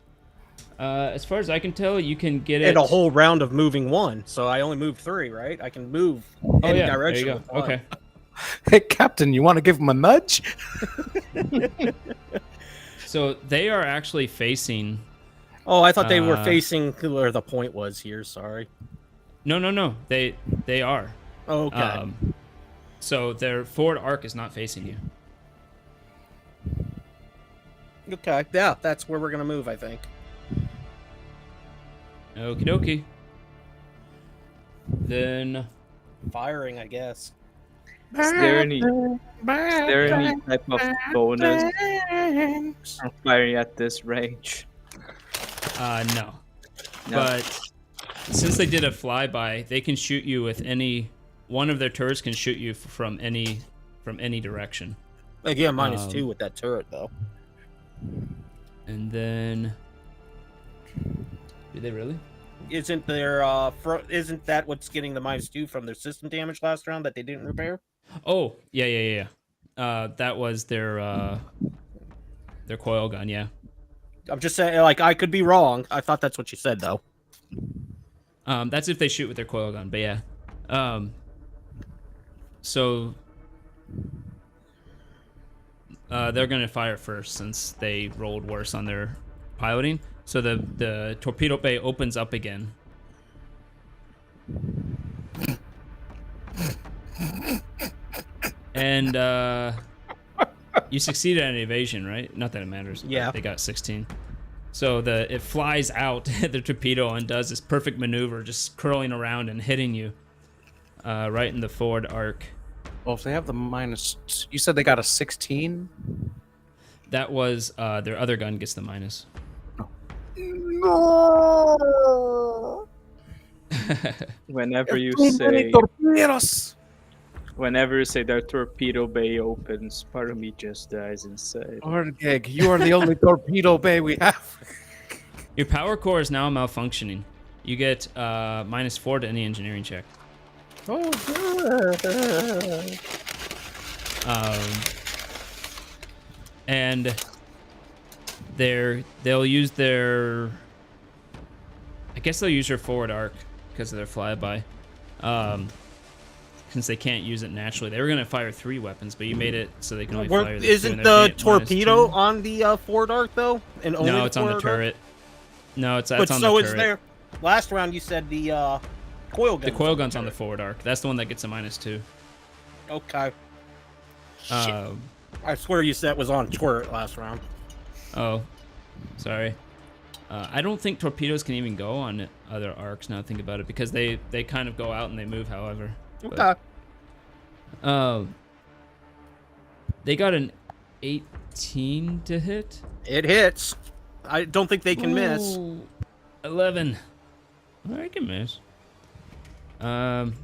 As far as I can tell, you can get it. And a whole round of moving 1, so I only moved 3, right? I can move any yeah, direction. there you with go. 1. Okay. Hey, Captain, you want to give him a nudge? So they are actually facing. Oh, I thought they were facing where the point was here. Sorry. No. They are. Okay. So their forward arc is not facing you. Okay. Yeah, that's where we're gonna move, I think. Okie dokie. Then Firing, I guess. Is there any type of bonus for firing at this range? no. But since they did a flyby, they can shoot you with any one of their turrets can shoot you from any direction. Again, -2 with that turret though. And then do they really? Isn't there isn't that what's getting the -2 from their system damage last round that they didn't repair? Oh, yeah. That was their coil gun, yeah. I'm just saying, like, I could be wrong. I thought that's what you said though. That's if they shoot with their coil gun, but yeah. So they're gonna fire first since they rolled worse on their piloting. So the torpedo bay opens up again. And you succeeded at an evasion, right? Not that it matters. Yeah. They got 16. So it flies out the torpedo and does this perfect maneuver, just curling around and hitting you right in the forward arc. Well, if they have the minus, you said they got a 16. That was their other gun gets the minus. No. Whenever you say their torpedo bay opens, part of me just dies inside. Orgeg, you are the only torpedo bay we have. Your power core is now malfunctioning. You get -4 to any engineering check. Oh, good. And they'll use their, I guess they'll use their forward arc because of their flyby. Since they can't use it naturally, they were gonna fire 3 weapons, but you made it so they can only fire. Isn't the torpedo on the forward arc though? And only no, it's on the forward turret. No, it's But that's on so the is turret. there. Last round you said the coil gun. The coil gun's on the forward arc. That's the one that gets a -2. Okay. Uh, I swear you said it was on turret last round. Oh, sorry. I don't think torpedoes can even go on other arcs now. Think about it, because they kind of go out and they move. However, Okay. They got an 18 to hit. It hits. I don't think they can miss. Ooh, 11. Well, I can miss.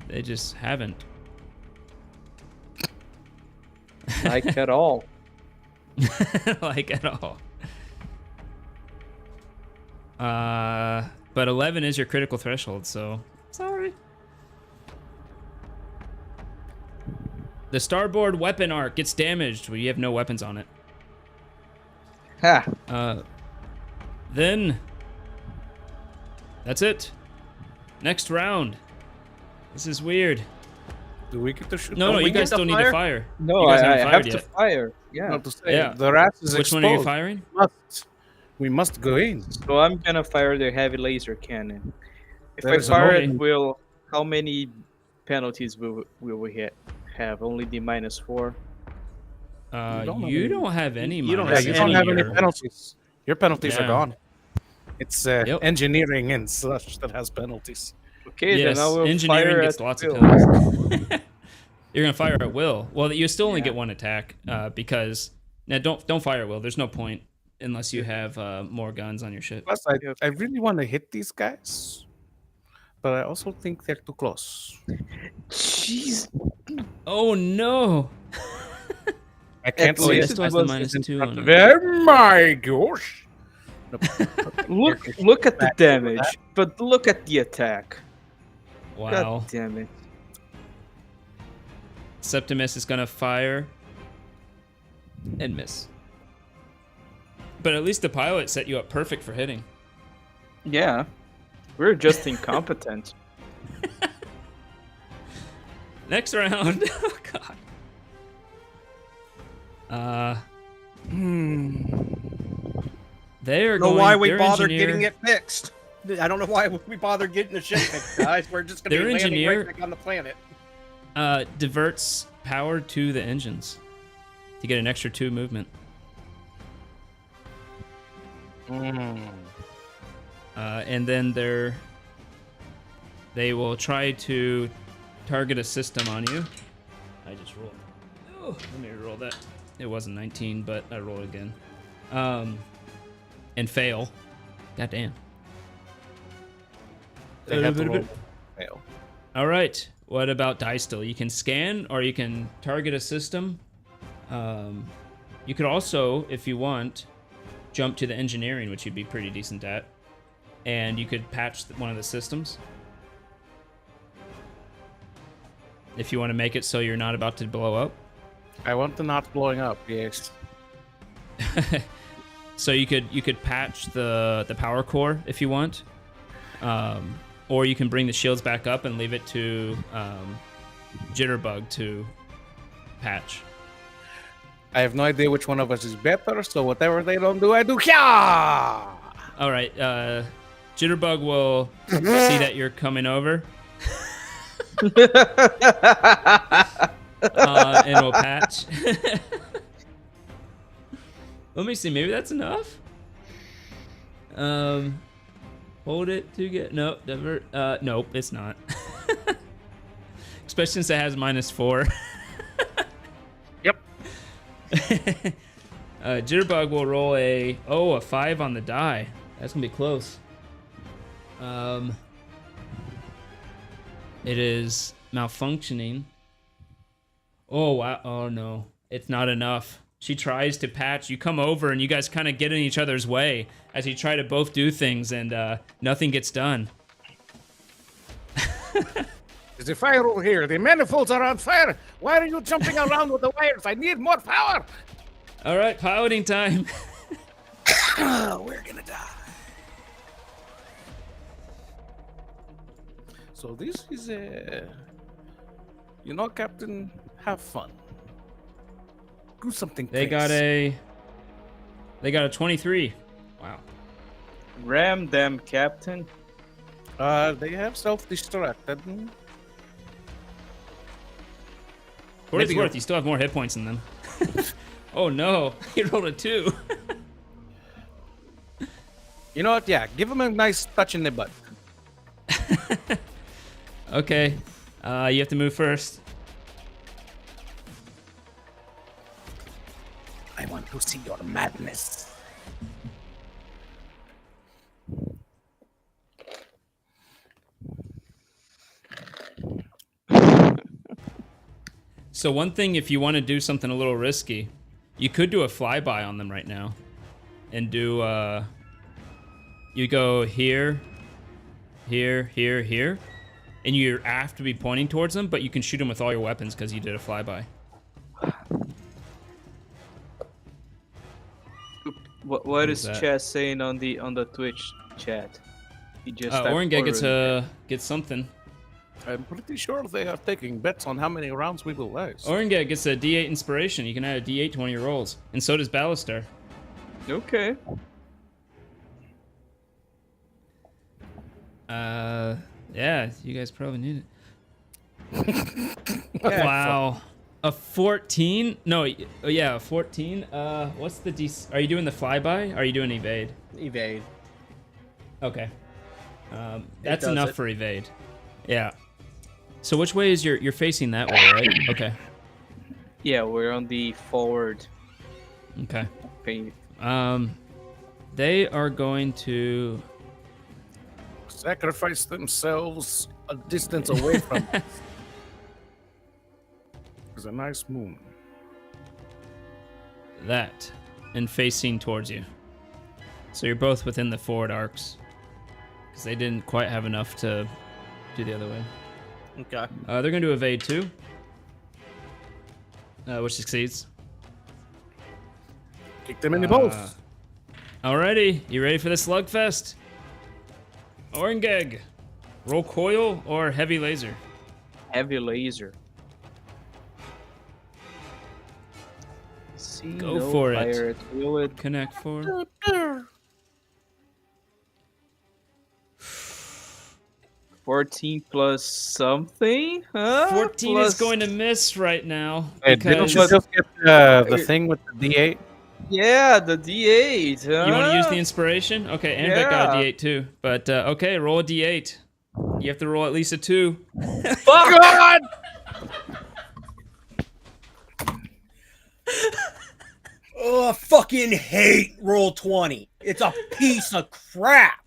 They just haven't. Like at all. Like at all. But 11 is your critical threshold, so sorry. The starboard weapon arc gets damaged when you have no weapons on it. Ha! Then that's it. Next round. This is weird. Do we get to shoot? No, them? you guys still need to fire. No, You guys I haven't have fired to yet. fire. Yeah. Not to say, Yeah. the rat is Which exposed. one are you firing? We must go in. So I'm gonna fire the heavy laser cannon. If There I is an fire it, opening. how many penalties will we have? Only the -4. You don't have any. You don't Yeah, have you minuses don't have any here. penalties. Your penalties Yeah. are gone. It's Yep. engineering and such that has penalties. Okay, Yes, then I will engineering fire gets at lots will. of kills. You're gonna fire at will. Well, you still only Yeah. get 1 attack because now don't fire at will. There's no point unless you have more guns on your ship. Plus, I really want to hit these guys, but I also think they're too close. Jeez. Oh no! I can't Oh, see yeah, it. still has the -2 on it. Oh my gosh! Look at the damage, but look at the attack. Wow. God damn it. Septimus is gonna fire and miss. But at least the pilot set you up perfect for hitting. Yeah. We're just incompetent. Next round. Oh god. They are I don't know going. why we their bothered engineer- getting it fixed. I don't know why we bothered getting the ship fixed, guys. We're just gonna Their be landing engineer- right back on the planet. diverts power to the engines to get an extra 2 movement. And then they will try to target a system on you. I just rolled. Oh, let me roll that. It wasn't 19, but I rolled again. And fail. God damn. They have to roll fail. All right. What about die still? You can scan or you can target a system. You could also, if you want, jump to the engineering, which you'd be pretty decent at. And you could patch one of the systems. If you want to make it so you're not about to blow up. I want to not blowing up, yes. So you could patch the power core if you want. Or you can bring the shields back up and leave it to Jitterbug to patch. I have no idea which one of us is better, so whatever they don't do, I do. Kya! All right, Jitterbug will see that you're coming over. And we'll patch. Let me see, maybe that's enough? Hold it to get, nope, divert, nope, it's not. Especially since it has -4. Yep. Jitterbug will roll a 5 on the die. That's gonna be close. It is malfunctioning. Oh wow! Oh no, it's not enough. She tries to patch. You come over and you guys kind of get in each other's way as you try to both do things, and nothing gets done. There's a fire over here. The manifolds are on fire. Why are you jumping around with the wires? I need more power. All right, piloting time. We're gonna die. So this is you know, Captain, have fun. Do something. They got a 23. Wow. Ram them, Captain. They have self-destructed. For what it's worth, you still have more hit points than them. Oh no, he rolled a 2. You know what? Yeah, give him a nice touch in the butt. Okay, you have to move first. I want to see your madness. So one thing, if you want to do something a little risky, you could do a flyby on them right now, and do you go here, here, here, here, and you have to be pointing towards them, but you can shoot them with all your weapons because you did a flyby. What is that? Chess saying on the Twitch chat? He just typed Orenga forward. gets something. I'm pretty sure they are taking bets on how many rounds we will last. Orenga gets a D8 inspiration. You can add a D8 to one of your rolls, and so does Ballister. Okay. Yeah, you guys probably need it. Wow. A 14? No, yeah, a 14. What's the DC? Are you doing the flyby? Or are you doing evade? Evade. Okay. That's does enough it. for evade. Yeah. So which way is you're facing that way, right? Okay. Yeah, we're on the forward Okay. page. They are going to. Sacrifice themselves a distance away from us. There's a nice moon. That and facing towards you. So you're both within the forward arcs. Because they didn't quite have enough to do the other way. Okay. They're going to evade too. which succeeds. Kick them in the balls. Alrighty, you ready for the slugfest? Orngeg, roll coil or heavy laser? Heavy laser. See, Go no for fire. it. Will it? Connect 4. 14 plus something? Huh? 14 plus... is going to miss right now. Hey, didn't because you just get the thing with the D8? Yeah, the D8. Huh? You want to use the inspiration? Okay, and Beck got a D8 too. But okay, roll a D8. You have to roll at least a 2. Fuck! God! Oh, I fucking hate Roll20. It's a piece of crap.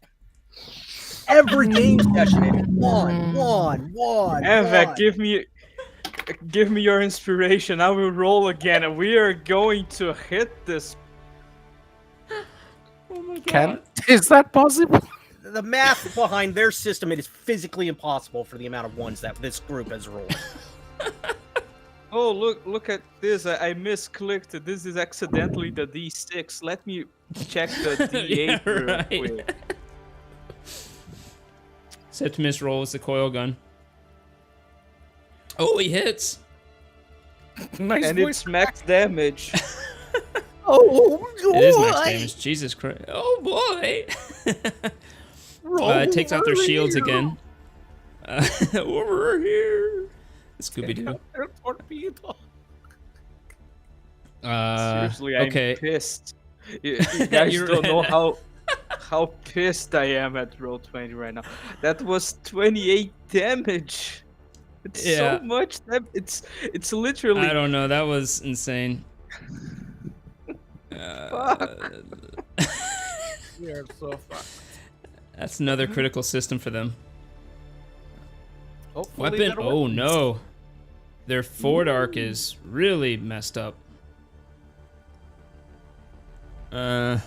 Every game session, it's one. Beck, give me your inspiration. I will roll again, and we are going to hit this. Oh my god. Is that possible? The math behind their system, it is physically impossible for the amount of ones that this group has rolled. Oh, look at this. I misclicked. This is accidentally the D6. Let me check the D8 real quick. Septimus rolls the coil gun. Oh, he hits. Nice And voice. it's max damage. Oh, It is max damage. Jesus Christ. Oh boy. It takes out their shields again. Over here. Scooby-Doo. Seriously, I'm okay. pissed. You guys don't know how pissed I am at Roll20 right now. That was 28 damage. It's so much. It's literally. I don't know. That was insane. Fuck. We are so fucked. That's another critical system for them. Hopefully Weapon. better Oh weapons. no. Their forward arc is really messed up. Let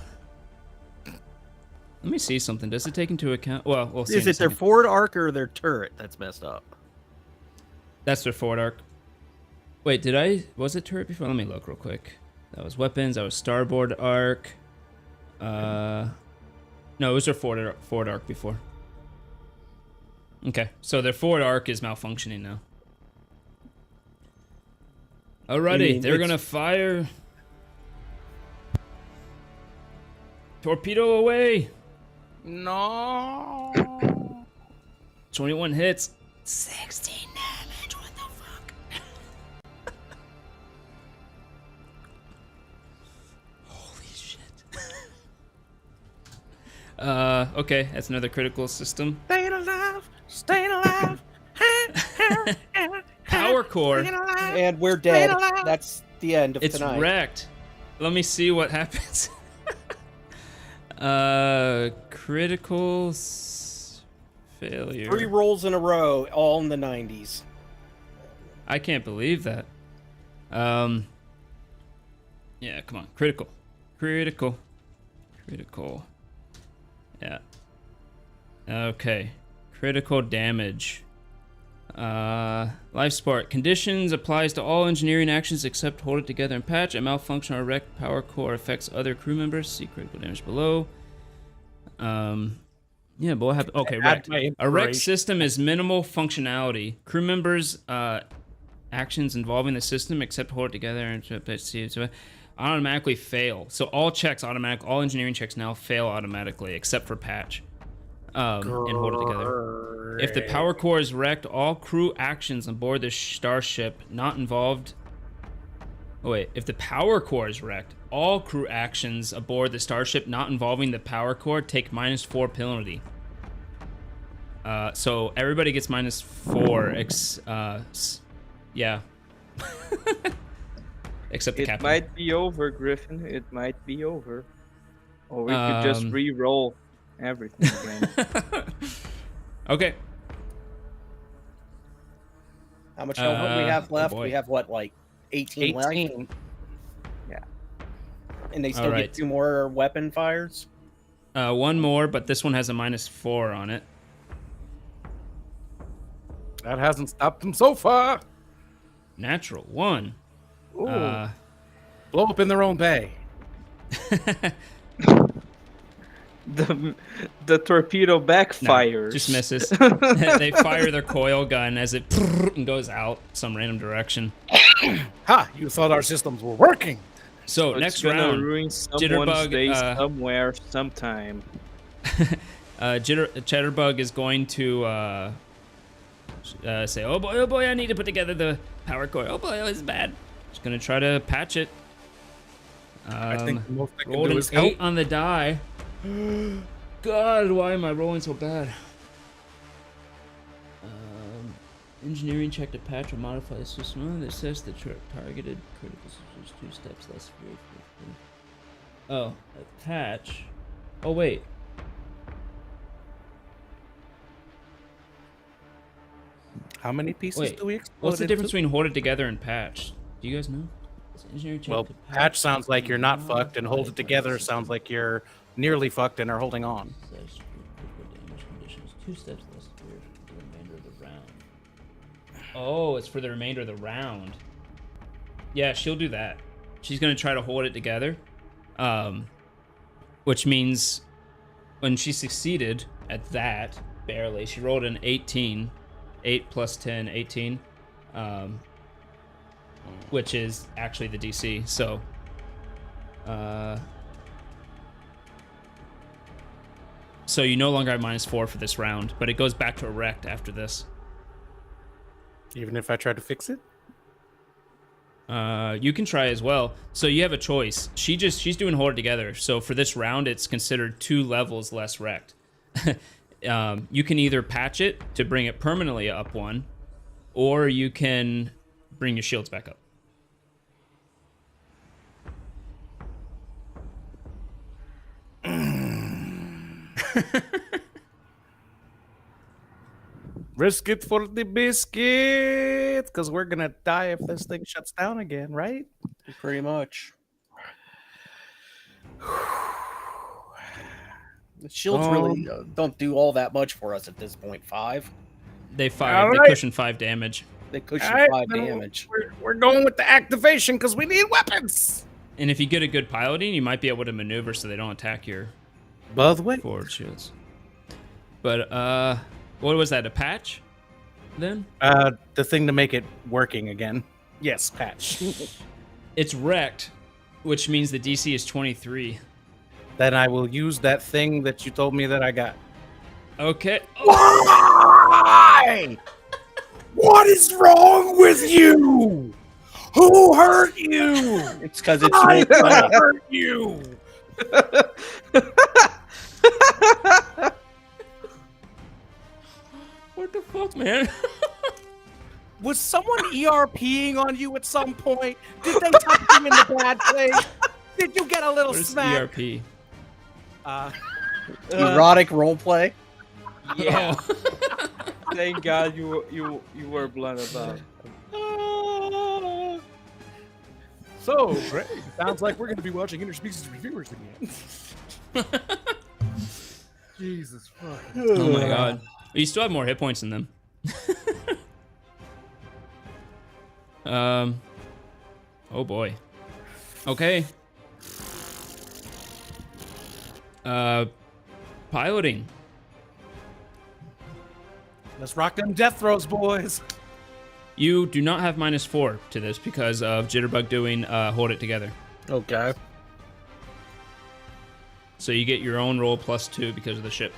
me see something. Does it take into account? Well, we'll see. Is in a it their second. forward arc or their turret that's messed up? That's their forward arc. Wait, was it turret before? Let me look real quick. That was weapons. That was starboard arc. No, it was their forward arc before. Okay, so their forward arc is malfunctioning now. Alrighty, they're gonna fire. Torpedo away. No. 21 hits. 16 damage. What the fuck? Holy shit. Okay, that's another critical system. Staying alive. Staying alive. Power core. And we're dead. That's the end of It's tonight. wrecked. Let me see what happens. Critical failure. 3 rolls in a row, all in the 90s. I can't believe that. Yeah, come on. Critical. Yeah. Okay. Critical damage. Life spark. Conditions applies to all engineering actions except hold it together and patch. A malfunction or wrecked power core affects other crew members. See critical damage below. Yeah, but what happened? Okay, wrecked. A wrecked system is minimal functionality. Crew members' actions involving the system except hold it together and automatically fail. So all engineering checks now fail automatically except for patch. And hold it together. If the power core is wrecked, all crew actions on board the starship not involved. Oh wait, if the power core is wrecked, all crew actions aboard the starship not involving the power core take -4 penalty. So everybody gets -4. Yeah. Except the captain. It might be over, Griffin. It might be over. Or we could just re-roll everything again. Okay. How much health do we have left? boy. We have what, like 18 left? Yeah. And they still get 2 more weapon fires? One more, but this one has a -4 on it. That hasn't stopped them so far. Natural 1. Uh, Blow up in their own bay. The torpedo backfires. Just misses. They fire their coil gun as it goes out some random direction. Ha! You thought our systems were working. So It's next gonna round, ruin someone's Jitterbug, day somewhere, sometime. Chatterbug is going to say, oh boy, I need to put together the power coil. Oh boy, this is bad. Just gonna try to patch it. I think the most I can rolled do an is help. 8 on the die. God, why am I rolling so bad? Engineering check to patch or modify the system. It says the targeted critical systems 2 steps less severe. Oh, a patch. Oh wait. How many pieces Wait, do we explode? what's the difference between hold it together and patch? Do you guys know? Engineering check Well, to patch sounds like you're not fucked, and hold it together sounds like you're nearly fucked and are holding on. Says critical damage conditions 2 steps less severe for the remainder of the round. Oh, it's for the remainder of the round. Yeah, she'll do that. She's gonna try to hold it together, which means when she succeeded at that barely, she rolled an 18, 8 plus 10, 18, which is actually the DC. So, so you no longer have -4 for this round, but it goes back to erect after this. Even if I try to fix it? You can try as well. So you have a choice. She's doing hold it together. So for this round, it's considered 2 levels less wrecked. You can either patch it to bring it permanently up 1, or you can bring your shields back up. Risk it for the biscuit, because we're gonna die if this thing shuts down again, right? Pretty much. The shields really don't do all that much for us at this point. 5. They All They right. cushion 5 damage. They cushion All right, 5 then damage. We're going with the activation because we need weapons. And if you get a good piloting, you might be able to maneuver so they don't attack your Both ways. forward shields. But what was that? A patch? Then The thing to make it working again. Yes, patch. it's wrecked, which means the DC is 23. Then I will use that thing that you told me that I got. Okay. Why? What is wrong with you? Who hurt you? It's because it's I roleplay. hurt you. What the fuck, man? Was someone ERPing on you at some point? Did they touch you in the bad place? Did you get a little What is smack? ERP? Erotic roleplay. Yeah. Thank God you were blunt about it. So, great. Sounds like we're going to be watching Interspecies Reviewers again. Jesus fuck. Oh my god. You still have more hit points than them. Oh boy. Okay. Piloting. Let's rock them death throws, boys. You do not have -4 to this because of Jitterbug doing hold it together. Okay. So you get your own roll +2 because of the ship.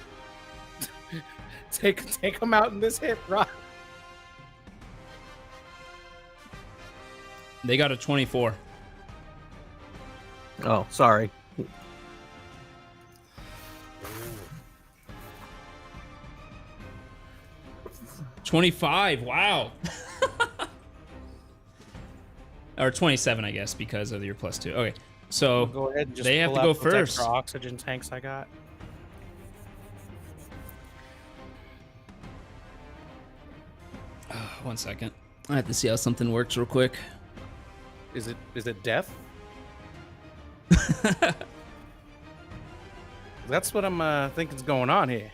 Take them out in this hit, rock. They got a 24. Oh, sorry. $25. Wow. Or 27, I guess, because of your +2. Okay. So Go ahead and just they have pull to go out those first. extra oxygen tanks I got. One second. I have to see how something works real quick. Is it death? That's what I'm thinking's going on here.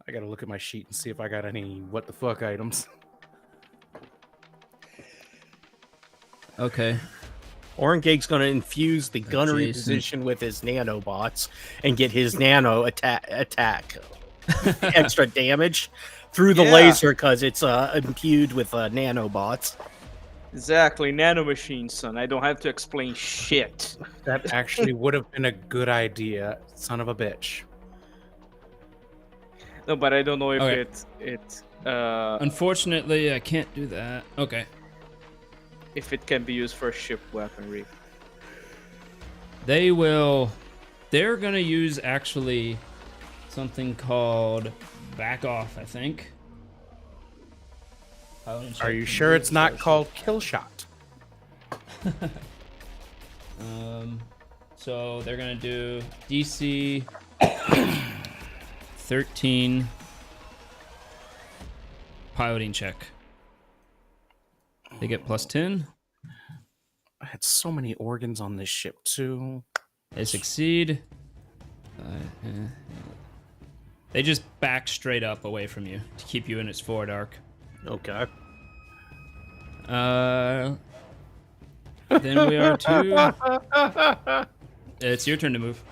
I gotta look at my sheet and see if I got any what the fuck items. Okay. Orengate's going to infuse the gunnery Adjacent. position with his nanobots and get his nano attack extra damage through the laser because it's imbued with nanobots. Exactly, nanomachine, son. I don't have to explain shit. That actually would have been a good idea, son of a bitch. No, but I don't know if Okay. Unfortunately, I can't do that. Okay. if it can be used for ship weaponry. They're gonna use actually something called back off, I think. Are you sure it's not called kill shot? So they're gonna do DC 13 piloting check. They get plus 10. I had so many organs on this ship too. They succeed. They just back straight up away from you to keep you in its forward arc. Okay. Then we are to. It's your turn to move.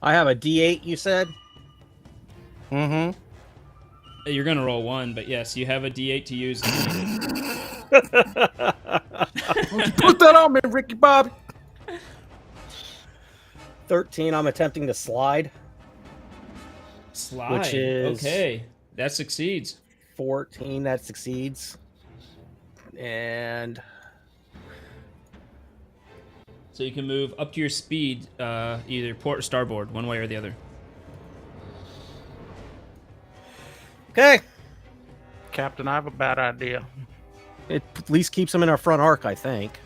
I have a D8, you said? Mm-hmm. You're gonna roll 1, but yes, you have a D8 to use. Put that on me, Ricky Bobby. 13, I'm attempting to slide. Slide. Which is okay. That succeeds. 14, that succeeds. And So you can move up to your speed, either port or starboard, one way or the other. okay. Captain, I have a bad idea. It at least keeps them in our front arc, I think.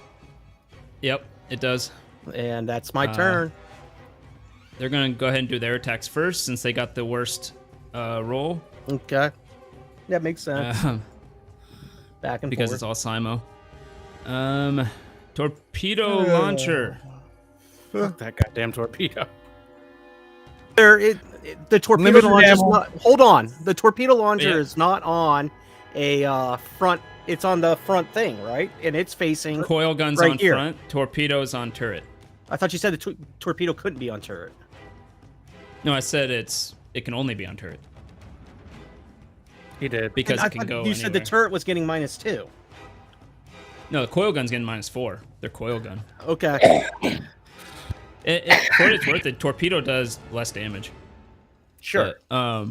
Yep, it does. And that's my turn. They're gonna go ahead and do their attacks first since they got the worst roll. Okay. That makes sense. Back and Because forth. it's all Simo. Torpedo launcher. Fuck that goddamn torpedo. The torpedo Limit your launcher is ammo. not. Hold on. The torpedo launcher Yeah. is not on a front. It's on the front thing, right? And it's facing. Coil guns right on here. front, torpedoes on turret. I thought you said the torpedo couldn't be on turret. No, I said it can only be on turret He did. because I it can thought go you said the anywhere. turret was getting -2. No, the coil gun's getting -4. Their coil gun. Okay. For what it's worth, the torpedo does less damage. Sure. But,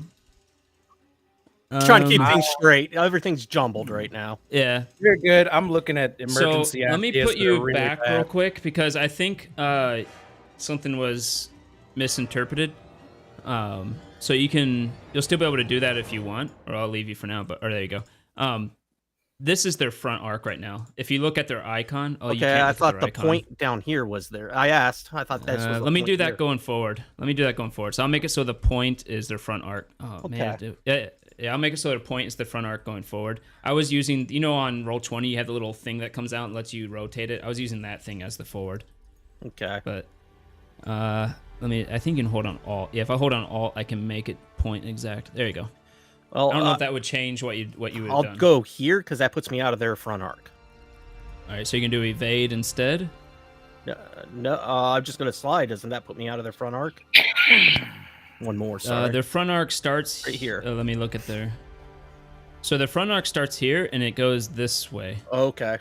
Trying to keep things straight. Everything's jumbled right now. Yeah. You're good. I'm looking at emergency. So let me ideas put that are you really back bad. real quick because I think something was misinterpreted. So you'll still be able to do that if you want, or I'll leave you for now. But there you go. This is their front arc right now. If you look at their icon, you Okay, can't I look at thought their the icon. point down here was there. I thought that's. Let me do that going forward. So I'll make it so the point is their front arc. Oh man, Okay. yeah. I'll make it so their point is the front arc going forward. I was using, on Roll20, you have the little thing that comes out and lets you rotate it. I was using that thing as the forward. Okay. But I think you can hold on Alt. Yeah, if I hold on Alt, I can make it point exact. There you go. Well, I don't know if that would change what you would have I'll done. go here because that puts me out of their front arc. All right, so you can do evade instead. No, I'm just gonna slide. Doesn't that put me out of their front arc? One more. Sorry. Their front arc starts Right here. Let me look at So their front arc starts here and it goes this way. Okay.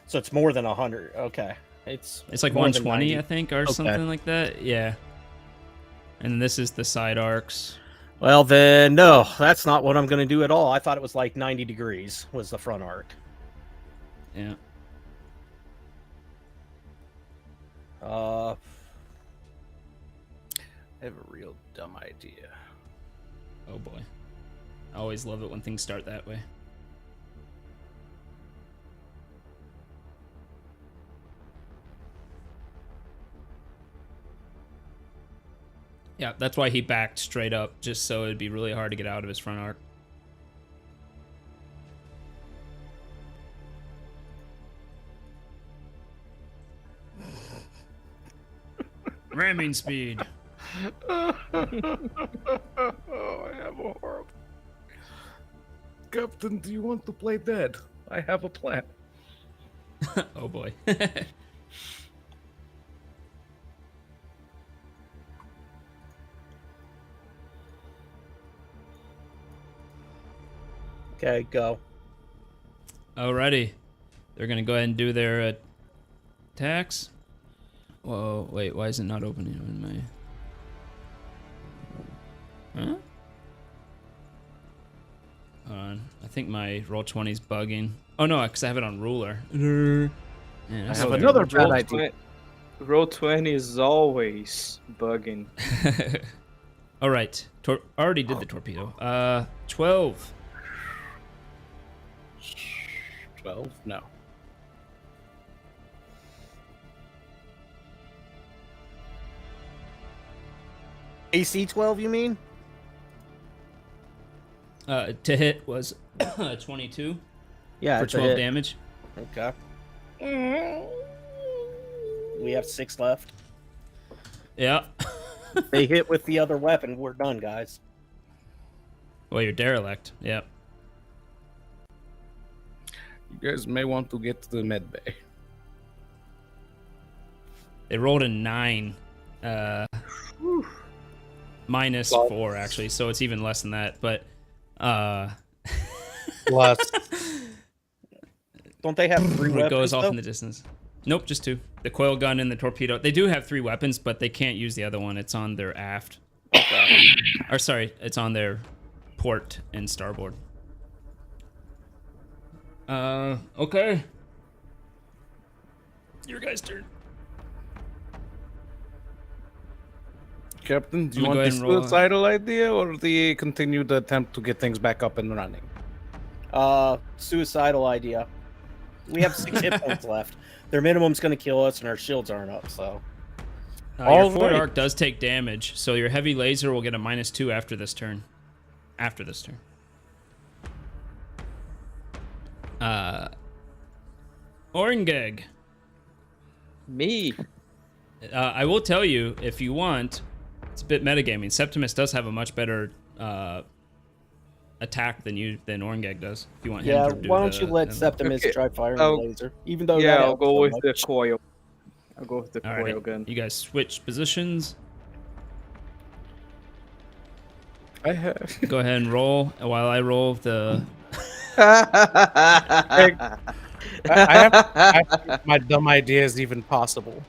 So it's more than 100. Okay. It's like more than 120, 90. I think, or something like that. Yeah. And this is the side arcs. Well, then, no, that's not what I'm going to do at all. I thought it was like 90 degrees was the front arc. Yeah. I have a real dumb idea. Oh boy. I always love it when things start that way. Yeah, that's why he backed straight up, just so it'd be really hard to get out of his front arc. Ramming speed. Oh, I have a horrible. Captain, do you want to play dead? I have a plan. Oh boy. Okay, go. Alrighty. They're gonna go ahead and do their attacks. Whoa, wait, why is it not opening in my... Huh? Hold on. I think my Roll20 is bugging. Oh no, because I have it on ruler. Man, I have another bad idea. Roll20 is always bugging. Alright. Already did the torpedo. 12. 12? No. AC 12, you mean? To hit was 22 Yeah, for it's a 12 hit. damage. Okay. We have 6 left. Yeah. They hit with the other weapon. We're done, guys. Well, you're derelict. Yep. You guys may want to get to the med bay. They rolled a 9. Minus 4, actually, so it's even less than that. But, Plus. Don't they have 3 weapons? It goes off though? in the distance. Nope, just 2. The coil gun and the torpedo. They do have 3 weapons, but they can't use the other one. It's on their aft. Or sorry, it's on their port and starboard. Okay. Your guys' turn. Captain, do you I'm want gonna the go ahead and roll. suicidal idea or the continued attempt to get things back up and running? Suicidal idea. We have 6 hit points left. Their minimum's going to kill us, and our shields aren't up, so... Your forward arc does take damage, so your heavy laser will get a -2 after this turn. After this turn. Orngeg. Me. I will tell you, if you want, it's a bit metagaming. Septimus does have a much better attack than Orngeg does. If you want him to do why don't you let Septimus Okay, try firing the laser? Even though Yeah, that I'll go helps with so the much. coil. I'll go with the All coil right, gun. you guys switch positions. I have. Go ahead and roll while I roll the. I have my dumb ideas even possible.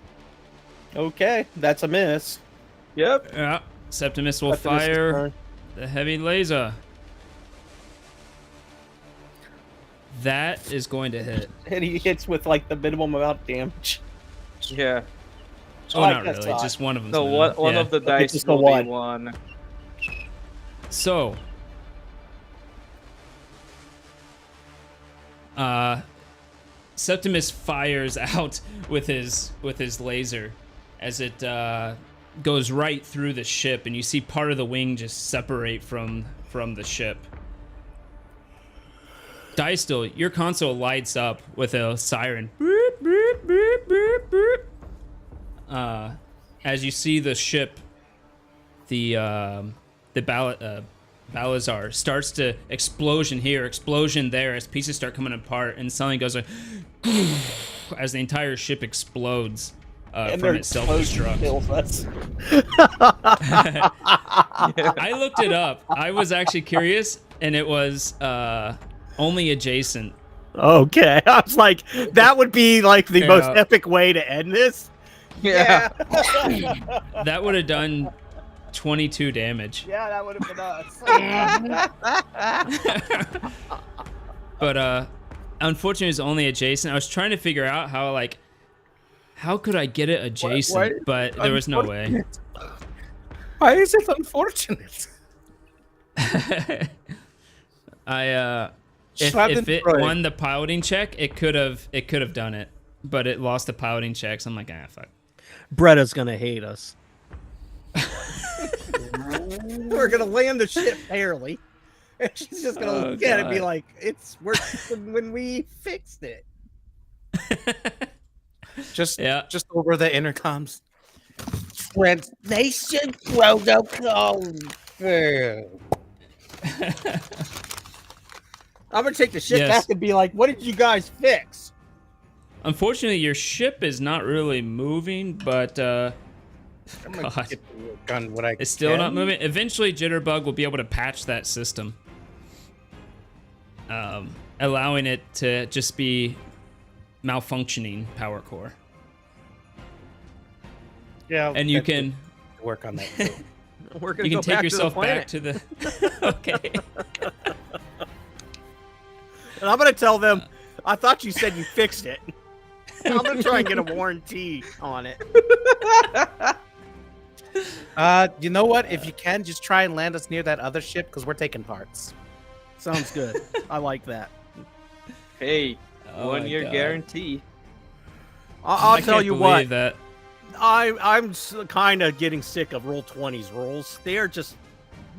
Okay, that's a miss. Yep. Yeah, Septimus will Septimus' fire turn. the heavy laser. That is going to hit. And he hits with, like, the minimum amount of damage. Yeah. Oh, I not guess really. not. Just one of them. No, one of the dice just a will be one. 1. So, Septimus fires out with his laser as it goes right through the ship, and you see part of the wing just separate from the ship. Distal, your console lights up with a siren. Boop, boop, boop, boop, boop. As you see the ship, the Balazar starts to explosion here, explosion there, as pieces start coming apart, and something goes like as the entire ship explodes from its self-destruct. Kills us. I looked it up. I was actually curious, and it was only adjacent. Okay, I was like, that would be like the most epic way to end this. Yeah. That would have done 22 damage. Yeah, that would have been us. But unfortunately, it's only adjacent. I was trying to figure out how could I get it adjacent, but there was no way. Why is it unfortunate? If it won the piloting check, it could have done it, but it lost the piloting check. So I'm like, fuck. Bretta's gonna hate us. We're gonna land the ship barely, and she's just gonna look at it and be like, "It's worse than when we fixed it." Just over the intercoms. Translation protocol. I'm gonna take the ship back and be like, "What did you guys fix?" Unfortunately, your ship is not really moving, but I'm gonna God, get to work on what I it's still not can. moving. Eventually, Jitterbug will be able to patch that system, allowing it to just be malfunctioning power core. Yeah, And you can work on that. Too. We're gonna you go can take back yourself to the planet. back to the okay. And I'm gonna tell them, I thought you said you fixed it. I'm gonna try and get a warranty on it. You know what? If you can, just try and land us near that other ship because we're taking parts. Sounds good. I like that. Hey, Oh 1 my year God. guarantee. I'll I tell can't you believe what. that. I'm kind of getting sick of Roll20's rules. They are just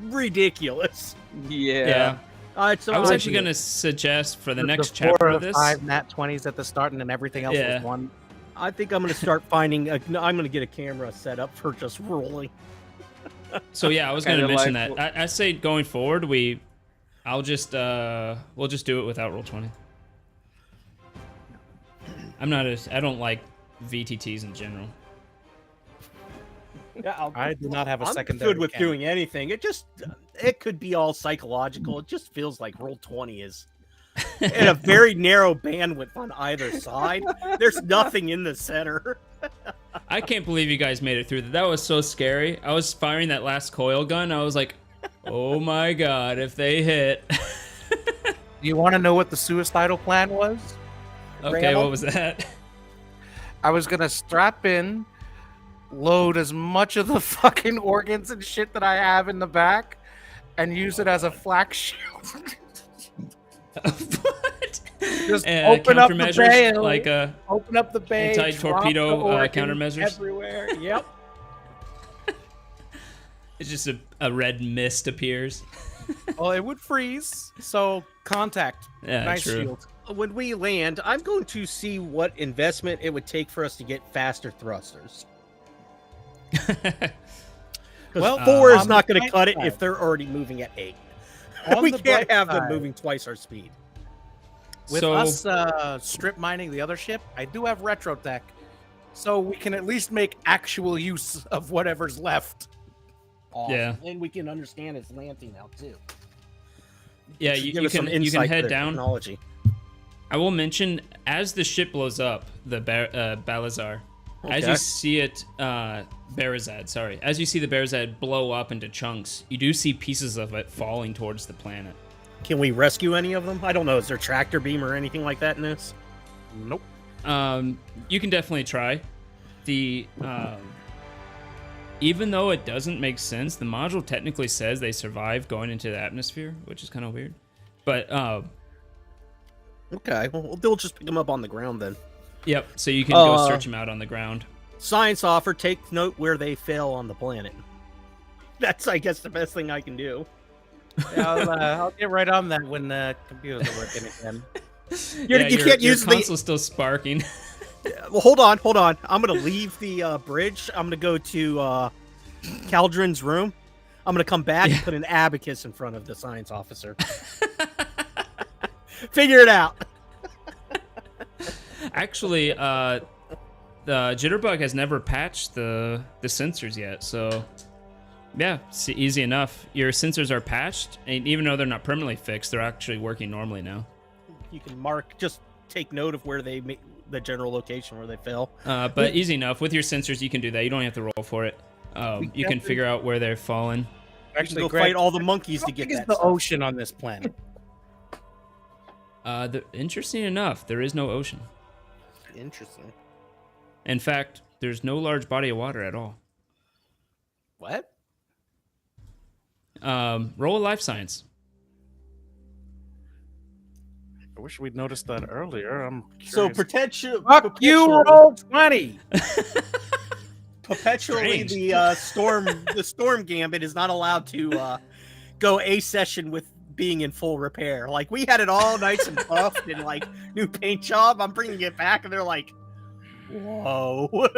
ridiculous. Yeah. I was actually going to suggest for the next four chapter or of this. 5 nat 20s at the start, and then everything else Yeah. was 1. I think I'm gonna start finding. I'm gonna get a camera set up for just rolling. So yeah, I was going to Kinda mention like- that. I say going forward, we'll just do it without Roll20. I don't like VTTs in general. Yeah, I do not have a I'm secondary. good with cannon. doing anything. It could be all psychological. It just feels like Roll20 is in a very narrow bandwidth on either side. There's nothing in the center. I can't believe you guys made it through that. That was so scary. I was firing that last coil gun. I was like, oh my God, if they hit. Do you want to know what the suicidal plan was? Okay, what was that? I was gonna strap in, load as much of the fucking organs and shit that I have in the back, and use it as a flak shield. What? Just open up the countermeasures, bay, like open up the bay, anti-torpedo, drop the organs countermeasures? everywhere. Yep. it's just a red mist appears. Well, it would freeze. So contact. Yeah, nice true. shield. When we land, I'm going to see what investment it would take for us to get faster thrusters. Well, 4 is on not the going to cut it side. if they're already moving at 8. On We the can't bright have them side, moving twice our speed. With So- us strip mining the other ship, I do have retro tech, so we can at least make actual use of whatever's left. Awesome. Yeah. And we can understand its landing now too. Yeah, Should you give us some can insight to head their down. Technology. I will mention, as the ship blows up, the Balazar, as Okay. you see it, Barazad, sorry. As you see the Barazad blow up into chunks, you do see pieces of it falling towards the planet. Can we rescue any of them? I don't know. Is there tractor beam or anything like that in this? Nope. You can definitely try. The even though it doesn't make sense, the module technically says they survive going into the atmosphere, which is kind of weird. But Okay. Well, they'll just pick them up on the ground then. yep. So you can go search them out on the ground. Science offer, take note where they fail on the planet. That's, I guess, the best thing I can do. Yeah, I'll get right on that when the computers are working again. You can't use your console's still sparking. Well, hold on. I'm gonna leave the bridge. I'm gonna go to Caldron's room. I'm gonna come back and put an abacus in front of the science officer. Figure it out. Actually, the Jitterbug has never patched the sensors yet, so yeah, it's easy enough. Your sensors are patched, and even though they're not permanently fixed, they're actually working normally now. You can just take note of where they make the general location where they fail. But easy enough. With your sensors, you can do that. You don't have to roll for it. You can figure out where they're falling. Actually, Go Greg, fight all the monkeys how to get big is that the stuff. ocean on this planet? Interesting enough, there is no ocean. Interesting. In fact, there's no large body of water at all. What? Roll a life science. I wish we'd noticed that earlier. I'm So curious. Fuck you, roll 20. Perpetually, Strange. the storm gambit is not allowed to go a session with being in full repair. Like, we had it all nice and buffed and like new paint job. I'm bringing it back, and they're like, "Whoa!"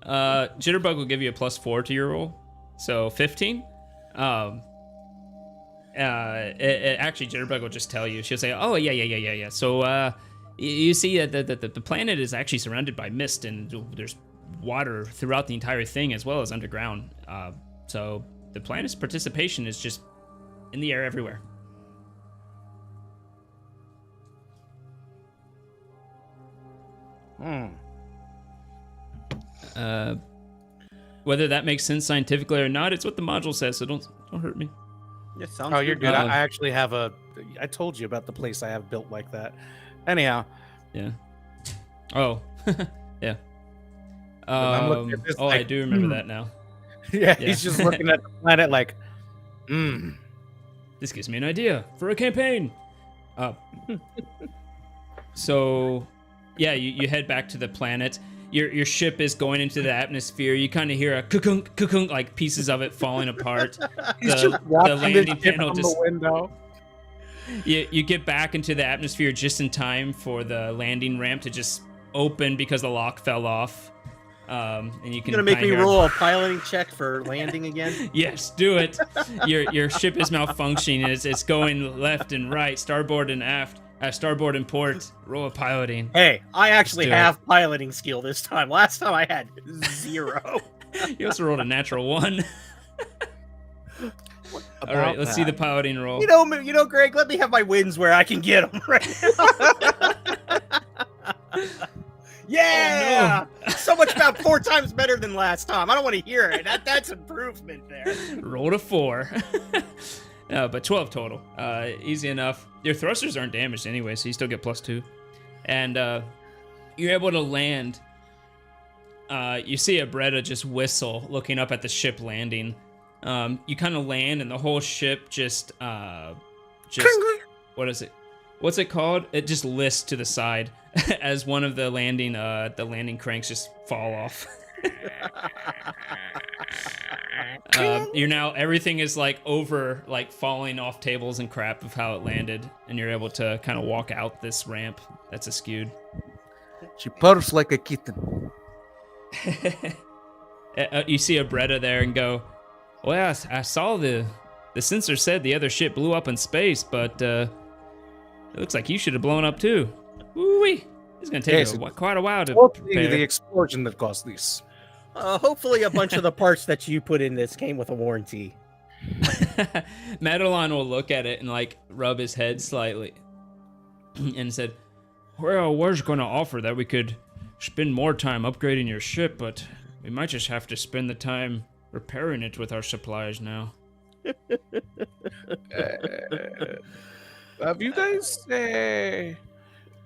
Jitterbug will give you a +4 to your roll, so 15. Actually, Jitterbug will just tell you. She'll say, "Oh yeah. So you see the planet is actually surrounded by mist, and there's water throughout the entire thing as well as underground. So the planet's participation is just in the air everywhere." Whether that makes sense scientifically or not, it's what the module says, so don't hurt me. It sounds Oh, you're good. Um, I actually have I told you about the place I have built like that. Anyhow. Yeah. Oh. Yeah. I'm looking at this I like, do remember that now. Yeah, he's just looking at the planet like, This gives me an idea for a campaign. So, yeah, you head back to the planet. Your ship is going into the atmosphere. You kind of hear a kukunk, like pieces of it falling apart. he's just watching landing this shit panel from just the window. You get back into the atmosphere just in time for the landing ramp to just open because the lock fell off. And you can You're gonna make me kinda hear- roll a piloting check for landing again? Yes, do it. Your ship is malfunctioning. It's going left and right, starboard and aft, starboard and port. Roll a piloting. Hey, I actually do it. have piloting skill this time. Last time I had 0. You also rolled a natural 1. All right, let's see the piloting roll. You know, Greg, let me have my wins where I can get them right now. Yeah! So much about 4 times better than last time. I don't want to hear it. That's improvement there. Rolled a 4. But 12 total. Easy enough. Your thrusters aren't damaged anyway, so you still get +2. And you're able to land. You see a Bretta just whistle, looking up at the ship landing. You kind of land, and the whole ship just what is it? What's it called? It just lists to the side as one of the landing cranks just fall off. You're now, everything is like over, like falling off tables and crap of how it landed, and you're able to kind of walk out this ramp that's askewed. She purrs like a kitten. You see a Bretta there and go, "Well, I saw the sensor said the other ship blew up in space, but it looks like you should have blown up too. Woo-wee. It's gonna take quite a while to prepare." The explosion that caused this. Hopefully a bunch of the parts that you put in this came with a warranty. Madeline will look at it and like rub his head slightly and said, "Well, I was going to offer that we could spend more time upgrading your ship, but we might just have to spend the time repairing it with our supplies now." Have you guys?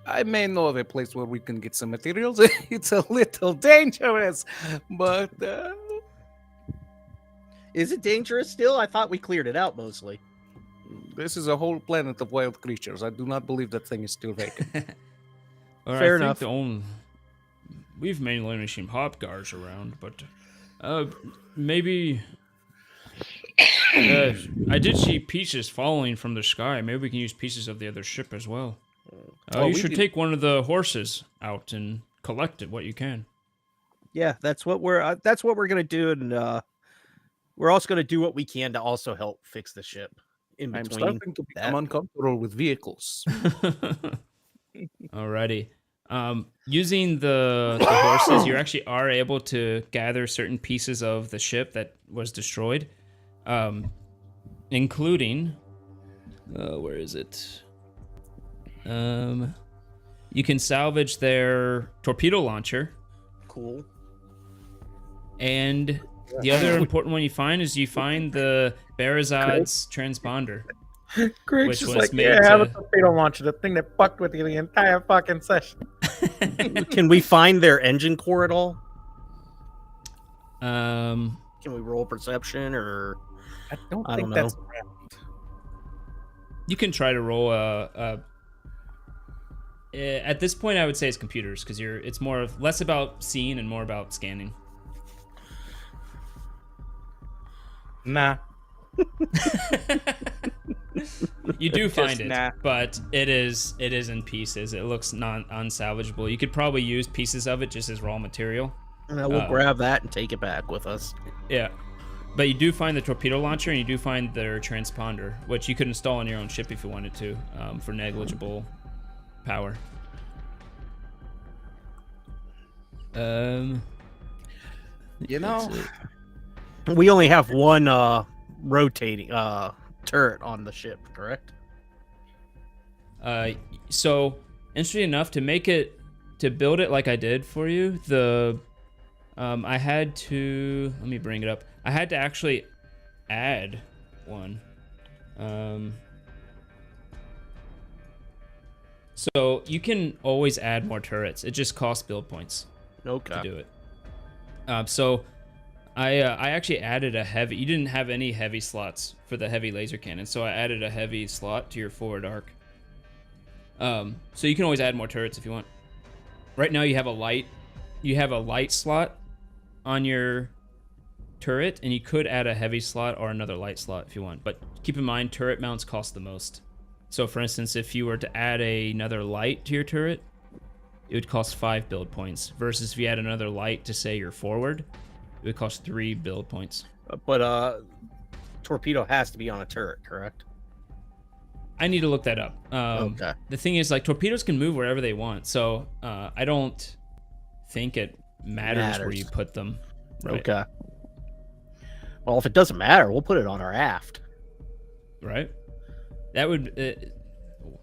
I may know of a place where we can get some materials. It's a little dangerous, but Is it dangerous still? I thought we cleared it out mostly. this is a whole planet of wild creatures. I do not believe that thing is still vacant. Fair enough. We've mainly only seen hopgars around, but maybe I did see pieces falling from the sky. Maybe we can use pieces of the other ship as well. You should take one of the horses out and collect it, what you can. Yeah, that's what we're gonna do, and we're also gonna do what we can to also help fix the ship. In I'm between, starting to become uncomfortable with vehicles. Alrighty. Using the horses, you actually are able to gather certain pieces of the ship that was destroyed, including where is it? You can salvage their torpedo launcher. Cool. And the other important one you find is you find the Barazad's transponder. Greg's which just was like, made yeah, have a to- torpedo launcher, the thing that fucked with you the entire fucking session. Can we find their engine core at all? Um, Can we roll perception or? I don't I think don't that's know. around. you can try to roll at this point, I would say it's computers because it's less about seeing and more about scanning. Nah. You do find it, nah. but it is in pieces. It looks unsalvageable. You could probably use pieces of it just as raw material. We'll grab that and take it back with us. Yeah. But you do find the torpedo launcher and you do find their transponder, which you could install on your own ship if you wanted to, for negligible power. We only have one rotating turret on the ship, correct? So interesting enough, to build it like I did for you, I had to, let me bring it up. I had to actually add one. So you can always add more turrets. It just costs build points to do it. So I actually added a heavy. You didn't have any heavy slots for the heavy laser cannon, so I added a heavy slot to your forward arc. So you can always add more turrets if you want. Right now you have a light slot on your turret, and you could add a heavy slot or another light slot if you want. But keep in mind, turret mounts cost the most. So for instance, if you were to add another light to your turret, it would cost 5 build points. Versus if you add another light to, say, your forward, it would cost 3 build points. But torpedo has to be on a turret, correct? I need to look that up. Okay. The thing is, like, torpedoes can move wherever they want, so I don't think it matters where you put them. Right? Okay. Well, if it doesn't matter, we'll put it on our aft. Right? That would,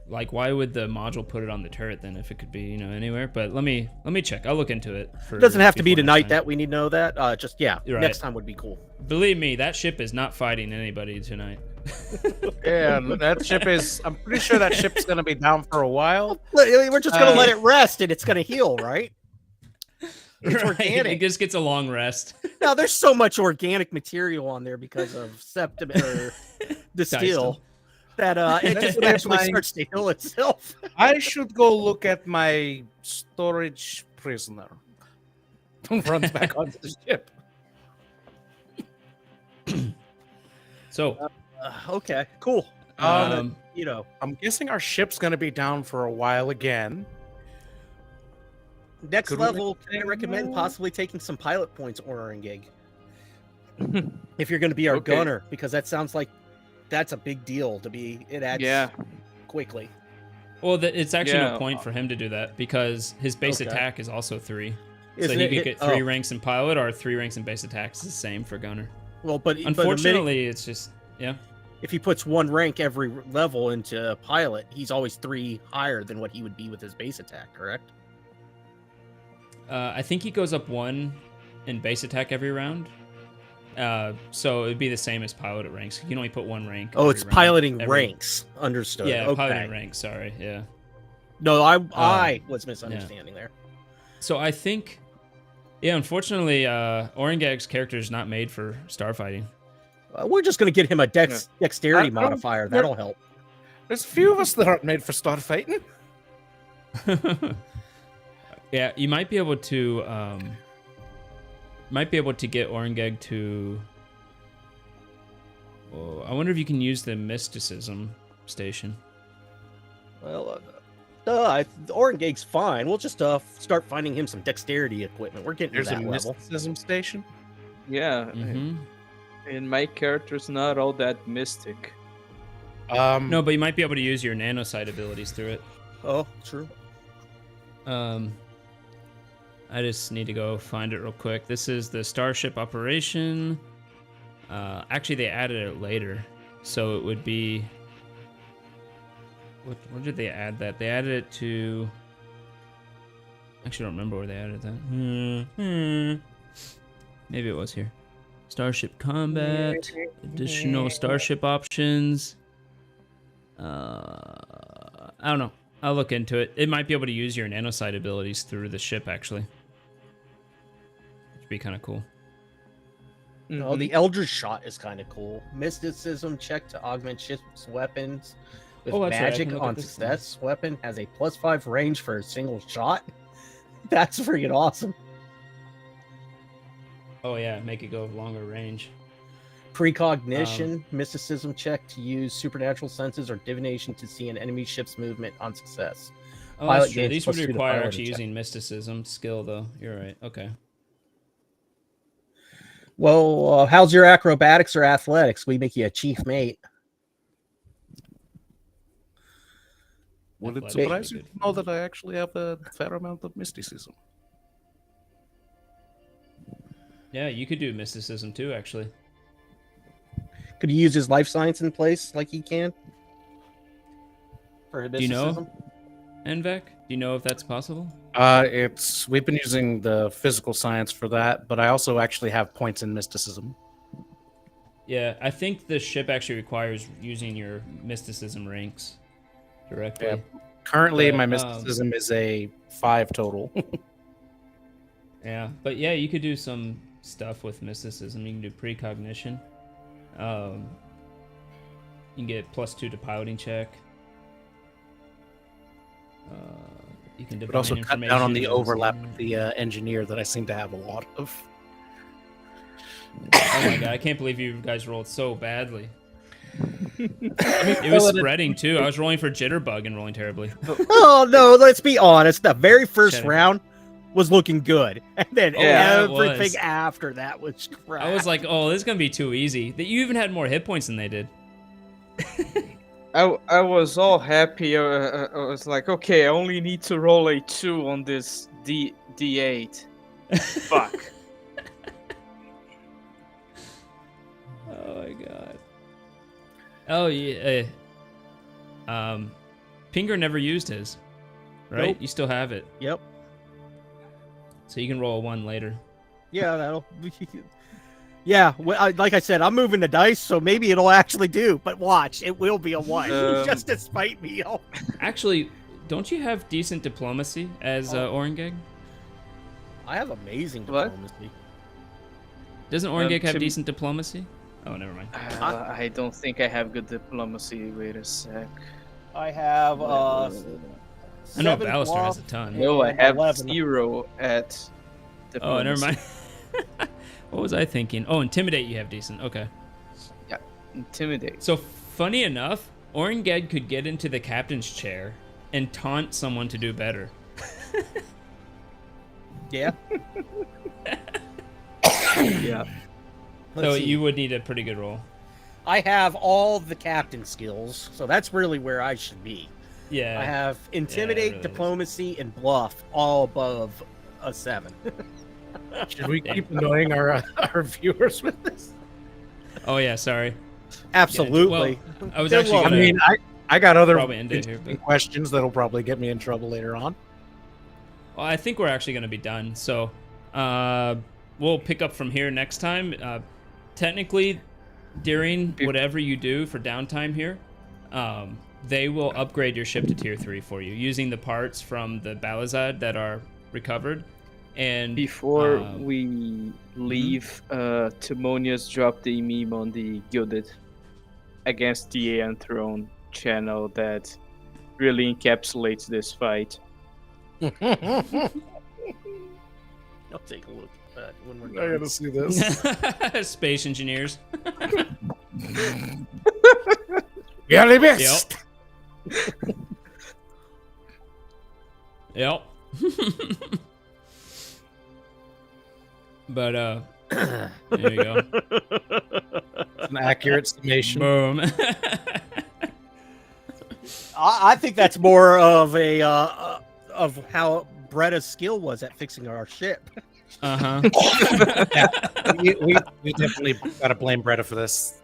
like, why would the module put it on the turret then if it could be, anywhere? But let me check. I'll look into it. It doesn't have to be tonight that we need to know that. Just next time would be cool. Believe me, that ship is not fighting anybody tonight. Yeah, that ship is. I'm pretty sure that ship's gonna be down for a while. We're just gonna let it rest, and it's gonna heal, right? It's organic. It just gets a long rest. Now, there's so much organic material on there because of the steel that it just naturally starts to heal itself. I should go look at my storage prisoner. Runs back onto the ship. So, okay, cool. I'm guessing our ship's gonna be down for a while again. Next level, can I recommend possibly taking some pilot points ordering gig? If you're going to be our gunner, because that sounds like that's a big deal to be. It adds quickly. Well, it's actually no point for him to do that because his base attack is also 3. So he could get 3 ranks in pilot or 3 ranks in base attack. It's the same for gunner. Well, but unfortunately, it's just if he puts 1 rank every level into pilot, he's always 3 higher than what he would be with his base attack. Correct? I think he goes up 1 in base attack every round. So it'd be the same as pilot ranks. You can only put 1 rank. Oh, it's piloting ranks. Understood. Yeah, okay. piloting ranks. Sorry. Yeah. No, I was misunderstanding there. So I think, unfortunately, Orangag's character is not made for starfighting. We're just going to get him a dexterity modifier. That'll help. There's a few of us that aren't made for starfighting. Yeah, you might be able to get Orangag to. Oh, I wonder if you can use the mysticism station. Well, the Orangag's fine. We'll just start finding him some dexterity equipment. We're getting to that level. There's a mysticism station. Yeah, Mm-hmm. and my character's not all that mystic. No, but you might be able to use your nanosight abilities through it. Oh, true. I just need to go find it real quick. This is the Starship Operation. Actually, they added it later, so it would be. Where did they add that? They added it to. Actually, I don't remember where they added that. Maybe it was here. Starship Combat, additional Starship options. I don't know. I'll look into it. It might be able to use your nanosight abilities through the ship, actually. Which would be kind of cool. Oh, the Eldritch Shot is kind of cool. Mysticism check to augment ship's weapons with magic on success. Weapon has a +5 range for a single shot. That's freaking awesome. Oh yeah, make it go longer range. Precognition, mysticism check to use supernatural senses or divination to see an enemy ship's movement on success. Oh, that's true. These would require actually using mysticism skill, though. You're right. Okay. Well, how's your acrobatics or athletics? We make you a chief mate. Would it Athletic surprise would you be to know that I actually have a fair amount of mysticism? Yeah, you could do mysticism too, actually. Could you use his life science in place like he can? For Do you mysticism? know, Envec? Do you know if that's possible? We've been using the physical science for that, but I also actually have points in mysticism. Yeah, I think the ship actually requires using your mysticism ranks directly. Yeah. Currently, But, my mysticism is a 5 total. Yeah, but yeah, you could do some stuff with mysticism. You can do precognition. You can get +2 to piloting check. You can But divine also cut down on the information, overlap medicine. with the engineer that I seem to have a lot of. Oh my god, I can't believe you guys rolled so badly. It was spreading too. I was rolling for jitterbug and rolling terribly. Oh no, let's be honest. The very first Shut up. round was looking good. And then Yeah, it everything was. after that was crap. I was like, oh, this is gonna be too easy. That you even had more hit points than they did. I was all happy. I was like, okay, I only need to roll a 2 on this D8. Fuck. Oh my god. Oh yeah. Pinger never used his, right? Nope. You still have it, Yep. so you can roll a 1 later. Yeah, that'll. Yeah, well, like I said, I'm moving the dice, so maybe it'll actually do. But watch, it will be a 1, just to spite me. Oh. Actually, don't you have decent diplomacy as Orangeg? I have amazing What? diplomacy. Doesn't Orangeg have to- decent diplomacy? Oh, never mind. I don't think I have good diplomacy. Wait a sec. I have I know 7 Ballister has bluff. a ton. No, I and have 11. 0 at Oh, diplomacy. never mind. What was I thinking? Oh, intimidate you have decent. Okay. Intimidate. So funny enough, Orangeg could get into the captain's chair and taunt someone to do better. Yeah. Yeah. So you would need a pretty good roll. I have all the captain skills, so that's really where I should be. Yeah. I have intimidate, really is. diplomacy, and bluff all above a 7. Should we keep annoying our viewers with this? Oh yeah, sorry. Absolutely. Well, I was They're actually loving gonna I mean, I got other probably end it here, interesting but questions that'll probably get me in trouble later on. well, I think we're actually gonna be done. So we'll pick up from here next time. Technically, during whatever you do for downtime here, they will upgrade your ship to tier 3 for you using the parts from the Balazad that are recovered. And Before we leave, Timonius dropped a meme on the Gilded against the Aeon Throne channel that really encapsulates this fight. I'll take a look at that when we're I done. gotta see this. space engineers. Really missed. Yep. But there you go. An accurate summation. Boom. I think that's more of a of how Bretta's skill was at fixing our ship. Uh-huh. we definitely gotta blame Bretta for this.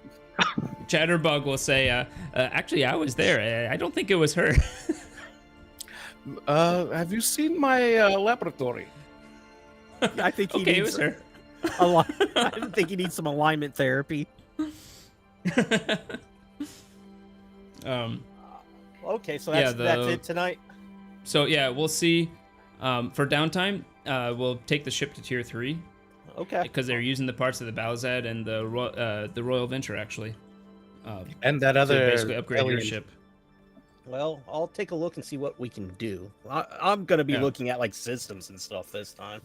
Chatterbug will say, actually, I was there. I don't think it was her. Have you seen my laboratory? I think he Okay, it needs was her. I think he needs some alignment therapy. Okay, so that's it tonight. So yeah, we'll see. For downtime, we'll take the ship to tier 3 Okay. because they're using the parts of the Balazad and the Royal Venture actually. And that To other basically upgrade your alien. ship. Well, I'll take a look and see what we can do. I'm gonna be Yeah. looking at like systems and stuff this time.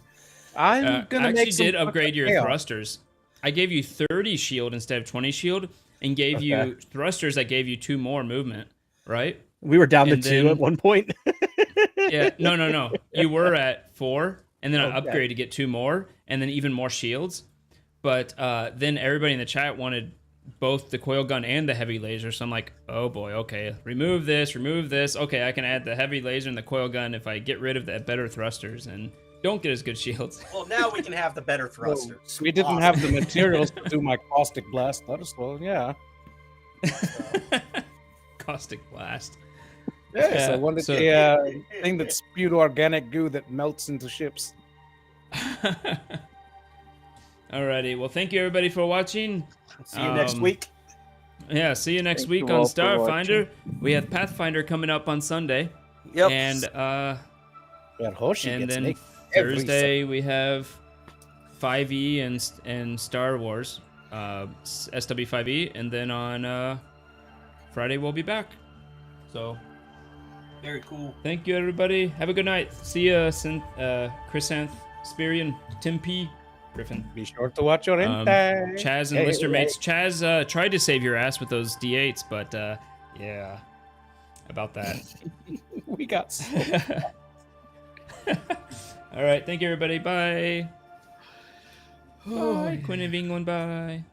I'm gonna I make actually some did upgrade your chaos. thrusters. I gave you 30 shield instead of 20 shield, and gave you thrusters that gave you 2 more movement, right? We were down And to 2 then- at one point. Yeah, no. You were at 4, and then I Okay. upgraded to get 2 more, and then even more shields. But then everybody in the chat wanted both the coil gun and the heavy laser. So I'm like, oh boy, okay, remove this. Okay, I can add the heavy laser and the coil gun if I get rid of the better thrusters and don't get as good shields. Well, now we can have the better thrusters. We didn't have the materials to do my caustic blast. That is well, yeah. Caustic blast. Yes, I wanted the thing that spewed organic goo that melts into ships. Alrighty, well, thank you everybody for watching. See you next week. Yeah, see you next week you on all for Starfinder. We have Pathfinder coming up on Sunday. Yep. And Hoshi and gets then naked every Thursday we have 5e and Star Wars, SW5e, and then on Friday we'll be back. So very cool. Thank you everybody. Have a good night. See ya, Chrysanth, Spirian, Tim P, Griffin. Be sure to watch your hentai. Chaz and Lister mates. Chaz tried to save your ass with those D8s, but yeah, about that. We got so All right, thank you everybody. Bye. Bye. Queen of England. Bye.